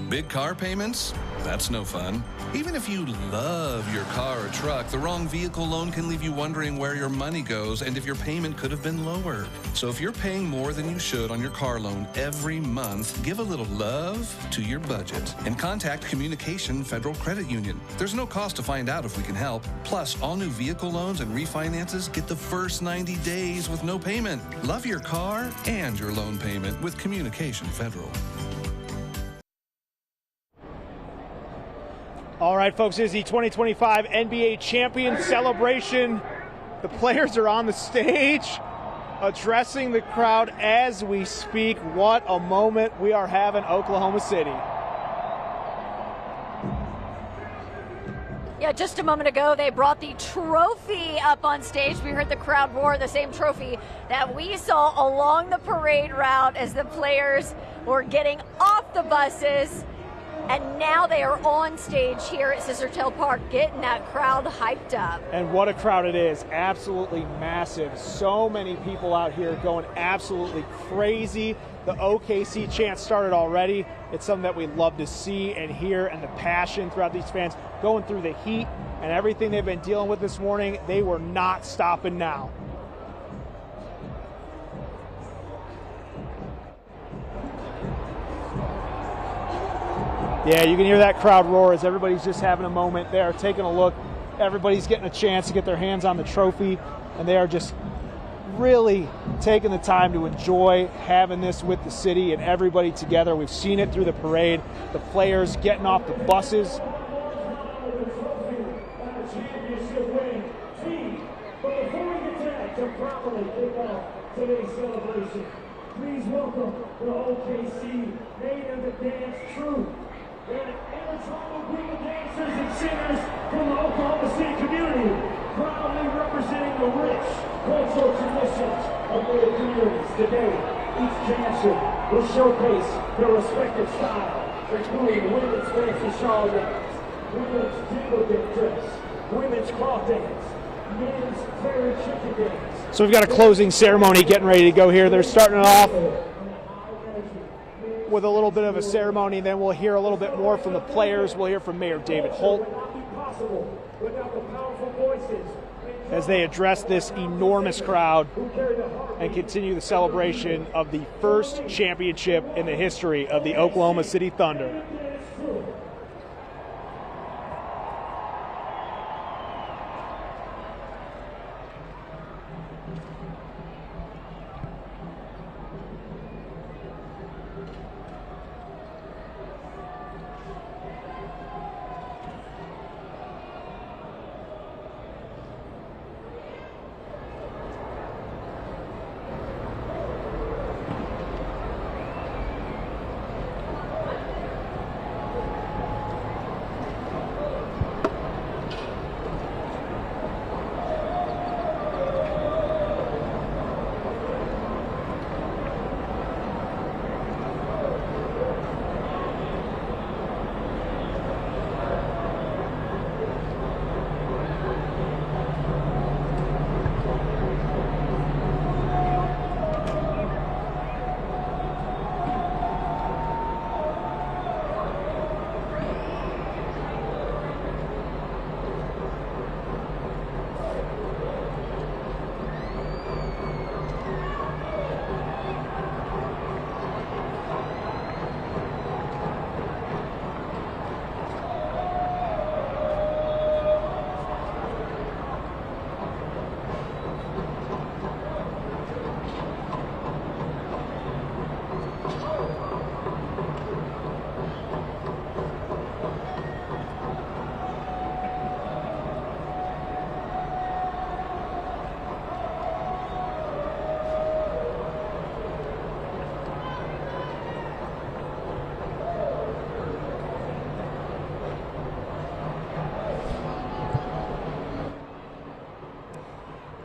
Big car payments? That's no fun. Even if you love your car or truck, the wrong vehicle loan can leave you wondering where your money goes and if your payment could have been lower. So if you're paying more than you should on your car loan every month, give a little love to your budget and contact Communication Federal Credit Union. There's no cost to find out if we can help. Plus, all new vehicle loans and refinances get the first 90 days with no payment. Love your car and your loan payment with Communication Federal. All right, folks, it is the 2025 NBA Champion Celebration. The players are on the stage addressing the crowd as we speak. What a moment we are having, Oklahoma City. Yeah, just a moment ago, they brought the trophy up on stage. We heard the crowd roar, the same trophy that we saw along the parade route as the players were getting off the buses. And now they are on stage here at Scissortail Park, getting that crowd hyped up. And what a crowd it is. Absolutely massive. So many people out here going absolutely crazy. The OKC chant started already. It's something that we love to see and hear, and the passion throughout these fans going through the heat and everything they've been dealing with this morning. They were not stopping now. Yeah, you can hear that crowd roar as everybody's just having a moment. They are taking a look. Everybody's getting a chance to get their hands on the trophy, and they are just really taking the time to enjoy having this with the city and everybody together. We've seen it through the parade, the players getting off the buses. Today's celebration. Please welcome the OKC Native of Dance Troupe. An ensemble group of dancers and singers from the Oklahoma City community, proudly representing the rich cultural traditions of their communities. Today, each dancer will showcase their respective style, including women's fancy shawl dance, women's jingle dip dress, women's cloth dance, men's prairie chicken dance. So we've got a closing ceremony getting ready to go here. They're starting it off with a little bit of a ceremony, then we'll hear a little bit more from the players. We'll hear from Mayor David Holt as they address this enormous crowd and continue the celebration of the first championship in the history of the Oklahoma City Thunder.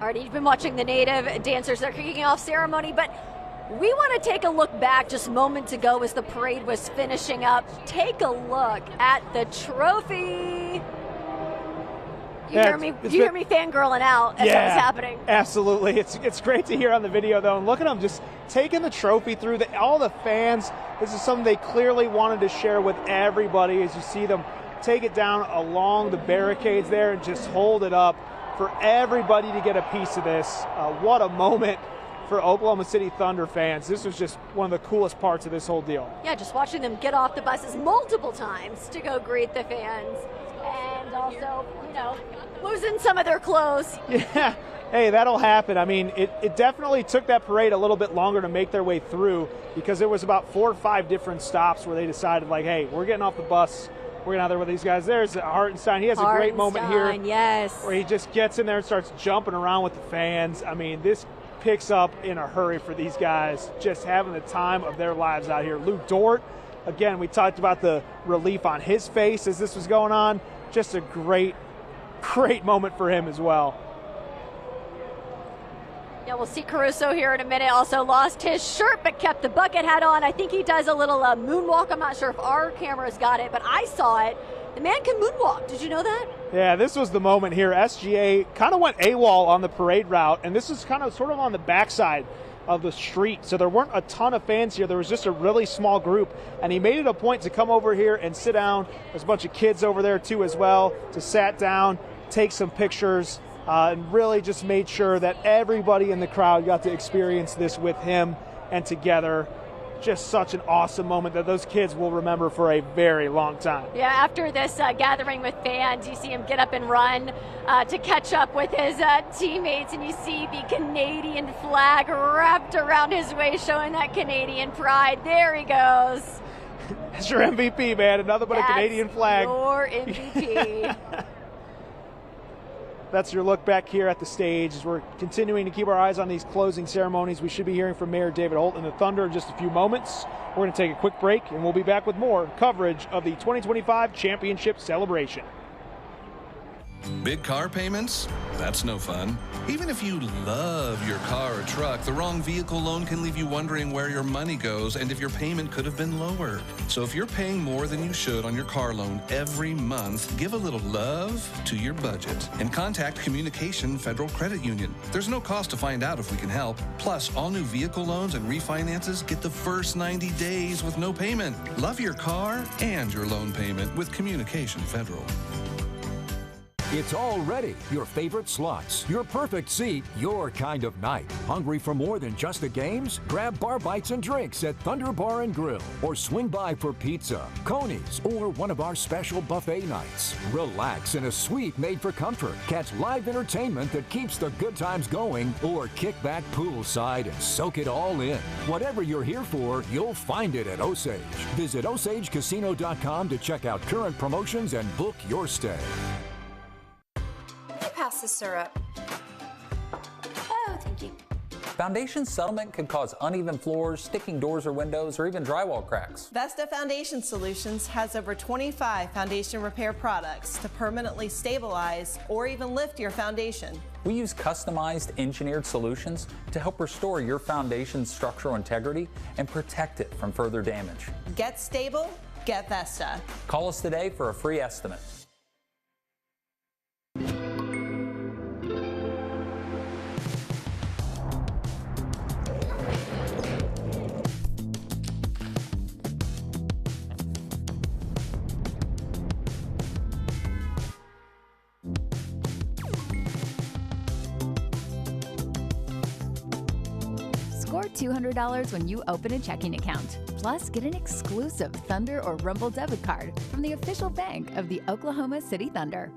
Alright, you've been watching the native dancers. They're kicking off ceremony, but we want to take a look back just moments ago as the parade was finishing up. Take a look at the trophy. You hear me fangirling out as that was happening. Absolutely. It's great to hear on the video, though. And look at them just taking the trophy through all the fans. This is something they clearly wanted to share with everybody as you see them take it down along the barricades there and just hold it up for everybody to get a piece of this. What a moment for Oklahoma City Thunder fans. This was just one of the coolest parts of this whole deal. Yeah, just watching them get off the buses multiple times to go greet the fans. And also, losing some of their clothes. Yeah, hey, that'll happen. I mean, it definitely took that parade a little bit longer to make their way through because there was about 4 or 5 different stops where they decided, like, hey, we're getting off the bus. We're getting out there with these guys. There's Hartenstein. He has a great moment here. Yes. Where he just gets in there and starts jumping around with the fans. I mean, this picks up in a hurry for these guys, just having the time of their lives out here. Lou Dort, again, we talked about the relief on his face as this was going on. Just a great moment for him as well. Yeah, we'll see Caruso here in a minute. Also lost his shirt but kept the bucket hat on. I think he does a little moonwalk. I'm not sure if our cameras got it, but I saw it. The man can moonwalk. Did you know that? Yeah, this was the moment here. SGA kind of went AWOL on the parade route, and this is kind of sort of on the backside of the street. So there weren't a ton of fans here. There was just a really small group, and he made it a point to come over here and sit down. There's a bunch of kids over there too as well, to sat down, take some pictures, and really just made sure that everybody in the crowd got to experience this with him and together. Just such an awesome moment that those kids will remember for a very long time. Yeah, after this gathering with fans, you see him get up and run to catch up with his teammates, and you see the Canadian flag wrapped around his waist, showing that Canadian pride. There he goes. That's your MVP, man. Another but a Canadian flag. Your MVP. That's your look back here at the stage as we're continuing to keep our eyes on these closing ceremonies. We should be hearing from Mayor David Holt and the Thunder in just a few moments. We're going to take a quick break, and we'll be back with more coverage of the 2025 championship celebration. Big car payments? That's no fun. Even if you love your car or truck, the wrong vehicle loan can leave you wondering where your money goes and if your payment could have been lower. So if you're paying more than you should on your car loan every month, give a little love to your budget and contact Communication Federal Credit Union. There's no cost to find out if we can help. Plus, all new vehicle loans and refinances get the first 90 days with no payment. Love your car and your loan payment with Communication Federal. It's all ready. Your favorite slots, your perfect seat, your kind of night. Hungry for more than just the games? Grab bar bites and drinks at Thunder Bar and Grill, or swing by for pizza, Coney's, or one of our special buffet nights. Relax in a suite made for comfort. Catch live entertainment that keeps the good times going, or kick back poolside and soak it all in. Whatever you're here for, you'll find it at Osage. Visit OsageCasino.com to check out current promotions and book your stay. Pass the syrup. Oh, thank you. Foundation settlement could cause uneven floors, sticking doors or windows, or even drywall cracks. Vesta Foundation Solutions has over 25 foundation repair products to permanently stabilize or even lift your foundation. We use customized engineered solutions to help restore your foundation's structural integrity and protect it from further damage. Get stable, get Vesta. Call us today for a free estimate. Score $200 when you open a checking account. Plus, get an exclusive Thunder or Rumble debit card from the official bank of the Oklahoma City Thunder.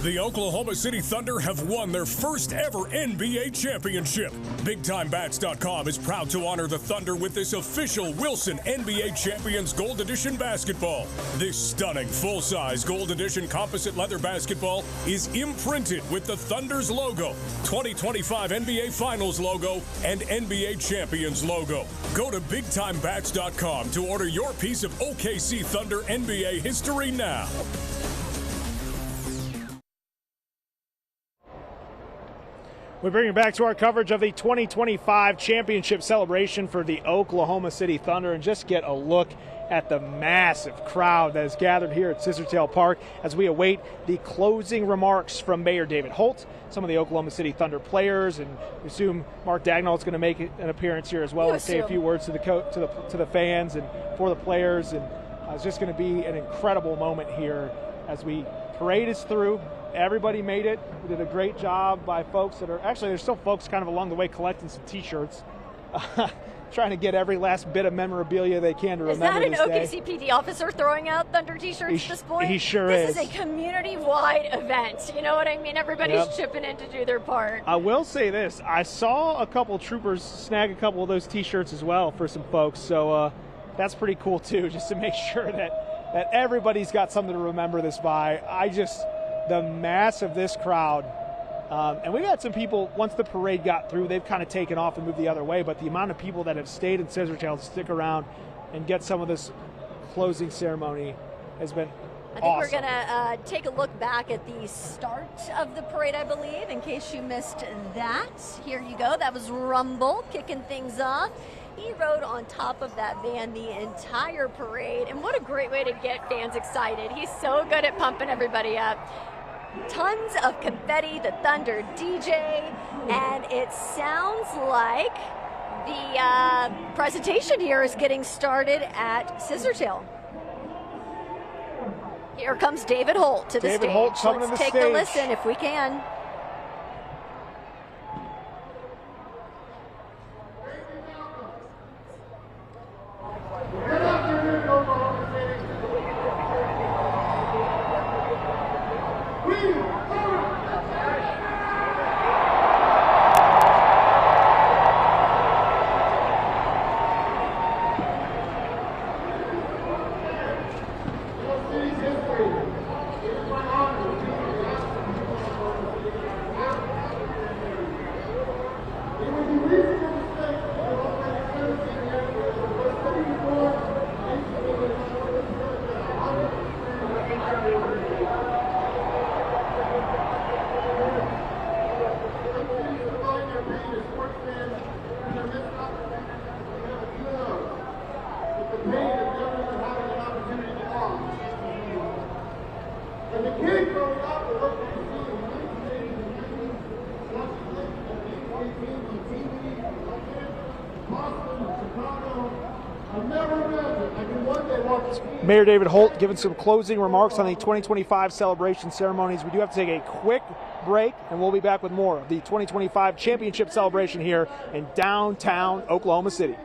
The Oklahoma City Thunder have won their first ever NBA championship. BigTimeBats.com is proud to honor the Thunder with this official Wilson NBA Champions Gold Edition basketball. This stunning full-size Gold Edition composite leather basketball is imprinted with the Thunder's logo, 2025 NBA Finals logo, and NBA Champions logo. Go to BigTimeBats.com to order your piece of OKC Thunder NBA history now. We bring you back to our coverage of the 2025 championship celebration for the Oklahoma City Thunder, and just get a look at the massive crowd that is gathered here at Scissortail Park as we await the closing remarks from Mayor David Holt, some of the Oklahoma City Thunder players, and we assume Mark Dagnall is going to make an appearance here as well and say a few words to the fans and for the players. And it's just going to be an incredible moment here as we parade is through. Everybody made it. We did a great job by folks that are actually, there's still folks kind of along the way collecting some T-shirts, trying to get every last bit of memorabilia they can to remember this day. Is that an OKC PD officer throwing out Thunder T-shirts at this point? He sure is. This is a community-wide event. You know what I mean? Everybody's chipping in to do their part. I will say this. I saw a couple troopers snag a couple of those T-shirts as well for some folks, so that's pretty cool too, just to make sure that everybody's got something to remember this by. The mass of this crowd, and we got some people, once the parade got through, they've kind of taken off and moved the other way, but the amount of people that have stayed in Scissortail to stick around and get some of this closing ceremony has been I think we're going to take a look back at the start of the parade, I believe, in case you missed that. Here you go. That was Rumble kicking things off. He rode on top of that van the entire parade, and what a great way to get fans excited. He's so good at pumping everybody up. Tons of confetti, the Thunder DJ, and it sounds like the presentation here is getting started at Scissortail. Here comes David Holt to the stage. David Holt coming to the stage. Let's take a listen if we can. Mayor David Holt giving some closing remarks on the 2025 celebration ceremonies. We do have to take a quick break, and we'll be back with more of the 2025 championship celebration here in downtown Oklahoma City.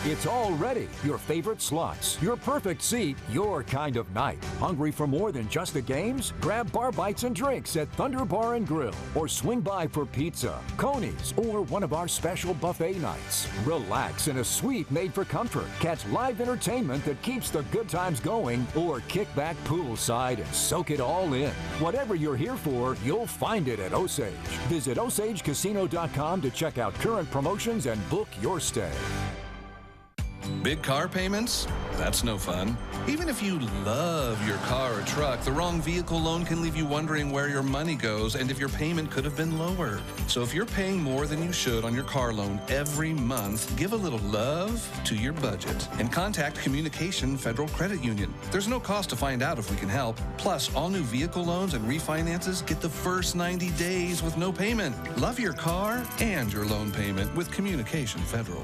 It's all ready. Your favorite slots, your perfect seat, your kind of night. Hungry for more than just the games? Grab bar bites and drinks at Thunder Bar and Grill, or swing by for pizza, Coney's, or one of our special buffet nights. Relax in a suite made for comfort. Catch live entertainment that keeps the good times going, or kick back poolside and soak it all in. Whatever you're here for, you'll find it at Osage. Visit OsageCasino.com to check out current promotions and book your stay. Big car payments? That's no fun. Even if you love your car or truck, the wrong vehicle loan can leave you wondering where your money goes and if your payment could have been lower. So if you're paying more than you should on your car loan every month, give a little love to your budget and contact Communication Federal Credit Union. There's no cost to find out if we can help. Plus, all new vehicle loans and refinances get the first 90 days with no payment. Love your car and your loan payment with Communication Federal.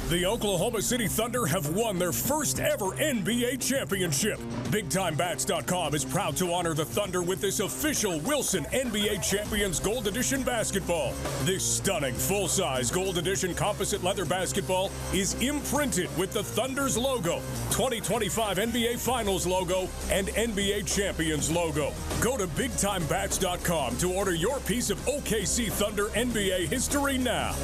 The Oklahoma City Thunder have won their first ever NBA championship. BigTimeBats.com is proud to honor the Thunder with this official Wilson NBA Champions Gold Edition basketball. This stunning full-size Gold Edition composite leather basketball is imprinted with the Thunder's logo, 2025 NBA Finals logo, and NBA Champions logo. Go to BigTimeBats.com to order your piece of OKC Thunder NBA history now.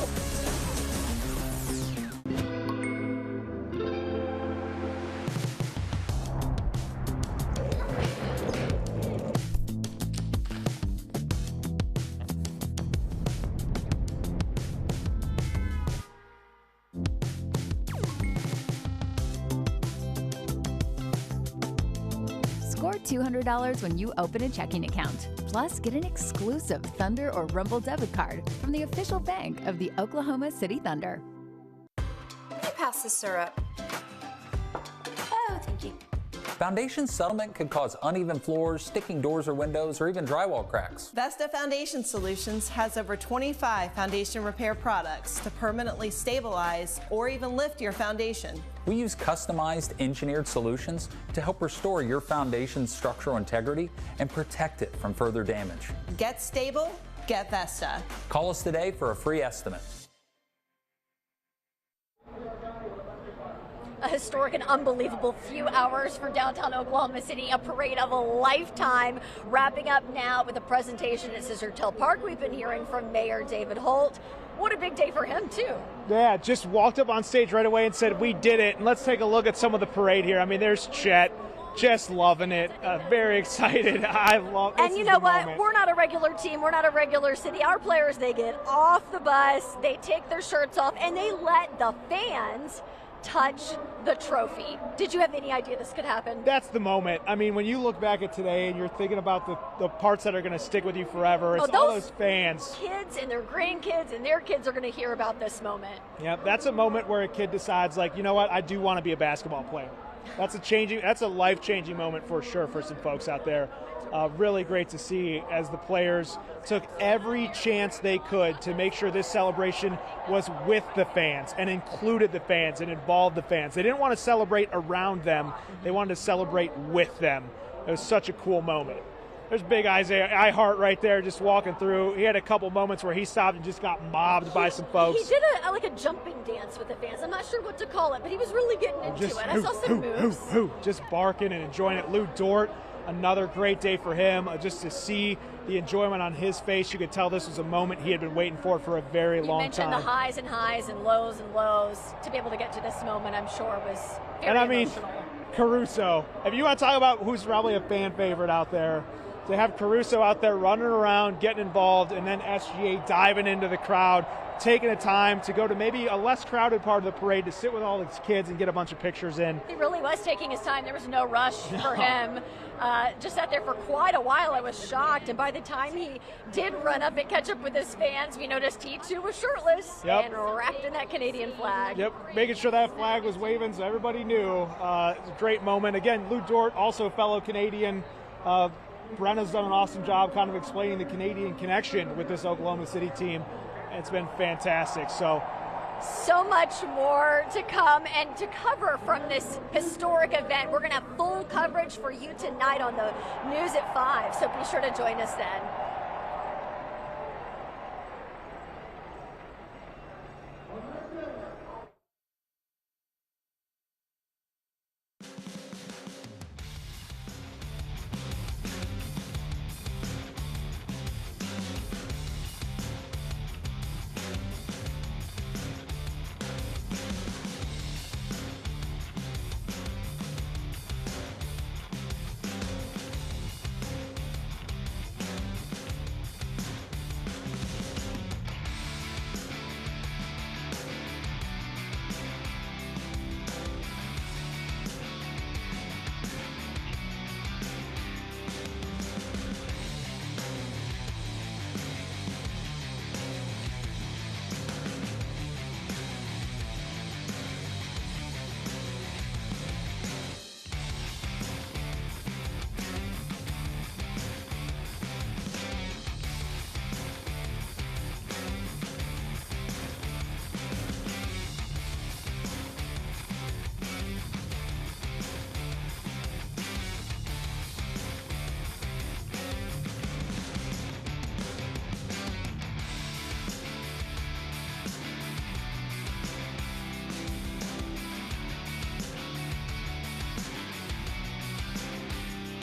Score $200 when you open a checking account. Plus, get an exclusive Thunder or Rumble debit card from the official bank of the Oklahoma City Thunder. Pass the syrup. Oh, thank you. Foundation settlement could cause uneven floors, sticking doors or windows, or even drywall cracks. Vesta Foundation Solutions has over 25 foundation repair products to permanently stabilize or even lift your foundation. We use customized engineered solutions to help restore your foundation's structural integrity and protect it from further damage. Get stable, get Vesta. Call us today for a free estimate. A historic and unbelievable few hours for downtown Oklahoma City, a parade of a lifetime, wrapping up now with a presentation at Scissortail Park. We've been hearing from Mayor David Holt. What a big day for him, too. Yeah, just walked up on stage right away and said, we did it. And let's take a look at some of the parade here. I mean, there's Chet, just loving it, very excited. I love it. And you know what? We're not a regular team. We're not a regular city. Our players, they get off the bus, they take their shirts off, and they let the fans touch the trophy. Did you have any idea this could happen? That's the moment. I mean, when you look back at today and you're thinking about the parts that are going to stick with you forever, it's all those fans. Kids and their grandkids and their kids are going to hear about this moment. Yeah, that's a moment where a kid decides, like, you know what, I do want to be a basketball player. That's a life-changing moment for sure for some folks out there. Really great to see as the players took every chance they could to make sure this celebration was with the fans and included the fans and involved the fans. They didn't want to celebrate around them. They wanted to celebrate with them. It was such a cool moment. There's big Isaiah Ihart right there just walking through. He had a couple moments where he stopped and just got mobbed by some folks. He did a jumping dance with the fans. I'm not sure what to call it, but he was really getting into it. I saw some moves. Just barking and enjoying it. Lou Dort, another great day for him. Just to see the enjoyment on his face, you could tell this was a moment he had been waiting for a very long time. You mentioned the highs and lows and lows. To be able to get to this moment, I'm sure was very emotional. Caruso, if you want to talk about who's probably a fan favorite out there, to have Caruso out there running around, getting involved, and then SGA diving into the crowd, taking the time to go to maybe a less crowded part of the parade to sit with all his kids and get a bunch of pictures in. He really was taking his time. There was no rush for him. Just sat there for quite a while. I was shocked. And by the time he did run up and catch up with his fans, we noticed he too was shirtless and wrapped in that Canadian flag. Yep, making sure that flag was waving so everybody knew. It's a great moment. Again, Lou Dort, also a fellow Canadian. Brenna's done an awesome job kind of explaining the Canadian connection with this Oklahoma City team. It's been fantastic. So much more to come and to cover from this historic event. We're going to have full coverage for you tonight on the news at 5, so be sure to join us then.